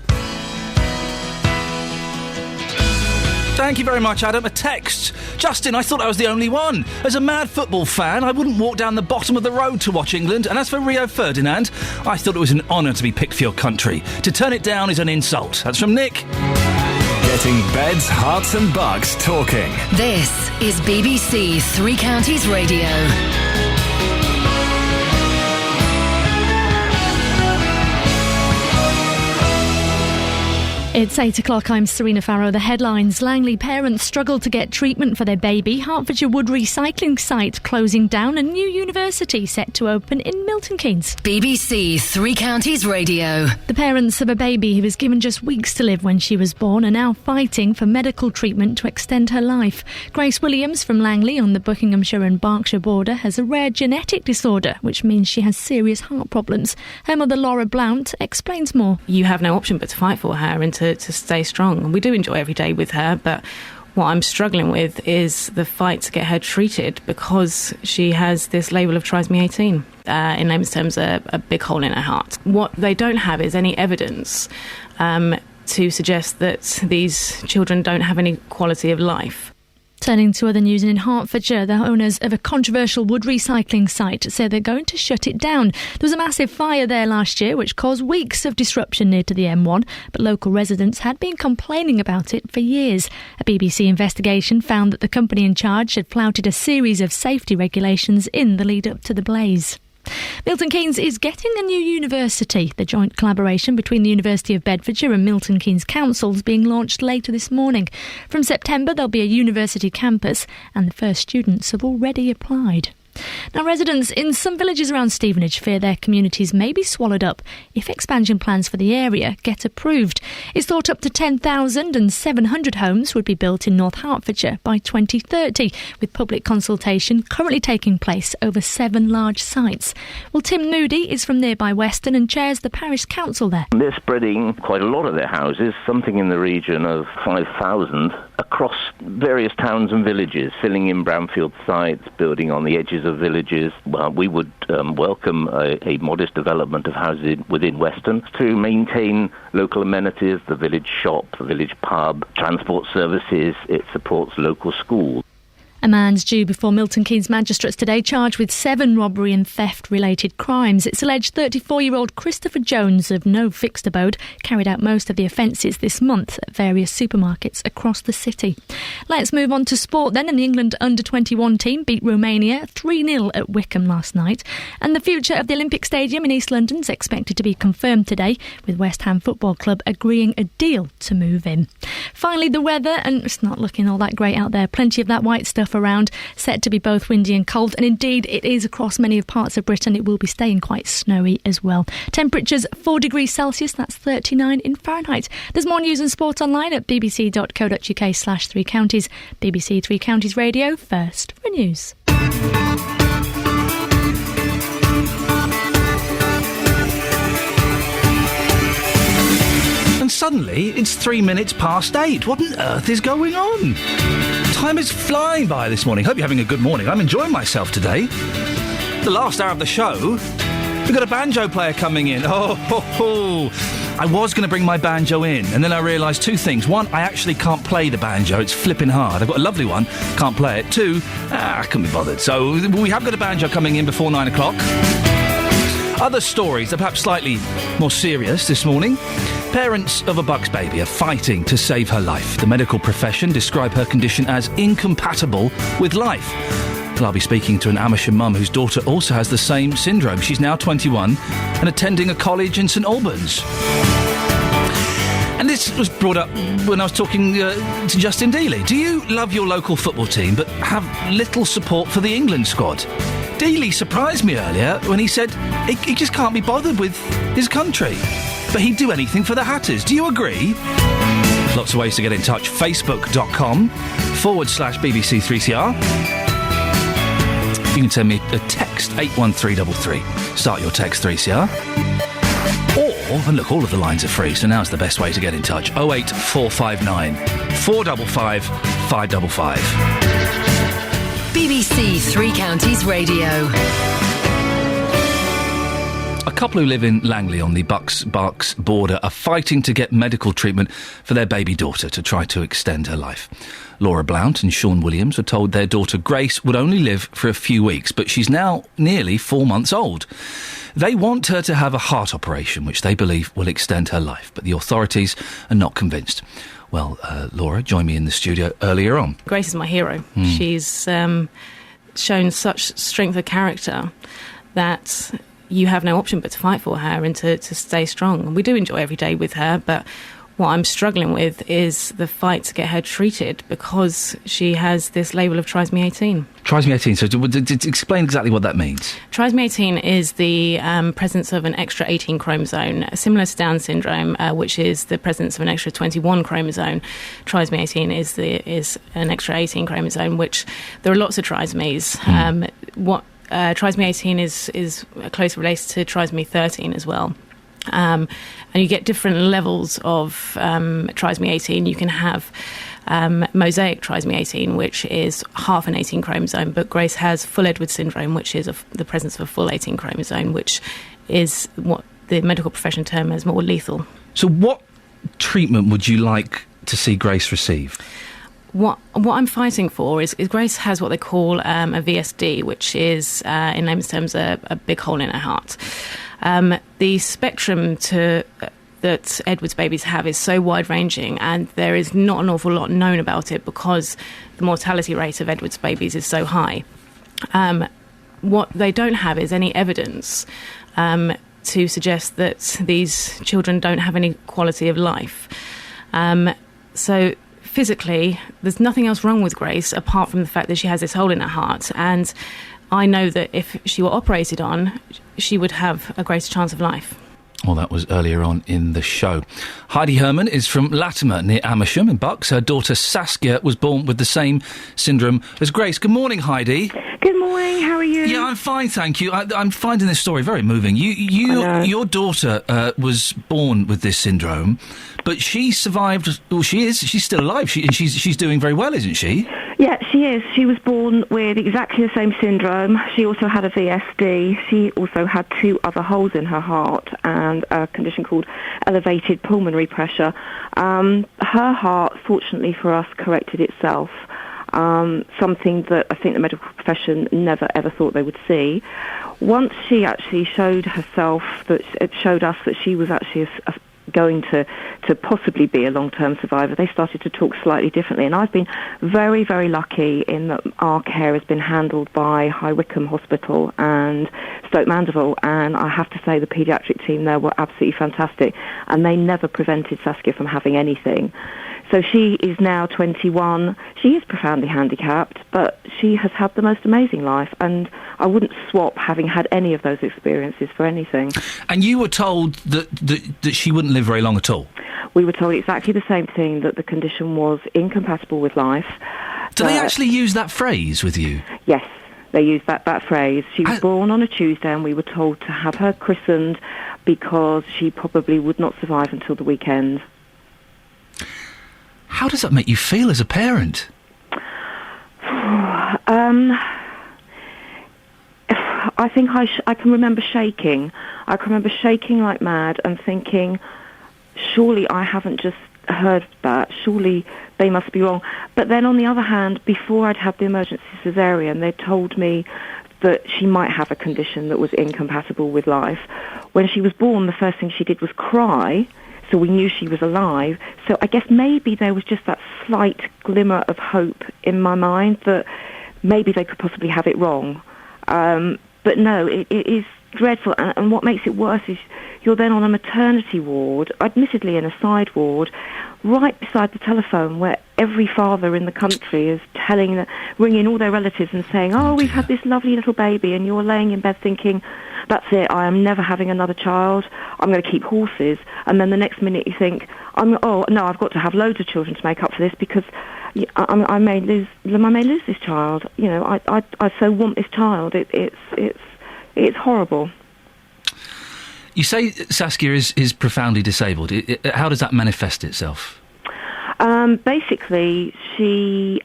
Thank you very much, Adam. A text. Justin, I thought I was the only one. As a mad football fan, I wouldn't walk down the bottom of the road to watch England. And as for Rio Ferdinand, I thought it was an honour to be picked for your country. To turn it down is an insult. That's from Nick. Getting beds, hearts and bucks talking. This is BBC Three Counties Radio. It's 8 o'clock, I'm Serena Farrow. The headlines: Langley parents struggle to get treatment for their baby, Hertfordshire wood recycling site closing down, a new university set to open in Milton Keynes. BBC Three Counties Radio. The parents of a baby who was given just weeks to live when she was born are now fighting for medical treatment to extend her life. Grace Williams from Langley on the Buckinghamshire and Berkshire border has a rare genetic disorder, which means she has serious heart problems. Her mother Laura Blount explains more. You have no option but to fight for her and to stay strong. And we do enjoy every day with her, but what I'm struggling with is the fight to get her treated because she has this label of trisomy 18. In layman's terms, a big hole in her heart. What they don't have is any evidence to suggest that these children don't have any quality of life. Turning to other news, in Hertfordshire, the owners of a controversial wood recycling site say they're going to shut it down. There was a massive fire there last year which caused weeks of disruption near to the M1, but local residents had been complaining about it for years. A BBC investigation found that the company in charge had flouted a series of safety regulations in the lead up to the blaze. Milton Keynes is getting a new university. The joint collaboration between the University of Bedfordshire and Milton Keynes Council is being launched later this morning. From September, there'll be a university campus, and the first students have already applied. Now, residents in some villages around Stevenage fear their communities may be swallowed up if expansion plans for the area get approved. It's thought up to 10,700 homes would be built in North Hertfordshire by 2030, with public consultation currently taking place over 7 large sites. Well, Tim Moody is from nearby Weston and chairs the parish council there. They're spreading quite a lot of their houses, something in the region of 5,000, across various towns and villages, filling in brownfield sites, building on the edges of villages. Well, we would welcome a modest development of houses within Weston to maintain local amenities, the village shop, the village pub, transport services. It supports local schools. A man's due before Milton Keynes magistrates today, charged with 7 robbery and theft-related crimes. It's alleged 34-year-old Christopher Jones, of no fixed abode, carried out most of the offences this month at various supermarkets across the city. Let's move on to sport then, and the England under-21 team beat Romania 3-0 at Wickham last night. And the future of the Olympic Stadium in East London is expected to be confirmed today, with West Ham Football Club agreeing a deal to move in. Finally, the weather, and it's not looking all that great out there. Plenty of that white stuff around, set to be both windy and cold, and indeed it is across many parts of Britain. It will be staying quite snowy as well. Temperatures 4 degrees Celsius, that's 39 in Fahrenheit. There's more news and sport online at bbc.co.uk/3 counties. BBC Three Counties Radio, first for news. And suddenly it's 3 minutes past 8. What on earth is going on? Time is flying by this morning. Hope you're having a good morning. I'm enjoying myself today. The last hour of the show, we've got a banjo player coming in. I was going to bring my banjo in, and then I realised 2 things. 1, I actually can't play the banjo. It's flipping hard. I've got a lovely one, can't play it. 2, I couldn't be bothered. So we have got a banjo coming in before 9 o'clock. Other stories are perhaps slightly more serious this morning. Parents of a Bucks baby are fighting to save her life. The medical profession describe her condition as incompatible with life. Well, I'll be speaking to an Amersham mum whose daughter also has the same syndrome. She's now 21 and attending a college in St Albans. And this was brought up when I was talking to Justin Dealey. Do you love your local football team but have little support for the England squad? Dealey surprised me earlier when he said he just can't be bothered with his country, but he'd do anything for the Hatters. Do you agree? Lots of ways to get in touch. Facebook.com/BBC3CR. You can send me a text, 81333. Start your text 3CR. Or, and look, all of the lines are free, so now's the best way to get in touch. 08459 455 555. BBC Three Counties Radio. A couple who live in Langley on the Berks border are fighting to get medical treatment for their baby daughter to try to extend her life. Laura Blount and Sean Williams were told their daughter Grace would only live for a few weeks, but she's now nearly 4 months old. They want her to have a heart operation, which they believe will extend her life, but the authorities are not convinced. Well, Laura joined me in the studio earlier on. Grace is my hero. She's shown such strength of character that you have no option but to fight for her and to stay strong. We do enjoy every day with her, but what I'm struggling with is the fight to get her treated because she has this label of trisomy 18. Trisomy 18, so explain exactly what that means. Trisomy 18 is the presence of an extra 18 chromosome, similar to Down syndrome, which is the presence of an extra 21 chromosome. Trisomy 18 is an extra 18 chromosome, which there are lots of trisomies. Trisomy 18 is closely related to trisomy 13 as well. And you get different levels of trisomy 18. You can have mosaic trisomy 18, which is half an 18 chromosome, but Grace has full Edwards syndrome, which is the presence of a full 18 chromosome, which is what the medical profession term as more lethal. So what treatment would you like to see Grace receive? What I'm fighting for is Grace has what they call a VSD, which is, in layman's terms, a big hole in her heart. The spectrum that Edwards babies have is so wide-ranging, and there is not an awful lot known about it because the mortality rate of Edwards babies is so high. What they don't have is any evidence to suggest that these children don't have any quality of life. So physically, there's nothing else wrong with Grace apart from the fact that she has this hole in her heart, and I know that if she were operated on, she would have a greater chance of life. Well, that was earlier on in the show. Heidi Herman is from Latimer, near Amersham in Bucks. Her daughter Saskia was born with the same syndrome as Grace. Good morning, Heidi. Good morning, how are you? Yeah, I'm fine, thank you. I'm finding this story very moving. Your daughter was born with this syndrome, but she survived. Well, she's still alive. She's doing very well, isn't she? Yeah, she is. She was born with exactly the same syndrome. She also had a VSD. She also had 2 other holes in her heart and a condition called elevated pulmonary pressure. Her heart, fortunately for us, corrected itself. Something that I think the medical profession never ever thought they would see. Once she actually showed us that she was actually going to possibly be a long-term survivor, they started to talk slightly differently. And I've been very, very lucky in that our care has been handled by High Wycombe Hospital and Stoke Mandeville, and I have to say the paediatric team there were absolutely fantastic, and they never prevented Saskia from having anything. So she is now 21. She is profoundly handicapped, but she has had the most amazing life, and I wouldn't swap having had any of those experiences for anything. And you were told that she wouldn't live very long at all? We were told exactly the same thing, that the condition was incompatible with life. Do they actually use that phrase with you? Yes, they used that phrase. She was born on a Tuesday, and we were told to have her christened because she probably would not survive until the weekend. How does that make you feel as a parent? I think I can remember shaking. I can remember shaking like mad and thinking, surely I haven't just heard that. Surely they must be wrong. But then on the other hand, before I'd had the emergency cesarean, they told me that she might have a condition that was incompatible with life. When she was born, the first thing she did was cry, so we knew she was alive. So I guess maybe there was just that slight glimmer of hope in my mind that maybe they could possibly have it wrong. But no, it is dreadful. And what makes it worse is you're then on a maternity ward, admittedly in a side ward, right beside the telephone where every father in the country is ringing all their relatives and saying, oh, we've had this lovely little baby, and you're laying in bed thinking, that's it, I am never having another child, I'm going to keep horses. And then the next minute you think, I've got to have loads of children to make up for this because I may lose this child. You know, I so want this child. It's horrible. You say Saskia is profoundly disabled. How does that manifest itself? Basically, she's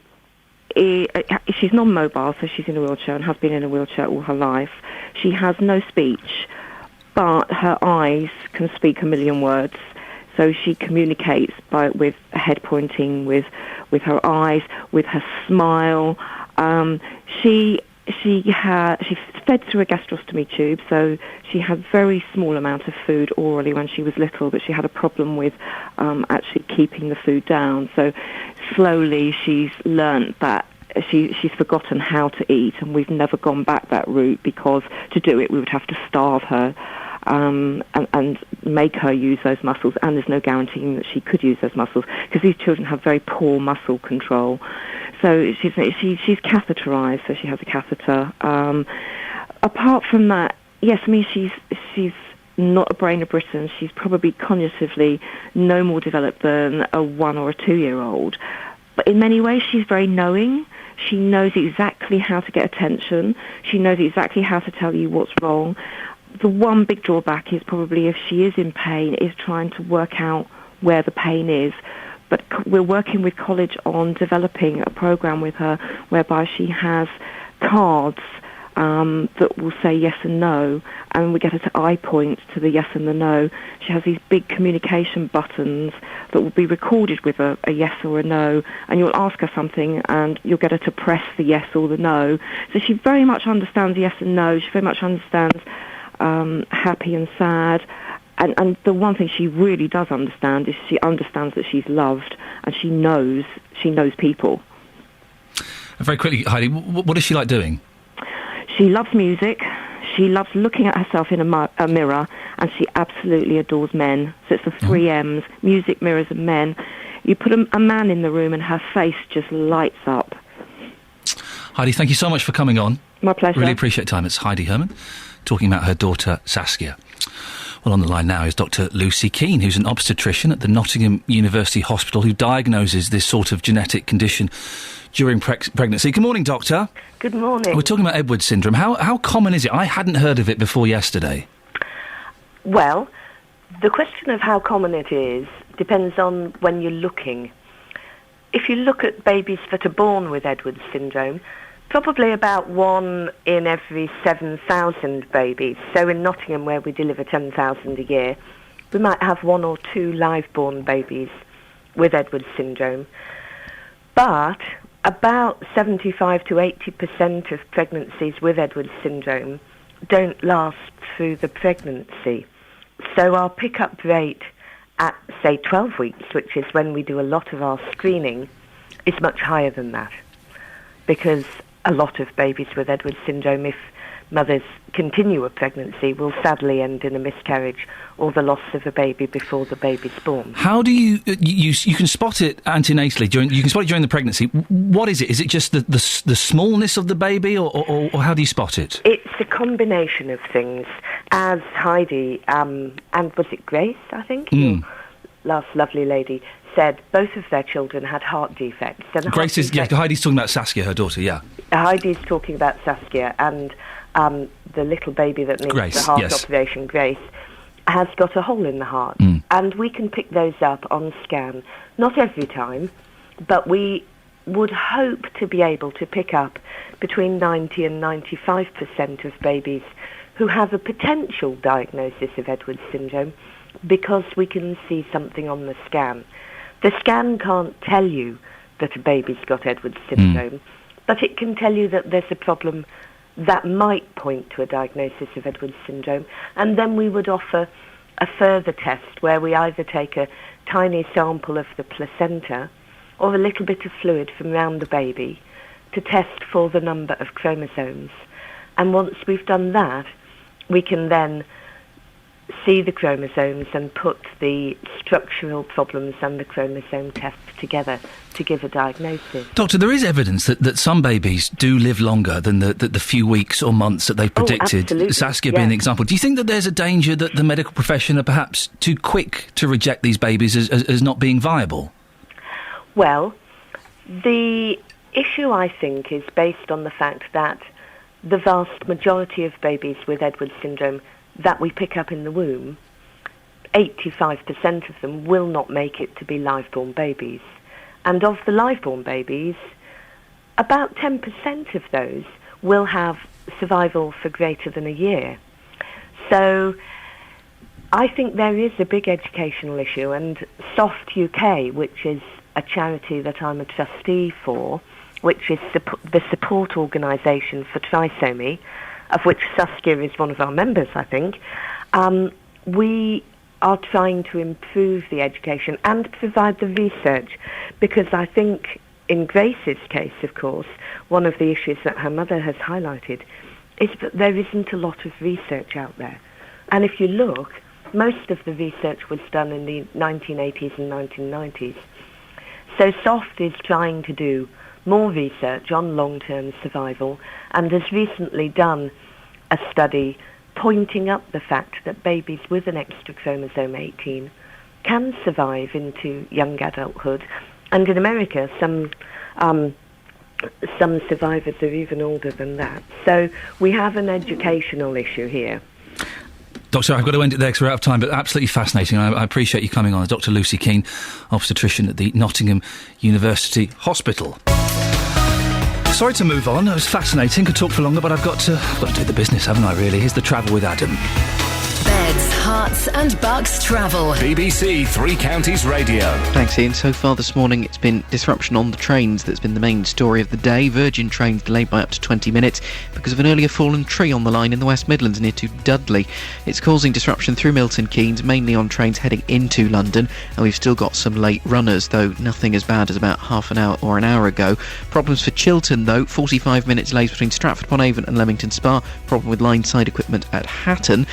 non-mobile, so she's in a wheelchair and has been in a wheelchair all her life. She has no speech, but her eyes can speak a million words. So she communicates with head pointing, with her eyes, with her smile. She she's fed through a gastrostomy tube, so she had very small amount of food orally when she was little, but she had a problem with actually keeping the food down. So slowly she's learnt that she's forgotten how to eat, and we've never gone back that route, because to do it we would have to starve her and make her use those muscles, and there's no guaranteeing that she could use those muscles, because these children have very poor muscle control. So she's catheterized, so she has a catheter. Apart from that, yes, I mean, she's not a brain of Britain. She's probably cognitively no more developed than a 1 or a 2-year-old. But in many ways, she's very knowing. She knows exactly how to get attention. She knows exactly how to tell you what's wrong. The one big drawback is probably, if she is in pain, is trying to work out where the pain is. But we're working with college on developing a program with her whereby she has cards that will say yes and no, and we get her to eye point to the yes and the no. She has these big communication buttons that will be recorded with a yes or a no, and you'll ask her something and you'll get her to press the yes or the no. So she very much understands yes and no. She very much understands happy and sad. And the one thing she really does understand is she understands that she's loved, and she knows people. Very quickly, Heidi, what does she like doing? She loves music. She loves looking at herself in a mirror, and she absolutely adores men. So it's the 3 M's: music, mirrors, and men. You put a man in the room, and her face just lights up. Heidi, thank you so much for coming on. My pleasure. Really appreciate time. It's Heidi Herman talking about her daughter Saskia. Well, on the line now is Dr. Lucy Keane, who's an obstetrician at the Nottingham University Hospital, who diagnoses this sort of genetic condition during pregnancy. Good morning, Doctor. Good morning. We're talking about Edwards syndrome. How common is it? I hadn't heard of it before yesterday. Well, the question of how common it is depends on when you're looking. If you look at babies that are born with Edwards syndrome, probably about 1 in every 7,000 babies. So in Nottingham, where we deliver 10,000 a year, we might have 1 or 2 live-born babies with Edwards syndrome. But about 75 to 80% of pregnancies with Edwards syndrome don't last through the pregnancy. So our pick-up rate at, say, 12 weeks, which is when we do a lot of our screening, is much higher than that. Because a lot of babies with Edwards syndrome, if mothers continue a pregnancy, will sadly end in a miscarriage or the loss of a baby before the baby's born. How do you can spot it antenatally you can spot it during the pregnancy? What is it? Is it just the smallness of the baby, or how do you spot it? It's a combination of things. As Heidi and was it Grace, I think, your last lovely lady, said, both of their children had heart defects. And Grace is, yeah, Heidi's talking about Saskia, her daughter, yeah. Heidi's talking about Saskia, and the little baby that needs Grace, the heart yes. operation, Grace, has got a hole in the heart. And we can pick those up on scan. Not every time, but we would hope to be able to pick up between 90 and 95% of babies who have a potential diagnosis of Edwards syndrome, because we can see something on the scan. The scan can't tell you that a baby's got Edwards syndrome, but it can tell you that there's a problem that might point to a diagnosis of Edwards syndrome, and then we would offer a further test where we either take a tiny sample of the placenta or a little bit of fluid from around the baby to test for the number of chromosomes. And once we've done that, we can then see the chromosomes and put the structural problems and the chromosome tests together to give a diagnosis. Doctor, there is evidence that some babies do live longer than the few weeks or months that they've predicted. Absolutely. Saskia being the example. Do you think that there's a danger that the medical profession are perhaps too quick to reject these babies as not being viable? Well, the issue, I think, is based on the fact that the vast majority of babies with Edwards syndrome that we pick up in the womb, 85% of them will not make it to be live-born babies. And of the live-born babies, about 10% of those will have survival for greater than a year. So I think there is a big educational issue, and Soft UK, which is a charity that I'm a trustee for, which is the support organisation for trisomy, of which Saskia is one of our members, I think, we are trying to improve the education and provide the research, because I think in Grace's case, of course, one of the issues that her mother has highlighted is that there isn't a lot of research out there. And if you look, most of the research was done in the 1980s and 1990s. So SOFT is trying to do more research on long-term survival and has recently done a study pointing up the fact that babies with an extra chromosome 18 can survive into young adulthood, and in America some survivors are even older than that. So we have an educational issue here. Doctor, I've got to end it there because we're out of time, but absolutely fascinating. I appreciate you coming on. Dr. Lucy Keane, obstetrician at the Nottingham University Hospital. Sorry to move on. It was fascinating. Could talk for longer, but I've got to do the business, haven't I, really? Here's the travel with Adam. Beds, hearts and bucks travel. BBC Three Counties Radio. Thanks, Ian. So far this morning, it's been disruption on the trains that's been the main story of the day. Virgin trains delayed by up to 20 minutes because of an earlier fallen tree on the line in the West Midlands near to Dudley. It's causing disruption through Milton Keynes, mainly on trains heading into London, and we've still got some late runners, though nothing as bad as about half an hour or an hour ago. Problems for Chiltern, though. 45 minutes delays between Stratford-upon-Avon and Leamington Spa. Problem with line-side equipment at Hatton.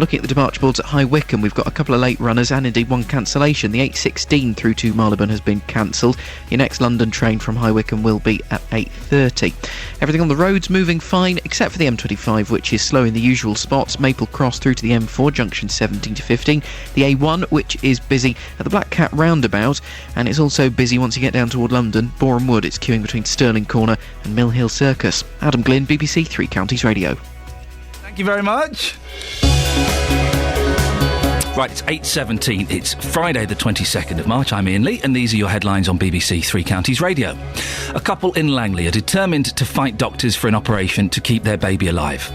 Looking at the departure boards at High Wycombe, we've got a couple of late runners and indeed one cancellation. The 8:16 through to Marylebone has been cancelled. Your next London train from High Wycombe will be at 8:30. Everything on the roads moving fine, except for the M25, which is slow in the usual spots. Maple Cross through to the M4, junction 17 to 15. The A1, which is busy at the Black Cat roundabout, and it's also busy once you get down toward London. Boreham Wood, it's queuing between Stirling Corner and Mill Hill Circus. Adam Glynn, BBC Three Counties Radio. Thank you very much. Right, it's 8:17. It's Friday the 22nd of March. I'm Iain Lee, and these are your headlines on BBC Three Counties Radio. A couple in Langley are determined to fight doctors for an operation to keep their baby alive.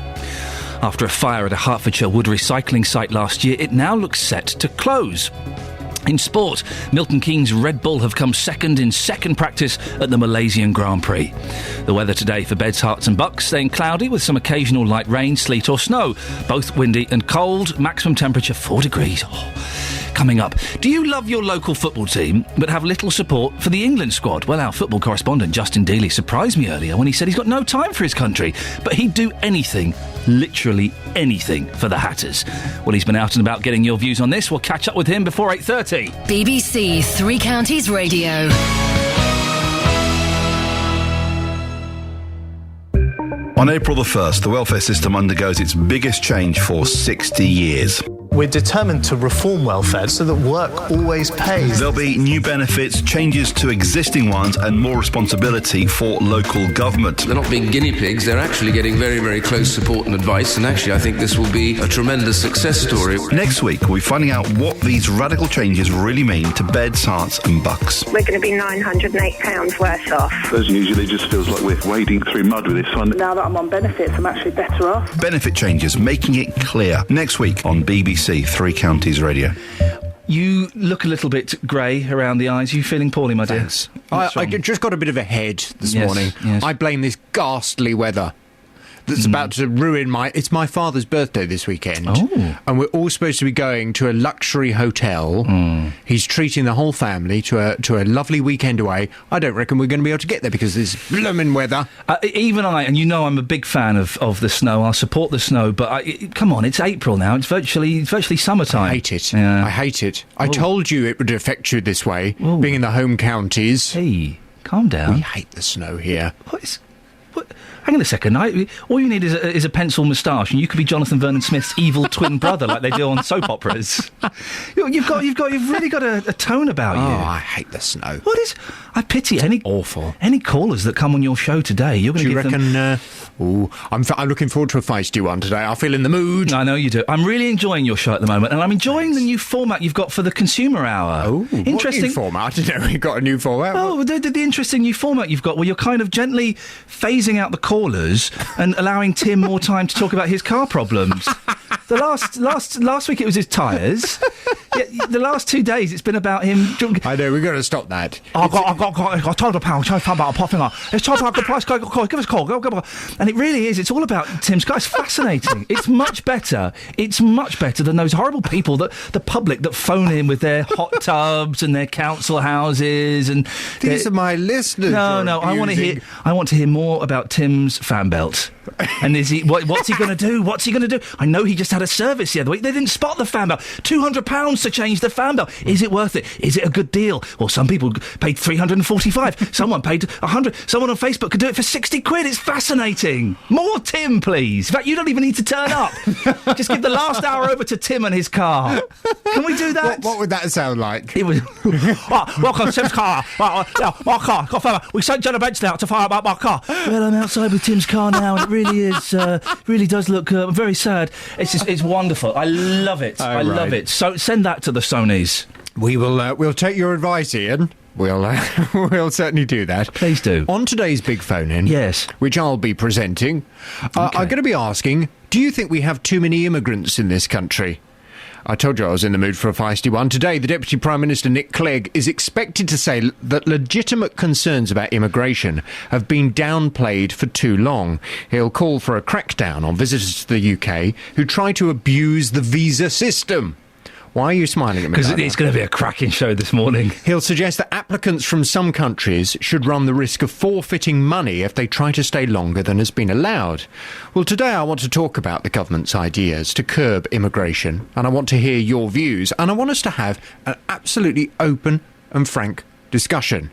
After a fire at a Hertfordshire wood recycling site last year, it now looks set to close. In sport, Milton Keynes Red Bull have come second in second practice at the Malaysian Grand Prix. The weather today for Beds, Herts and Bucks staying cloudy with some occasional light rain, sleet or snow. Both windy and cold, maximum temperature 4 degrees. Coming up, do you love your local football team but have little support for the England squad? Well, our football correspondent Justin Dealey surprised me earlier when he said he's got no time for his country, but he'd do anything, literally anything, for the Hatters. Well, he's been out and about getting your views on this. We'll catch up with him before 8:30. BBC Three Counties Radio. On April the 1st, the welfare system undergoes its biggest change for 60 years. We're determined to reform welfare so that work always pays. There'll be new benefits, changes to existing ones, and more responsibility for local government. They're not being guinea pigs, they're actually getting very, very close support and advice, and actually I think this will be a tremendous success story. Next week, we'll be finding out what these radical changes really mean to Beds, Herts and Bucks. We're going to be £908 worse off. As usually, just feels like we're wading through mud with this one. Now that I'm on benefits, I'm actually better off. Benefit changes, making it clear. Next week on BBC Three Counties Radio. You look a little bit grey around the eyes. Are you feeling poorly, my dear? Thanks. I just got a bit of a head this morning. Yes. I blame this ghastly weather that's about to ruin It's my father's birthday this weekend. Oh. And we're all supposed to be going to a luxury hotel. He's treating the whole family to a lovely weekend away. I don't reckon we're going to be able to get there because of this blooming weather. Even I, and you know I'm a big fan of the snow. I'll support the snow, but come on, it's April now. It's virtually summertime. I hate it. Yeah. I hate it. I told you it would affect you this way, being in the home counties. Hey, calm down. We hate the snow here. What? Hang on a second. All you need is a pencil moustache, and you could be Jonathan Vernon Smith's evil twin brother, like they do on soap operas. You've really got a tone about you. Oh, I hate the snow. What is? I pity any callers that come on your show today. You're going to give them. I'm looking forward to a feisty one today. I feel in the mood. I know you do. I'm really enjoying your show at the moment, and I'm enjoying the new format you've got for the Consumer Hour. Oh, interesting. What new format? I didn't know you got a new format. Oh, the interesting new format you've got, where you're kind of gently phasing out the callers and allowing Tim more time to talk about his car problems. The last week it was his tyres. The last 2 days, it's been about him. I know, we've got to stop that. I've got £200. Try to find out a popping up. It's time to have the price. Go, give us a call. Go. And it really is. It's all about Tim Scott. It's fascinating. It's much better. It's much better than those horrible people the public that phone in with their hot tubs and their council houses and. These are my listeners. No. I want to hear more about Tim's fan belt. And is he? What's he going to do? What's he going to do? I know he just had a service the other week. They didn't spot the fan belt. £200 to change the fan belt. Is it worth it? Is it a good deal? Well, some people paid $345. Someone paid $100. Someone on Facebook could do it for £60. It's fascinating. More Tim, please. In fact, you don't even need to turn up. Just give the last hour over to Tim and his car. Can we do that? What would that sound like? It was. Welcome to Tim's car. My car. Got fire. We sent Jenna Bench out to fire about my car. Well, I'm outside with Tim's car now, and it really is. Really does look very sad. It's wonderful. I love it. I love it. So send that to the Sonys. We will. We'll take your advice, Ian. We'll certainly do that. Please do. On today's Big Phone In, yes, which I'll be presenting, I'm going to be asking, do you think we have too many immigrants in this country? I told you I was in the mood for a feisty one. Today, the Deputy Prime Minister, Nick Clegg, is expected to say that legitimate concerns about immigration have been downplayed for too long. He'll call for a crackdown on visitors to the UK who try to abuse the visa system. Why are you smiling at me? Because it's going to be a cracking show this morning. He'll suggest that applicants from some countries should run the risk of forfeiting money if they try to stay longer than has been allowed. Well, today I want to talk about the government's ideas to curb immigration, and I want to hear your views, and I want us to have an absolutely open and frank discussion.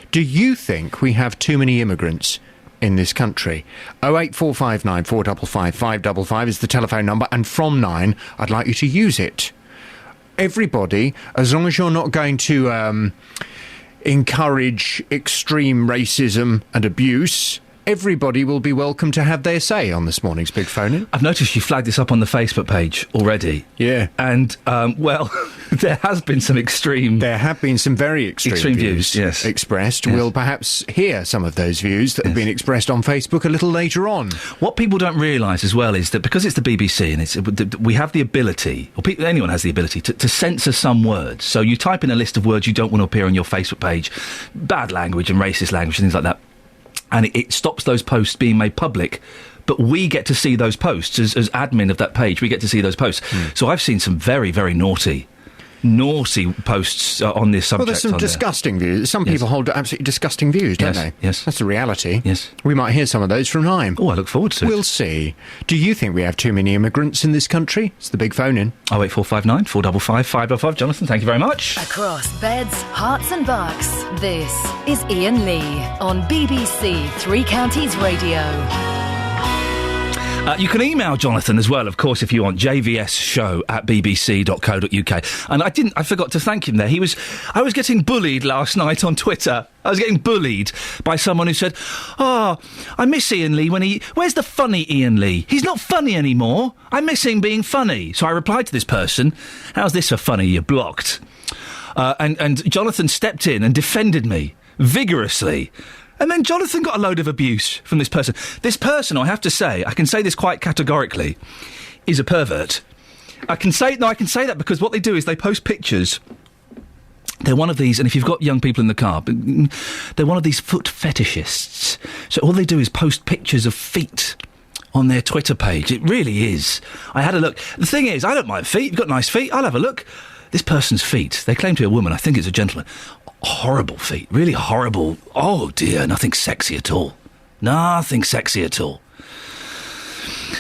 Do you think we have too many immigrants in this country? 08459 455 555 is the telephone number, and from 9, I'd like you to use it. Everybody, as long as you're not going to encourage extreme racism and abuse, everybody will be welcome to have their say on this morning's Big Phone In. I've noticed you flagged this up on the Facebook page already. Yeah. And, well, there has been some extreme... There have been some very extreme views yes. expressed. Yes. We'll perhaps hear some of those views that have been expressed on Facebook a little later on. What people don't realise as well is that because it's the BBC and we have the ability, or anyone has the ability, to censor some words. So you type in a list of words you don't want to appear on your Facebook page, bad language and racist language and things like that, and it stops those posts being made public, but we get to see those posts as admin of that page. We get to see those posts. So I've seen some very, very naughty posts on this subject. Well, there's some disgusting views. Some people hold absolutely disgusting views, don't they? Yes. That's the reality. Yes. We might hear some of those from 9. Oh, I look forward to it. We'll see. Do you think we have too many immigrants in this country? It's the Big Phone In. 08459 455 555. Jonathan, thank you very much. Across beds, hearts and bucks, this is Iain Lee on BBC Three Counties Radio. You can email Jonathan as well, of course, if you want, jvsshow@bbc.co.uk. And I forgot to thank him there. I was getting bullied last night on Twitter. I was getting bullied by someone who said, I miss Iain Lee where's the funny Iain Lee? He's not funny anymore. I miss him being funny. So I replied to this person, how's this for funny? You're blocked. And Jonathan stepped in and defended me vigorously. And then Jonathan got a load of abuse from this person. This person, I have to say, I can say this quite categorically, is a pervert. I can say that because what they do is they post pictures. They're one of these, and if you've got young people in the car, they're one of these foot fetishists. So all they do is post pictures of feet on their Twitter page. It really is. I had a look. The thing is, I don't mind feet. You've got nice feet. I'll have a look. This person's feet, they claim to be a woman. I think it's a gentleman. Horrible feet. Really horrible. Oh, dear. Nothing sexy at all. Nothing sexy at all.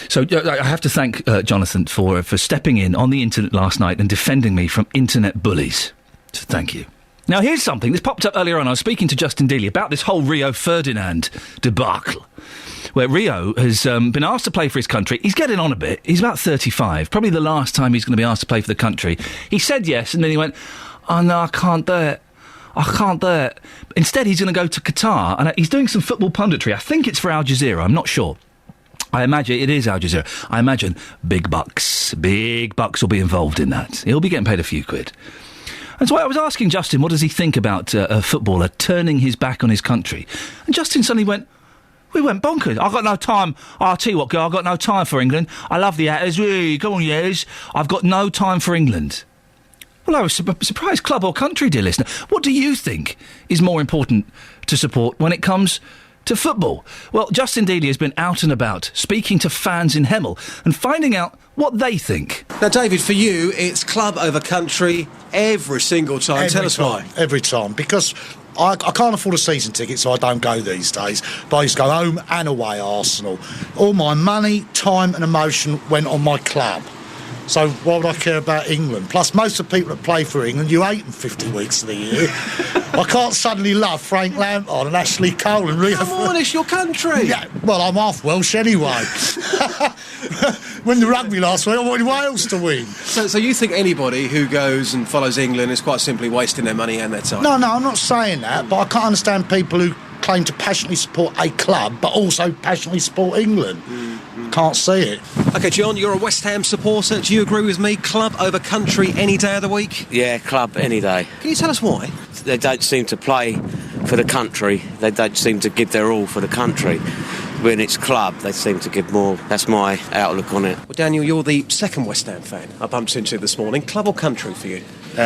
So I have to thank Jonathan for stepping in on the internet last night and defending me from internet bullies. So thank you. Now, here's something. This popped up earlier on. I was speaking to Justin Dealey about this whole Rio Ferdinand debacle, where Rio has been asked to play for his country. He's getting on a bit. He's about 35. Probably the last time he's going to be asked to play for the country. He said yes, and then he went, oh, no, I can't do it. I can't do it. Instead, he's going to go to Qatar, and he's doing some football punditry. I think it's for Al Jazeera. I'm not sure. I imagine it is Al Jazeera. I imagine big bucks will be involved in that. He'll be getting paid a few quid. And so I was asking Justin, what does he think about a footballer turning his back on his country? And Justin suddenly went bonkers. I've got no time. I'll tell you what, girl, I've got no time for England. I love the Hatters. Come on, yes. I've got no time for England. Well, I was surprised. Club or country, dear listener. What do you think is more important to support when it comes to football? Well, Justin Dealey has been out and about, speaking to fans in Hemel and finding out what they think. Now, David, for you, it's club over country every single time. Tell us why. Every time. Because I can't afford a season ticket, so I don't go these days. But I used to go home and away Arsenal. All my money, time and emotion went on my club. So why would I care about England? Plus, most of the people that play for England, you hate them 50 weeks of the year. I can't suddenly love Frank Lampard and Ashley Cole and Rio... Come on, it's your country. Yeah, well, I'm half Welsh anyway. When the rugby last week, I wanted Wales to win. So you think anybody who goes and follows England is quite simply wasting their money and their time? No, I'm not saying that, but I can't understand people who claim to passionately support a club but also passionately support England. Can't see it. OK, John, you're a West Ham supporter. Do you agree with me? Club over country any day of the week? Yeah, club any day. Can you tell us why? They don't seem to play for the country. They don't seem to give their all for the country. When it's club, they seem to give more. That's my outlook on it. Well, Daniel, you're the second West Ham fan I bumped into this morning. Club or country for you?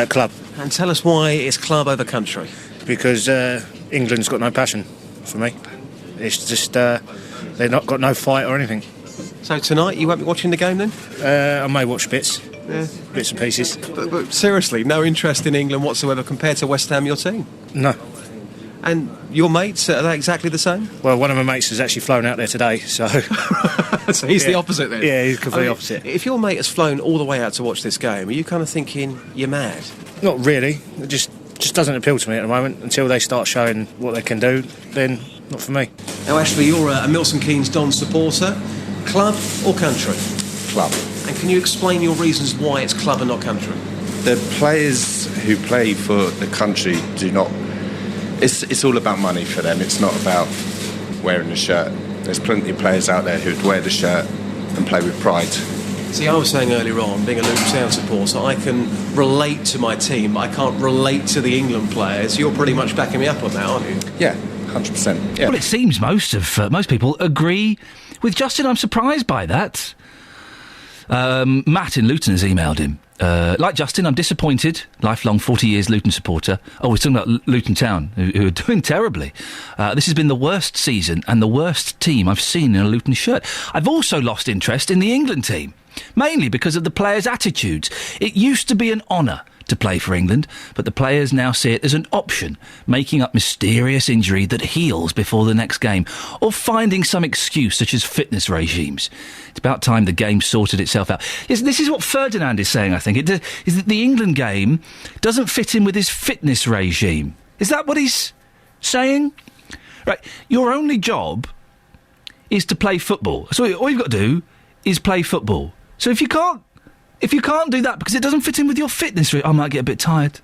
Club. And tell us why it's club over country. Because England's got no passion for me. It's just they've not got no fight or anything. So tonight you won't be watching the game then? I may watch bits. Yeah. Bits and pieces. But seriously, no interest in England whatsoever compared to West Ham, your team? No. And your mates, are they exactly the same? Well, one of my mates has actually flown out there today, so... So he's the opposite then? Yeah, he's completely opposite. If your mate has flown all the way out to watch this game, are you kind of thinking you're mad? Not really. It just doesn't appeal to me at the moment. Until they start showing what they can do, then not for me. Now, Ashley, you're a Milton Keynes Don supporter. Club or country? Club. And can you explain your reasons why it's club and not country? The players who play for the country do not... It's all about money for them. It's not about wearing a shirt. There's plenty of players out there who'd wear the shirt and play with pride. See, I was saying earlier on, being a Luton Town supporter, I can relate to my team. I can't relate to the England players. You're pretty much backing me up on that, aren't you? Yeah, 100%. Yeah. Well, it seems most people agree with Justin. I'm surprised by that. Matt in Luton has emailed him. Like Justin, I'm disappointed. Lifelong 40 years Luton supporter. Oh, we're talking about Luton Town, who are doing terribly. This has been the worst season and the worst team I've seen in a Luton shirt. I've also lost interest in the England team, mainly because of the players' attitudes. It used to be an honour to play for England, but the players now see it as an option, making up mysterious injury that heals before the next game, or finding some excuse such as fitness regimes. It's about time the game sorted itself out. Yes, this is what Ferdinand is saying, I think. Is that the England game doesn't fit in with his fitness regime. Is that what he's saying? Right, your only job is to play football. So all you've got to do is play football. So if you can't do that because it doesn't fit in with your fitness, I might get a bit tired.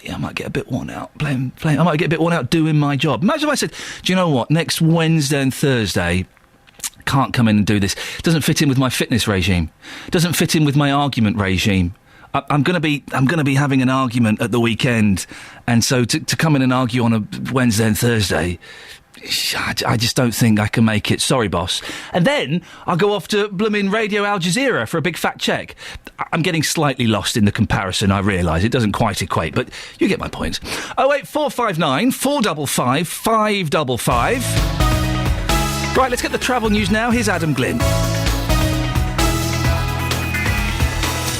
Yeah, I might get a bit worn out playing. I might get a bit worn out doing my job. Imagine if I said, do you know what? Next Wednesday and Thursday, can't come in and do this. Doesn't fit in with my fitness regime. Doesn't fit in with my argument regime. I'm going to be having an argument at the weekend, and so to come in and argue on a Wednesday and Thursday, I just don't think I can make it. Sorry, boss. And then I'll go off to blooming Radio Al Jazeera for a big fat check. I'm getting slightly lost in the comparison, I realise. It doesn't quite equate, but you get my point. 08459 455 555. Right, let's get the travel news now. Here's Adam Glynn.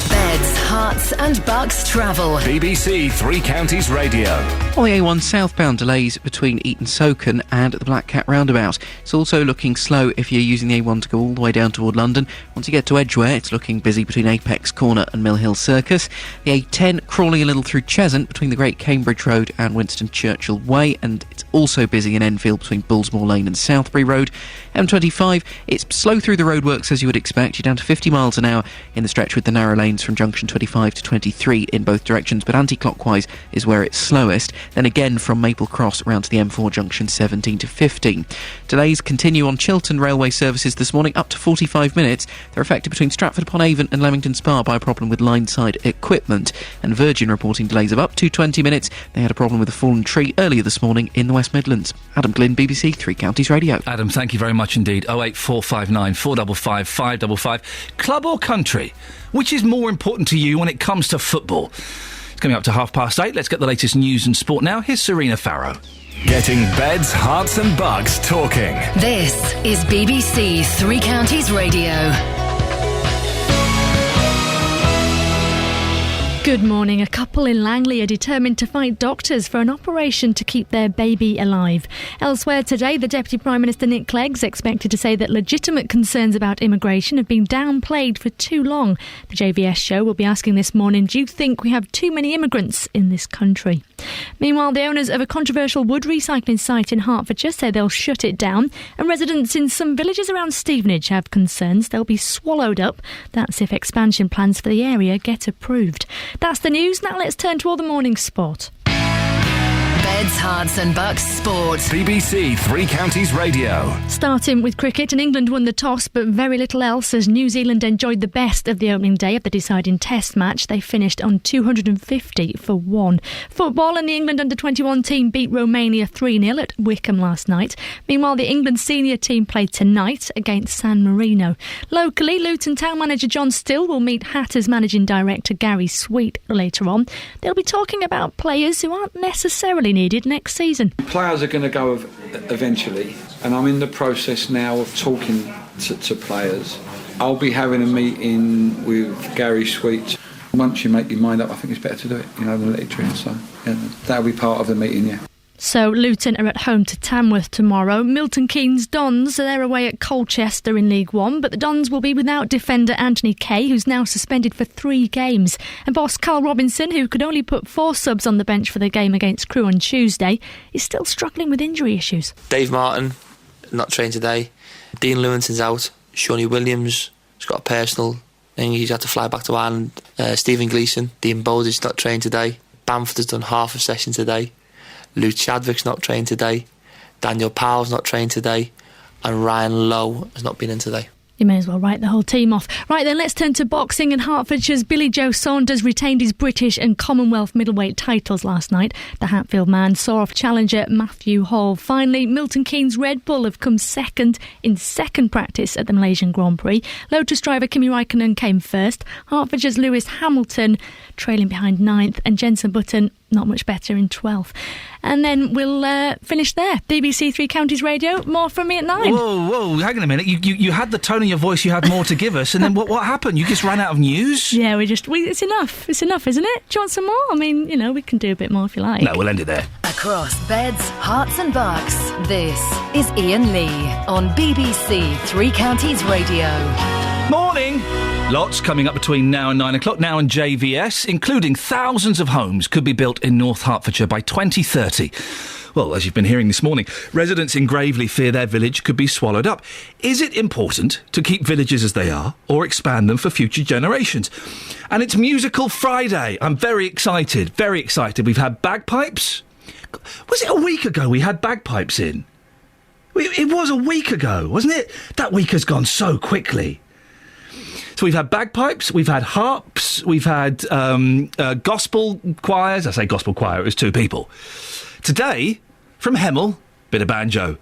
Beds, Herts and Bucks travel. BBC Three Counties Radio. On the A1 southbound, delays between Eton Soken and the Black Cat roundabout. It's also looking slow if you're using the A1 to go all the way down toward London. Once you get to Edgware, it's looking busy between Apex Corner and Mill Hill Circus. The A10 crawling a little through Cheshunt between the Great Cambridge Road and Winston Churchill Way, and it's also busy in Enfield between Bullsmore Lane and Southbury Road. M25, it's slow through the roadworks as you would expect. You're down to 50 miles an hour in the stretch with the narrow lanes from junction 25 to 23 in both directions, but anti-clockwise is where it's slowest. Then again from Maple Cross round to the M4 junction 17 to 15. Delays continue on Chiltern Railway services this morning, up to 45 minutes. They're affected between Stratford-upon-Avon and Leamington Spa by a problem with line-side equipment. And Virgin reporting delays of up to 20 minutes. They had a problem with a fallen tree earlier this morning in the West Midlands. Adam Glynn, BBC Three Counties Radio. Adam, thank you very much indeed. 08459 455 555. Club or country? Which is more important to you when it comes to football? It's coming up to 8:30. Let's get the latest news and sport now. Here's Serena Farrow. Getting beds, hearts and bugs talking. This is BBC Three Counties Radio. Good morning. A couple in Langley are determined to fight doctors for an operation to keep their baby alive. Elsewhere today, the Deputy Prime Minister Nick Clegg's expected to say that legitimate concerns about immigration have been downplayed for too long. The JVS show will be asking this morning, do you think we have too many immigrants in this country? Meanwhile, the owners of a controversial wood recycling site in Hertfordshire say they'll shut it down, and residents in some villages around Stevenage have concerns they'll be swallowed up. That's if expansion plans for the area get approved. That's the news. Now let's turn to all the morning sport. Beds, Hearts and Bucks Sport. BBC Three Counties Radio. Starting with cricket, and England won the toss, but very little else as New Zealand enjoyed the best of the opening day of the deciding Test match. They finished on 250 for 1. Football, and the England under-21 team beat Romania 3-0 at Wickham last night. Meanwhile, the England senior team played tonight against San Marino. Locally, Luton Town manager John Still will meet Hatters managing director Gary Sweet later on. They'll be talking about players who aren't necessarily needed next season. Players are going to go eventually, and I'm in the process now of talking to players. I'll be having a meeting with Gary Sweet. Once you make your mind up, I think it's better to do it, than let it drift. So that'll be part of the meeting, yeah. So Luton are at home to Tamworth tomorrow. Milton Keynes Dons are away at Colchester in League One, but the Dons will be without defender Anthony Kay, who's now suspended for 3 games. And boss Carl Robinson, who could only put 4 subs on the bench for the game against Crewe on Tuesday, is still struggling with injury issues. Dave Martin, not trained today. Dean Lewington's out. Shawnee Williams has got a personal thing, he's had to fly back to Ireland. Stephen Gleeson, Dean Bowditch not trained today. Bamford has done half a session today. Luke Chadwick's not trained today. Daniel Powell's not trained today. And Ryan Lowe has not been in today. You may as well write the whole team off. Right then, let's turn to boxing, and Hertfordshire's Billy Joe Saunders retained his British and Commonwealth middleweight titles last night. The Hatfield man saw off challenger Matthew Hall. Finally, Milton Keynes Red Bull have come second in second practice at the Malaysian Grand Prix. Lotus driver Kimi Raikkonen came first. Hertfordshire's Lewis Hamilton trailing behind 9th, and Jenson Button not much better in 12th. And then we'll finish there. BBC Three Counties Radio. More from me at 9. Whoa, hang on a minute. You had the tone of your voice, you had more to give us, and then what happened? You just ran out of news? Yeah, it's enough. It's enough, isn't it? Do you want some more? I mean, we can do a bit more if you like. No, we'll end it there. Across beds, hearts and bucks, this is Iain Lee on BBC Three Counties Radio. Morning! Lots coming up between now and 9 o'clock. Now and JVS, including thousands of homes, could be built in North Hertfordshire by 2030. Well, as you've been hearing this morning, residents in Gravely fear their village could be swallowed up. Is it important to keep villages as they are, or expand them for future generations? And it's Musical Friday. I'm very excited, very excited. We've had bagpipes. Was it a week ago we had bagpipes in? It was a week ago, wasn't it? That week has gone so quickly. So we've had bagpipes, we've had harps, we've had gospel choirs. I say gospel choir, it was 2 people. Today, from Hemel, bit of banjo.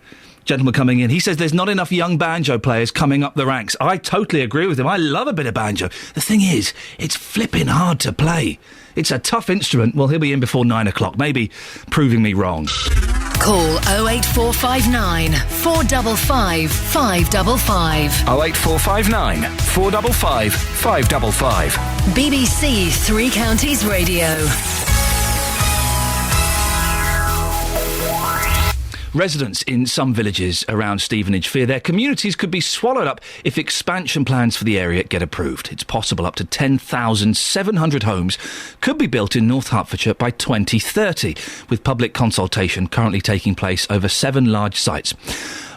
Gentleman coming in, he says there's not enough young banjo players coming up the ranks. I totally agree with him. I love a bit of banjo. The thing is, it's flipping hard to play. It's a tough instrument. Well, he'll be in before 9 o'clock, maybe proving me wrong. Call 08459 455 555. 08459 455 555. BBC Three Counties Radio. Residents in some villages around Stevenage fear their communities could be swallowed up if expansion plans for the area get approved. It's possible up to 10,700 homes could be built in North Hertfordshire by 2030, with public consultation currently taking place over 7 large sites.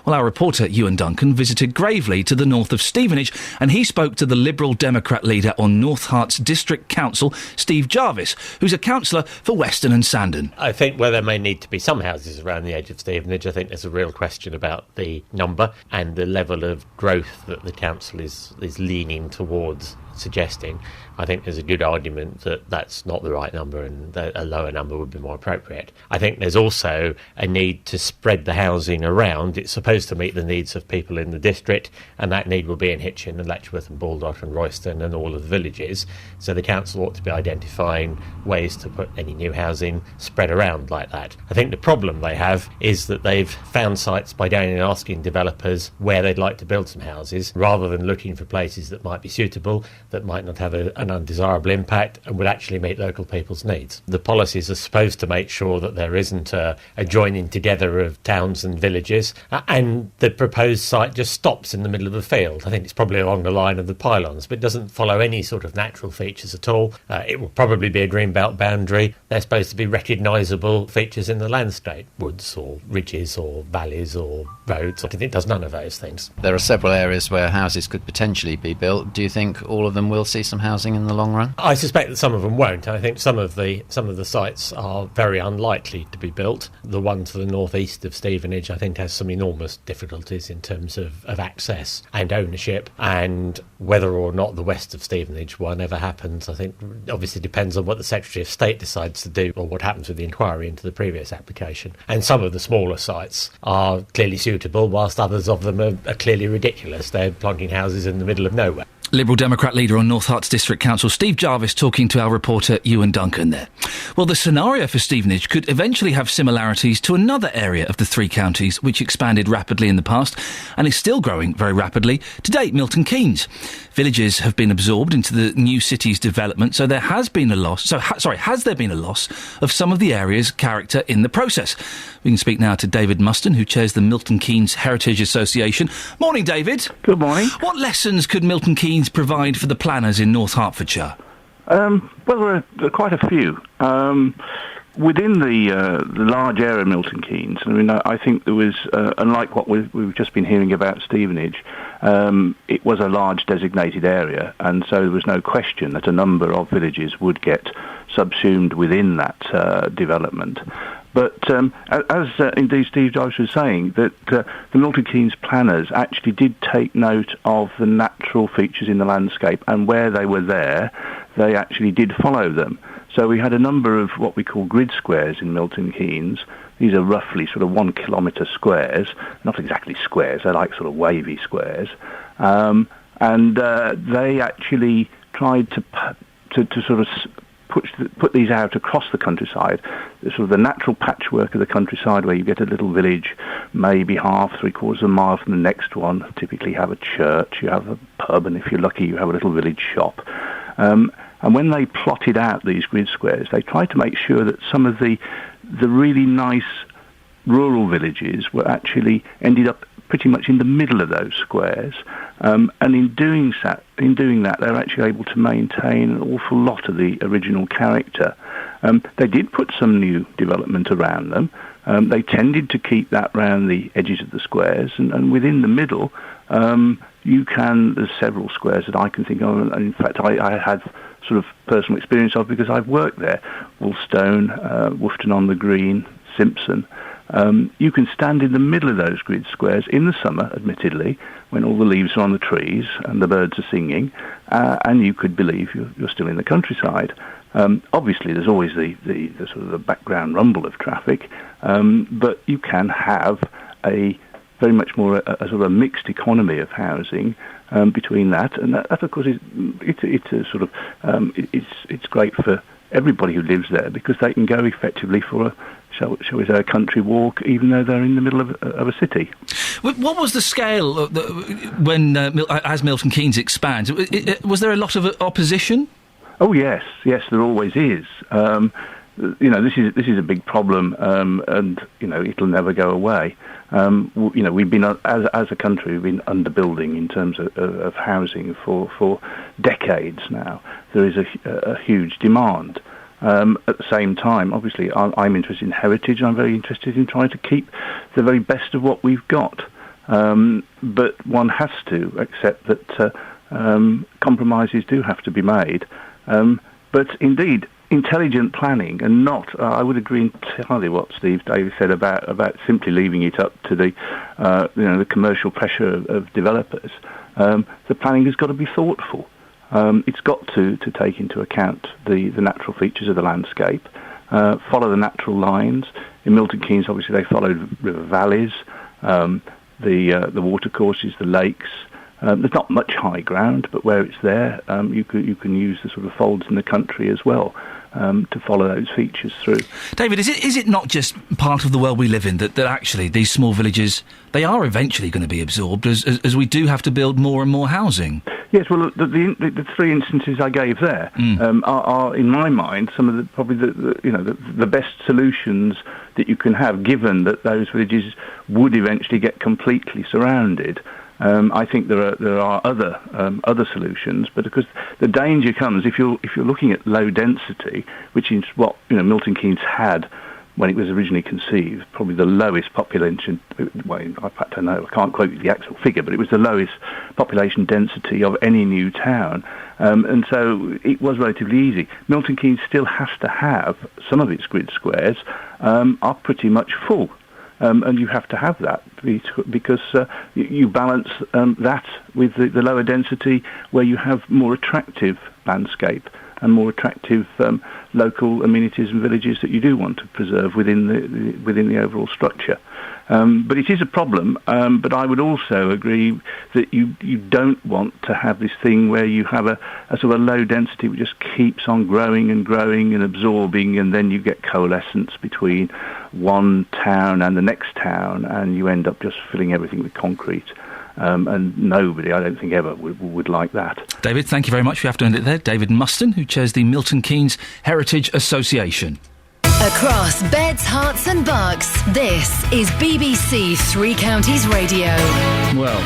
Well, our reporter, Ewan Duncan, visited Gravely to the north of Stevenage, and he spoke to the Liberal Democrat leader on North Herts District Council, Steve Jarvis, who's a councillor for Weston and Sandon. I think where there may need to be some houses around the edge of Stevenage, I think there's a real question about the number and the level of growth that the council is leaning towards suggesting, I think there's a good argument that that's not the right number and that a lower number would be more appropriate. I think there's also a need to spread the housing around. It's supposed to meet the needs of people in the district, and that need will be in Hitchin and Letchworth and Baldock and Royston and all of the villages. So the council ought to be identifying ways to put any new housing spread around like that. I think the problem they have is that they've found sites by going and asking developers where they'd like to build some houses, rather than looking for places that might be suitable, that might not have an undesirable impact and would actually meet local people's needs. The policies are supposed to make sure that there isn't a joining together of towns and villages, and the proposed site just stops in the middle of the field. I think it's probably along the line of the pylons, but it doesn't follow any sort of natural features at all. It will probably be a greenbelt boundary. They're supposed to be recognisable features in the landscape, woods or ridges or valleys or roads. I think it does none of those things. There are several areas where houses could potentially be built. Do you think all of them will see some housing in the long run? I suspect that some of them won't. I think some of the sites are very unlikely to be built. The one to the northeast of Stevenage, I think, has some enormous difficulties in terms of access and ownership, and whether or not the west of Stevenage one ever happens, I think, obviously depends on what the Secretary of State decides to do or what happens with the inquiry into the previous application. And some of the smaller sites are clearly suitable, whilst others of them are clearly ridiculous. They're plonking houses in the middle of nowhere. Liberal Democrat leader on North Herts District Council, Steve Jarvis, talking to our reporter Ewan Duncan there. Well, the scenario for Stevenage could eventually have similarities to another area of the three counties which expanded rapidly in the past and is still growing very rapidly today, Milton Keynes. Villages have been absorbed into the new city's development, so there has been a loss. Has there been a loss of some of the area's character in the process? We can speak now to David Muston, who chairs the Milton Keynes Heritage Association. Morning, David. Good morning. What lessons could Milton Keynes provide for the planners in North Hertfordshire? Well, there are quite a few. Within the large area of Milton Keynes, I mean, I think there was, unlike what we've just been hearing about Stevenage, it was a large designated area, and so there was no question that a number of villages would get subsumed within that development. But as indeed Steve Joyce was saying, that the Milton Keynes planners actually did take note of the natural features in the landscape, and where they were there, they actually did follow them. So we had a number of what we call grid squares in Milton Keynes. These are roughly sort of 1 kilometre squares, not exactly squares, they're like sort of wavy squares. And they actually tried to sort of put these out across the countryside, sort of the natural patchwork of the countryside, where you get a little village, maybe half, 3/4 of a mile from the next one. Typically have a church, you have a pub, and if you're lucky, you have a little village shop. And when they plotted out these grid squares, they tried to make sure that some of the really nice rural villages were actually ended up pretty much in the middle of those squares, and in doing that, they're actually able to maintain an awful lot of the original character. They did put some new development around them. They tended to keep that round the edges of the squares, and within the middle, there's several squares that I can think of, and in fact I had sort of personal experience of because I've worked there. Woolstone, Woughton-on-the-Green, Simpson. You can stand in the middle of those grid squares in the summer, admittedly, when all the leaves are on the trees and the birds are singing, and you could believe you're still in the countryside. Obviously, there's always the sort of the background rumble of traffic, but you can have a very much more a sort of a mixed economy of housing between that, and that of course it's a sort of it's great for everybody who lives there because they can go effectively for a shall we say a country walk, even though they're in the middle of a city. What was the scale when as Milton Keynes expands? Was there a lot of opposition? Oh yes, there always is. This is a big problem, and it'll never go away. We've been as a country, we've been underbuilding in terms of housing for decades now. There is a huge demand. At the same time, obviously, I'm interested in heritage. I'm very interested in trying to keep the very best of what we've got. But one has to accept that compromises do have to be made. But indeed, intelligent planning and not, I would agree entirely what Steve Davis said about simply leaving it up to the commercial pressure of developers. The planning has got to be thoughtful. It's got to take into account the natural features of the landscape, follow the natural lines. In Milton Keynes, obviously, they followed river valleys, the watercourses, the lakes. There's not much high ground, but where it's there, you can use the sort of folds in the country as well to follow those features through. David, is it not just part of the world we live in that actually these small villages, they are eventually going to be absorbed as we do have to build more and more housing? Yes, well, the three instances I gave there are, in my mind, some of the best solutions that you can have, given that those villages would eventually get completely surrounded. I think there are other solutions, but because the danger comes if you're looking at low density, which is what Milton Keynes had when it was originally conceived, probably the lowest population. Well, in fact, I know I can't quote the actual figure, but it was the lowest population density of any new town, and so it was relatively easy. Milton Keynes still has to have some of its grid squares are pretty much full. And you have to have that because you balance that with the lower density where you have more attractive landscape and more attractive local amenities and villages that you do want to preserve within the overall structure. But it is a problem, but I would also agree that you don't want to have this thing where you have a sort of a low density which just keeps on growing and growing and absorbing, and then you get coalescence between one town and the next town, and you end up just filling everything with concrete. And nobody, I don't think, ever would like that. David, thank you very much. We have to end it there. David Muston, who chairs the Milton Keynes Heritage Association. Across beds, hearts and bucks, this is BBC Three Counties Radio. Well,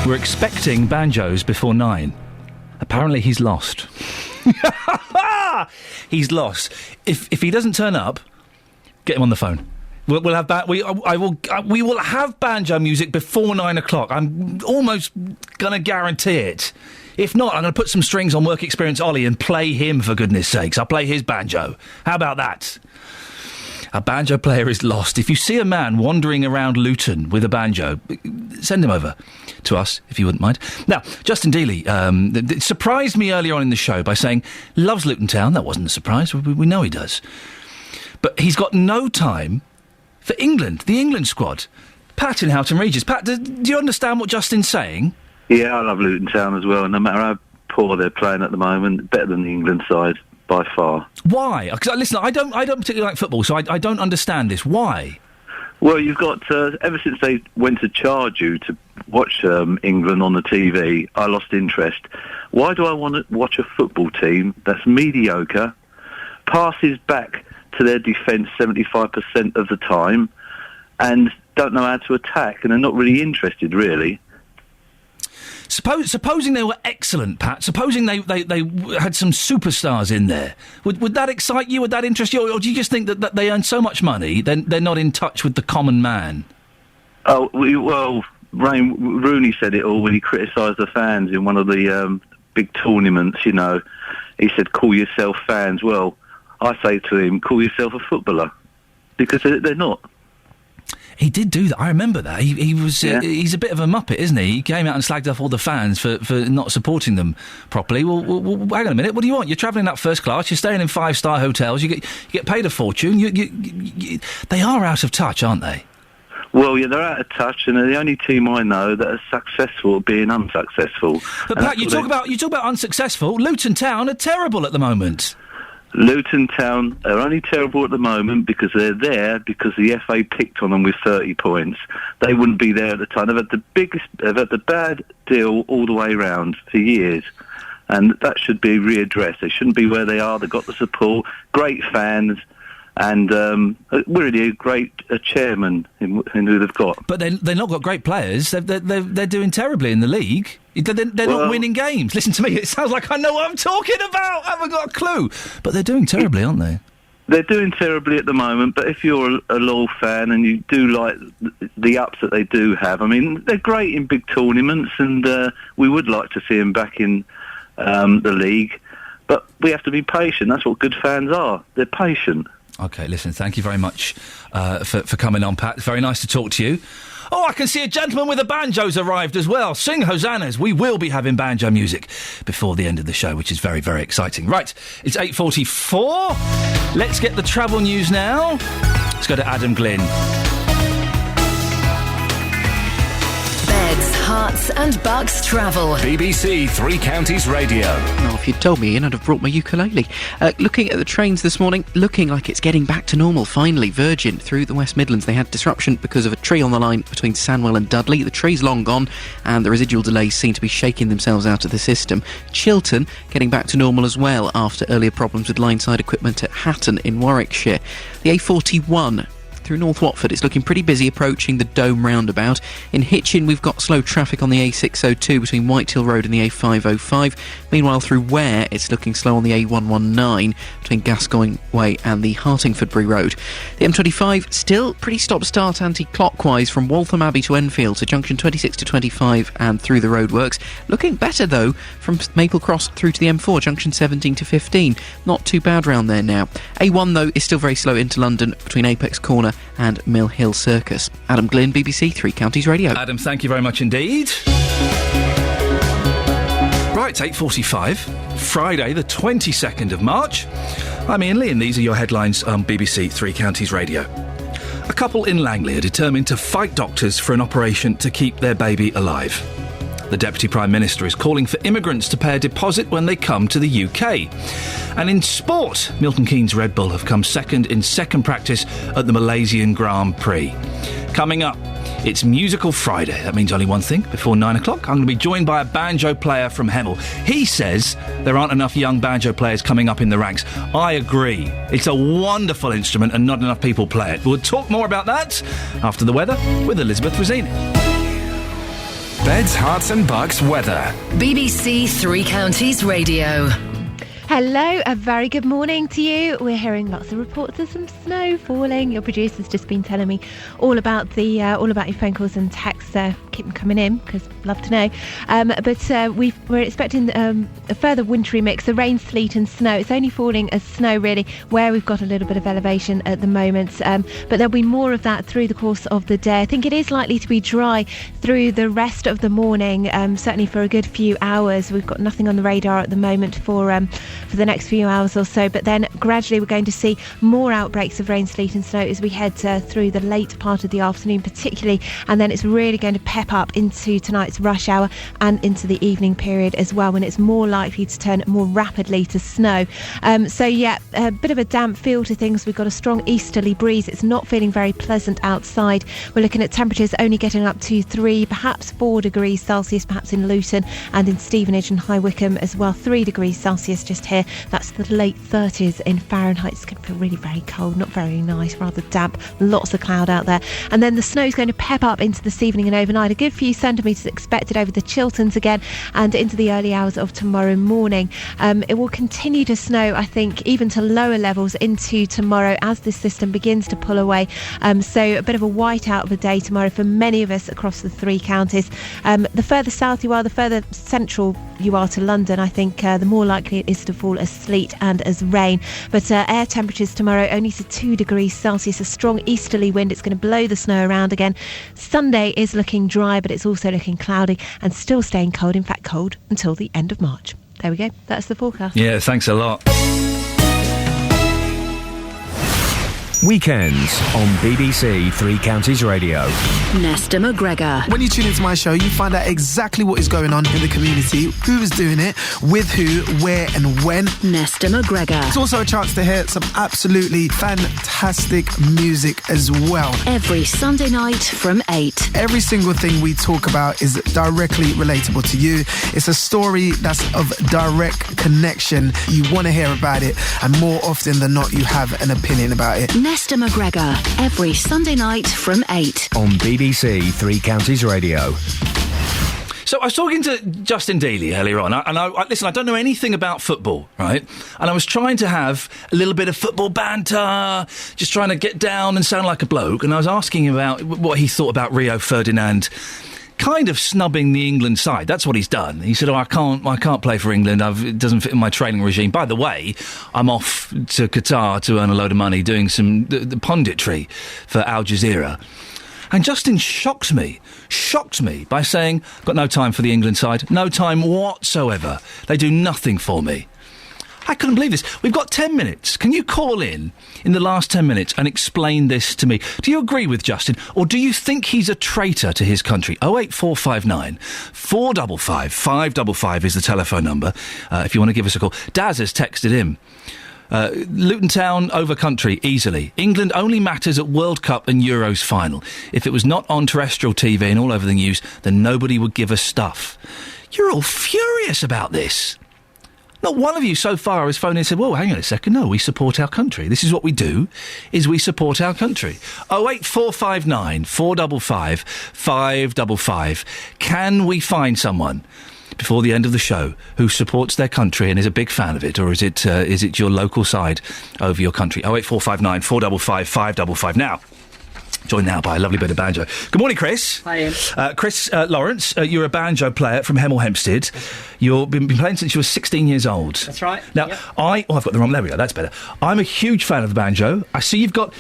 we're expecting banjos before 9. Apparently he's lost. He's lost. If he doesn't turn up, get him on the phone. We'll have we will have banjo music before 9 o'clock. I'm almost gonna guarantee it. If not, I'm going to put some strings on Work Experience Ollie and play him, for goodness sakes. I'll play his banjo. How about that? A banjo player is lost. If you see a man wandering around Luton with a banjo, send him over to us, if you wouldn't mind. Now, Justin Dealey surprised me earlier on in the show by saying, loves Luton Town. That wasn't a surprise. We know he does. But he's got no time for England, the England squad. Pat in Houghton Regis. Pat, do you understand what Justin's saying? Yeah, I love Luton Town as well. No matter how poor they're playing at the moment, better than the England side by far. Why? Because listen, I don't particularly like football, so I don't understand this. Why? Well, you've got ever since they went to charge you to watch England on the TV, I lost interest. Why do I want to watch a football team that's mediocre, passes back to their defence 75% of the time, and don't know how to attack, and are not really interested, really? Supposing they were excellent, Pat, supposing they had some superstars in there, would that excite you? Would that interest you? Or do you just think that they earn so much money, then they're not in touch with the common man? Oh, well, Rooney said it all when he criticised the fans in one of the big tournaments, you know. He said, call yourself fans. Well, I say to him, call yourself a footballer, because they're not. He did do that. I remember that. He was. He's a bit of a muppet, isn't he? He came out and slagged off all the fans for not supporting them properly. Well, hang on a minute. What do you want? You're travelling up first class. You're staying in 5-star hotels. You get paid a fortune. They are out of touch, aren't they? Well, yeah, they're out of touch, and they're the only team I know that are successful at being unsuccessful. But Pat, you talk about unsuccessful. Luton Town are terrible at the moment. Luton Town are only terrible at the moment because they're there because the FA picked on them with 30 points. They wouldn't be there at the time. They've had the bad deal all the way round for years, and that should be readdressed. They shouldn't be where they are. They've got the support, great fans, and really a great chairman in who they've got. But they've not got great players. They're doing terribly in the league. They're not winning games. Listen to me. It sounds like I know what I'm talking about. I haven't got a clue. But they're doing terribly, aren't they? They're doing terribly at the moment, but if you're a loyal fan and you do like the ups that they do have, I mean, they're great in big tournaments, and we would like to see them back in the league. But we have to be patient. That's what good fans are. They're patient. OK, listen, thank you very much for coming on, Pat. Very nice to talk to you. Oh, I can see a gentleman with a banjo's arrived as well. Sing hosannas. We will be having banjo music before the end of the show, which is very, very exciting. Right, it's 8:44. Let's get the travel news now. Let's go to Adam Glynn. Beds, Hearts and Bucks travel. BBC Three Counties Radio. Oh, if you'd told me, Ian, I'd have brought my ukulele. Looking at the trains this morning, looking like it's getting back to normal, finally. Virgin through the West Midlands. They had disruption because of a tree on the line between Sandwell and Dudley. The tree's long gone, and the residual delays seem to be shaking themselves out of the system. Chiltern getting back to normal as well after earlier problems with line-side equipment at Hatton in Warwickshire. The A41 through North Watford, it's looking pretty busy approaching the Dome roundabout. In Hitchin, we've got slow traffic on the A602 between Whitehill Road and the A505. Meanwhile, through Ware, it's looking slow on the A119 between Gascoigne Way and the Hartingfordbury Road. The M25 still pretty stop-start anti-clockwise from Waltham Abbey to Enfield to junction 26 to 25 and through the roadworks. Looking better though from Maple Cross through to the M4 junction 17 to 15. Not too bad round there now. A1 though is still very slow into London between Apex Corner and Mill Hill Circus. Adam Glynn, BBC Three Counties Radio. Adam, thank you very much indeed. Right, it's 8:45, Friday the 22nd of March. I'm Ian Lee and these are your headlines on BBC Three Counties Radio. A couple in Langley are determined to fight doctors for an operation to keep their baby alive. The Deputy Prime Minister is calling for immigrants to pay a deposit when they come to the UK. And in sport, Milton Keynes Red Bull have come second in second practice at the Malaysian Grand Prix. Coming up, it's Musical Friday. That means only one thing. Before 9 o'clock, I'm going to be joined by a banjo player from Hemel. He says there aren't enough young banjo players coming up in the ranks. I agree. It's a wonderful instrument and not enough people play it. We'll talk more about that after the weather with Elizabeth Rosini. Beds, Hearts and Bucks weather. BBC Three Counties Radio. Hello, a very good morning to you. We're hearing lots of reports of some snow falling. Your producer's just been telling me all about your phone calls and texts. Keep them coming in because love to know. But we're expecting a further wintry mix of rain, sleet and snow. It's only falling as snow really where we've got a little bit of elevation at the moment. But there'll be more of that through the course of the day. I think it is likely to be dry through the rest of the morning, certainly for a good few hours. We've got nothing on the radar at the moment for the next few hours or so, but then gradually we're going to see more outbreaks of rain, sleet and snow as we head through the late part of the afternoon particularly, and then it's really going to pep up into tonight's rush hour and into the evening period as well, when it's more likely to turn more rapidly to snow. So yeah, a bit of a damp feel to things. We've got a strong easterly breeze. It's not feeling very pleasant outside. We're looking at temperatures only getting up to 3, perhaps 4 degrees Celsius, perhaps in Luton and in Stevenage and High Wycombe as well. 3 degrees Celsius just here. That's the late 30s in Fahrenheit. It's going to feel really very cold, not very nice, rather damp, lots of cloud out there. And then the snow's going to pep up into this evening and overnight. A good few centimetres expected over the Chilterns again and into the early hours of tomorrow morning. It will continue to snow, I think, even to lower levels into tomorrow as this system begins to pull away. So a bit of a whiteout of a day tomorrow for many of us across the three counties. The further south you are, the further central you are to London, I think the more likely it is to fall as sleet and as rain. But air temperatures tomorrow only to 2 degrees Celsius, a strong easterly wind. It's going to blow the snow around again. Sunday is looking dry, but it's also looking cloudy and still staying cold, in fact cold until the end of March. There we go, that's the forecast. Yeah, thanks a lot. Weekends on BBC Three Counties Radio. Nesta McGregor. When you tune into my show, you find out exactly what is going on in the community, who is doing it, with who, where and when. Nesta McGregor. It's also a chance to hear some absolutely fantastic music as well. Every Sunday night from 8. Every single thing we talk about is directly relatable to you. It's a story that's of direct connection. You want to hear about it, and more often than not, you have an opinion about it. Nesta McGregor, every Sunday night from 8. On BBC Three Counties Radio. So I was talking to Justin Dealey earlier on, and listen, I don't know anything about football, right? And I was trying to have a little bit of football banter, just trying to get down and sound like a bloke, and I was asking him about what he thought about Rio Ferdinand kind of snubbing the England side. That's what he's done. He said, I can't play for England. It doesn't fit in my training regime. By the way, I'm off to Qatar to earn a load of money doing some the punditry for Al Jazeera. And Justin shocked me by saying, got no time for the England side, no time whatsoever. They do nothing for me. I couldn't believe this. We've got 10 minutes. Can you call in the last 10 minutes and explain this to me? Do you agree with Justin, or do you think he's a traitor to his country? 08459 455 555 is the telephone number, if you want to give us a call. Daz has texted him. Luton Town over country, easily. England only matters at World Cup and Euros final. If it was not on terrestrial TV and all over the news, then nobody would give us stuff. You're all furious about this. Not one of you so far has phoned in and said, well, hang on a second, no, we support our country. This is what we do, is we support our country. 08459 455 555. Can we find someone before the end of the show who supports their country and is a big fan of it, or is it your local side over your country? 08459 455 555. Now, joined now by a lovely bit of banjo. Good morning, Chris. Hi, Ian. Chris Lawrence, you're a banjo player from Hemel Hempstead. You've been playing since you were 16 years old. That's right. Now, yep. I've got the wrong... There we go, that's better. I'm a huge fan of the banjo. I see you've gone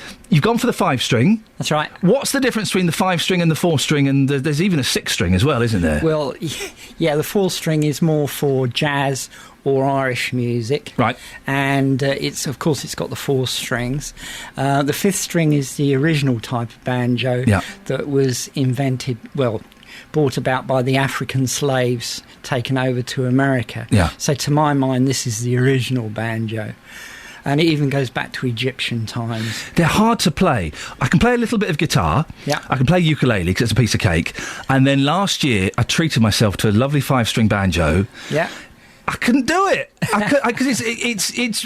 for the 5-string. That's right. What's the difference between the 5-string and the 4-string, and there's even a 6-string as well, isn't there? Well, yeah, the 4-string is more for jazz or Irish music. Right. And it's got the 4 strings. The 5th string is the original type of banjo that was invented, brought about by the African slaves taken over to America. Yeah. So to my mind, this is the original banjo. And it even goes back to Egyptian times. They're hard to play. I can play a little bit of guitar. Yeah. I can play ukulele because it's a piece of cake. And then last year, I treated myself to a lovely 5-string banjo. Yeah. I couldn't do it because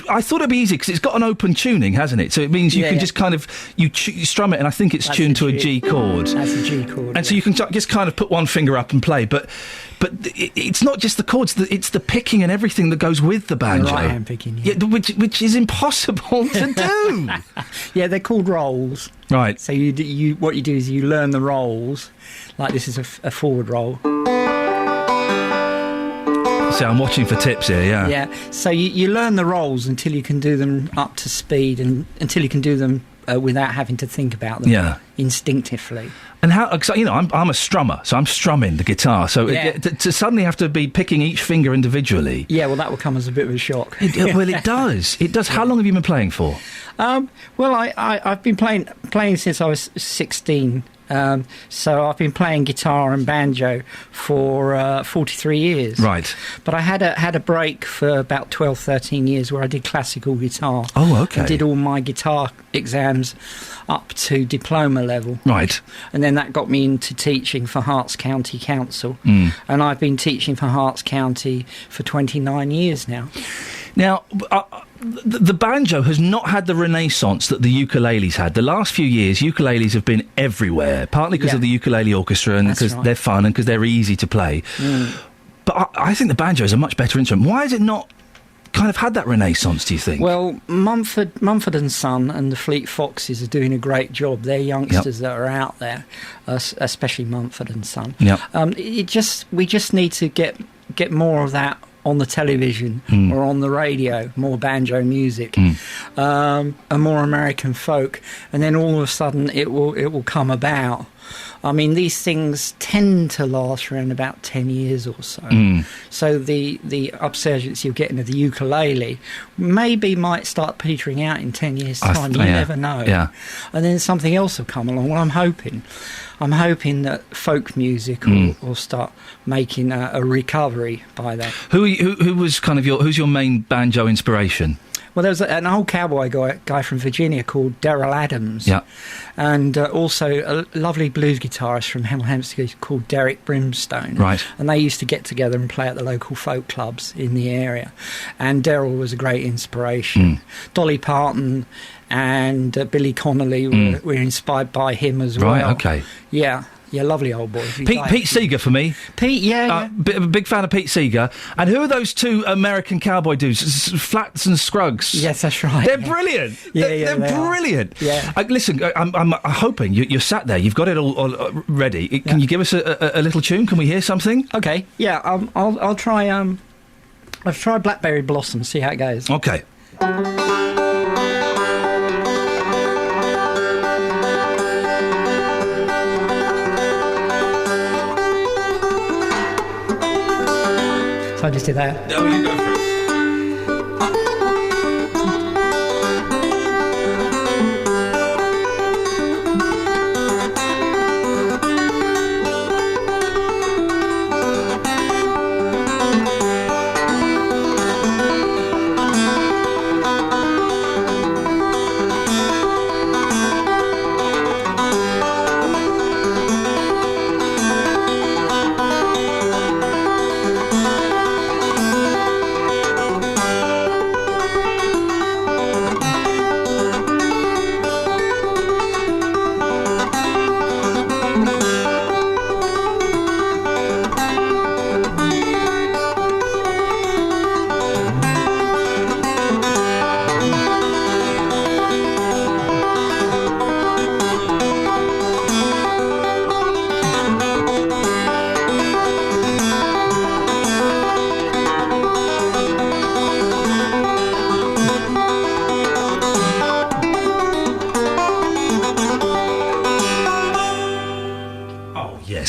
I thought it'd be easy because it's got an open tuning, hasn't it? So it means you can just kind of you strum it, and I think it's tuned to a G chord. That's a G chord, and so you can just kind of put one finger up and play. But it's not just the chords; it's the picking and everything that goes with the banjo. The right hand picking, which is impossible to do. Yeah, they're called rolls. Right. So what you do is you learn the rolls. Like this is a forward roll. So I'm watching for tips here, yeah. Yeah, so you learn the rolls until you can do them up to speed and until you can do them without having to think about them instinctively. And how, cause, I'm a strummer, so I'm strumming the guitar, so to suddenly have to be picking each finger individually... Yeah, well, that will come as a bit of a shock. Well, it does. It does. How long have you been playing for? Well, I've been playing since I was 16. So I've been playing guitar and banjo for 43 years. Right. But I had a break for about 12, 13 years where I did classical guitar. Oh, okay. I did all my guitar exams up to diploma level. Right. And then that got me into teaching for Herts County Council. And I've been teaching for Herts County for 29 years now. Now... the banjo has not had the renaissance that the ukuleles had. The last few years, ukuleles have been everywhere, partly because of the ukulele orchestra and because they're fun and because they're easy to play. But I think the banjo is a much better instrument. Why has it not kind of had that renaissance, do you think? Well, Mumford and Son and the Fleet Foxes are doing a great job. They're youngsters that are out there, especially Mumford and Son. Yep. We just need to get more of that on the television or on the radio, more banjo music, and more American folk, and then all of a sudden it will come about. I mean, these things tend to last around about 10 years or so. So the upsurgence you're getting of the ukulele might start petering out in 10 years' time. You never know. Yeah. And then something else will come along. Well, I'm hoping that folk music will start making a recovery by then. Who was kind of who's your main banjo inspiration? Well, there was an old cowboy guy from Virginia called Darrell Adams. Yeah. And also a lovely blues guitarist from Hemel Hempstead called Derek Brimstone. Right. And they used to get together and play at the local folk clubs in the area. And Darrell was a great inspiration. Dolly Parton and Billy Connolly were inspired by him as well. Right, okay. Yeah. Yeah, lovely old boy. Pete Seeger for me. Pete, big fan of Pete Seeger. And who are those two American cowboy dudes? Flats and Scruggs. Yes, that's right. They're brilliant. They're brilliant. Yeah. Listen, I'm hoping you're sat there. You've got it all ready. Can you give us a little tune? Can we hear something? Okay. Yeah. I'll try. I'll try Blackberry Blossom. See how it goes. Okay. just do that. No, you go for it.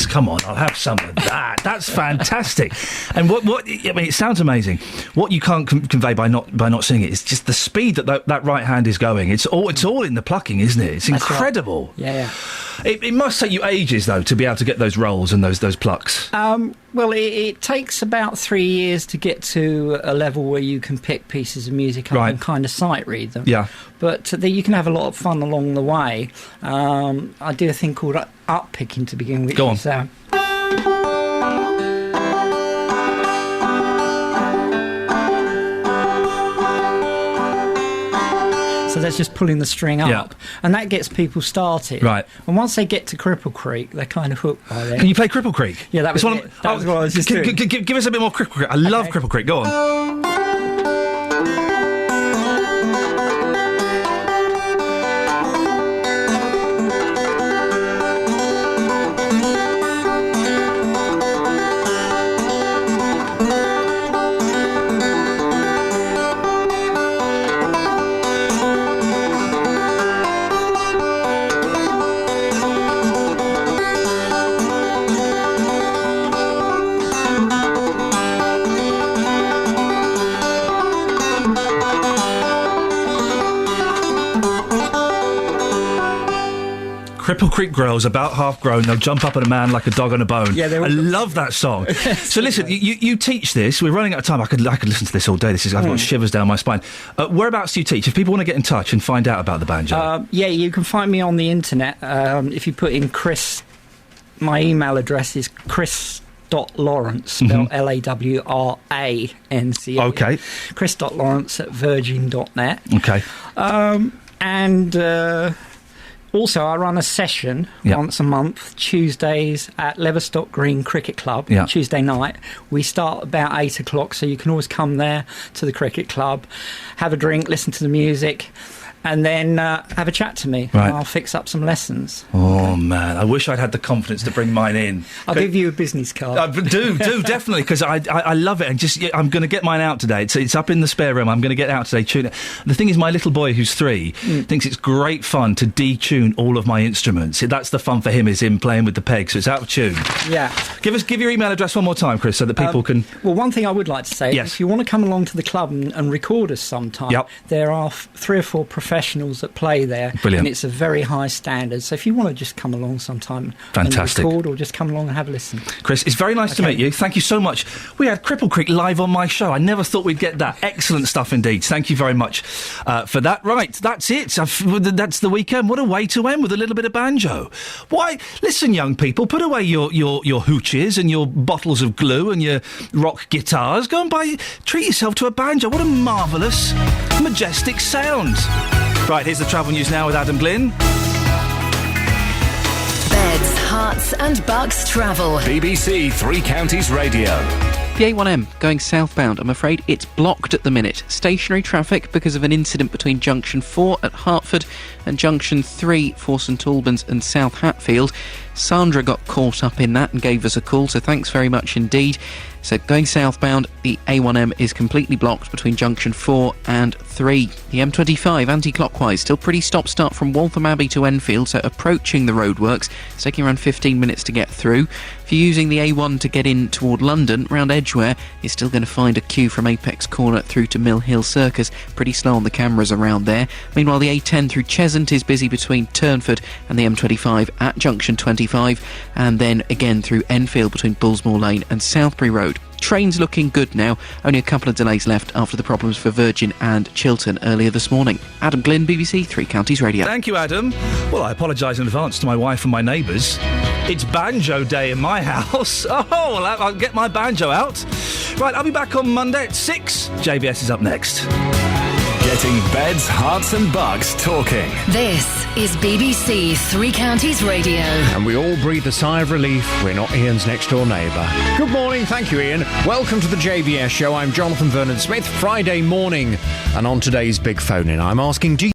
Come on, I'll have some of that. That's fantastic. And what I mean, it sounds amazing. What you can't convey by not seeing it is just the speed that right hand is going. It's all in the plucking, isn't it? It's incredible. Right. Yeah. It must take you ages though to be able to get those rolls and those plucks. Well, it takes about 3 years to get to a level where you can pick pieces of music up and kind of sight read them. Yeah. But you can have a lot of fun along the way. I do a thing called up picking to begin with. Go on. So that's just pulling the string up, and that gets people started. Right. And once they get to Cripple Creek, they're kind of hooked by then. Can you play Cripple Creek? Yeah, that was what I was just doing. Give us a bit more Cripple Creek. I love Cripple Creek. Go on. Cripple Creek girls, about half grown, they'll jump up at a man like a dog on a bone. Yeah, I love that song. So listen, you teach this. We're running out of time. I could listen to this all day. I've got shivers down my spine. Whereabouts do you teach? If people want to get in touch and find out about the banjo. Yeah, you can find me on the internet. If you put in Chris, my email address is chris.lawrence, spelled Lawrance. Okay. chris.lawrence@virgin.net. Okay. Also, I run a session once a month, Tuesdays at Leverstock Green Cricket Club, Tuesday night. We start about 8 o'clock, so you can always come there to the cricket club, have a drink, listen to the music, and then have a chat to me. Right. And I'll fix up some lessons. Oh, man. I wish I'd had the confidence to bring mine in. I'll give you a business card. Do, definitely, because I love it. And I'm going to get mine out today. It's up in the spare room. I'm going to get it out today, tune it. The thing is, my little boy, who's 3, thinks it's great fun to detune all of my instruments. That's the fun for him, is him playing with the pegs, so it's out of tune. Yeah. Give your email address one more time, Chris, so that people can... Well, one thing I would like to say, if you want to come along to the club and record us sometime, there are 3 or 4 professionals that play there. Brilliant. And it's a very high standard. So if you want to just come along sometime Fantastic. and record, or just come along and have a listen. Chris, it's very nice to meet you. Thank you so much. We had Cripple Creek live on my show. I never thought we'd get that. Excellent stuff indeed. Thank you very much for that. Right, that's it. That's the weekend. What a way to end with a little bit of banjo. Why? Listen, young people, put away your hooches and your bottles of glue and your rock guitars. Go and treat yourself to a banjo. What a marvellous, majestic sound. Right, here's the travel news now with Adam Glynn. Beds, Hearts and Bucks travel. BBC Three Counties Radio. The A1M going southbound, I'm afraid it's blocked at the minute. Stationary traffic because of an incident between Junction 4 at Hertford and Junction 3 for St Albans and South Hatfield. Sandra got caught up in that and gave us a call, so thanks very much indeed. So going southbound, the A1M is completely blocked between junction 4 and 3. The M25 anti-clockwise, still pretty stop-start from Waltham Abbey to Enfield, so approaching the roadworks. It's taking around 15 minutes to get through. If you're using the A1 to get in toward London, round Edgware, you're still going to find a queue from Apex Corner through to Mill Hill Circus. Pretty slow on the cameras around there. Meanwhile, the A10 through Cheshunt is busy between Turnford and the M25 at junction 25, and then again through Enfield between Bullsmore Lane and Southbury Road. Trains looking good now, only a couple of delays left after the problems for Virgin and Chiltern earlier this morning. Adam Glynn, BBC Three Counties Radio. Thank you, Adam. Well, I apologise in advance to my wife and my neighbours. It's banjo day in my house. Oh, well, I'll get my banjo out. Right, I'll be back on Monday at 6. JVS is up next. Getting beds, hearts and bugs talking. This is BBC Three Counties Radio. And we all breathe a sigh of relief. We're not Ian's next door neighbour. Good morning, thank you, Ian. Welcome to the JVS show. I'm Jonathan Vernon-Smith. Friday morning. And on today's big phone-in, I'm asking, do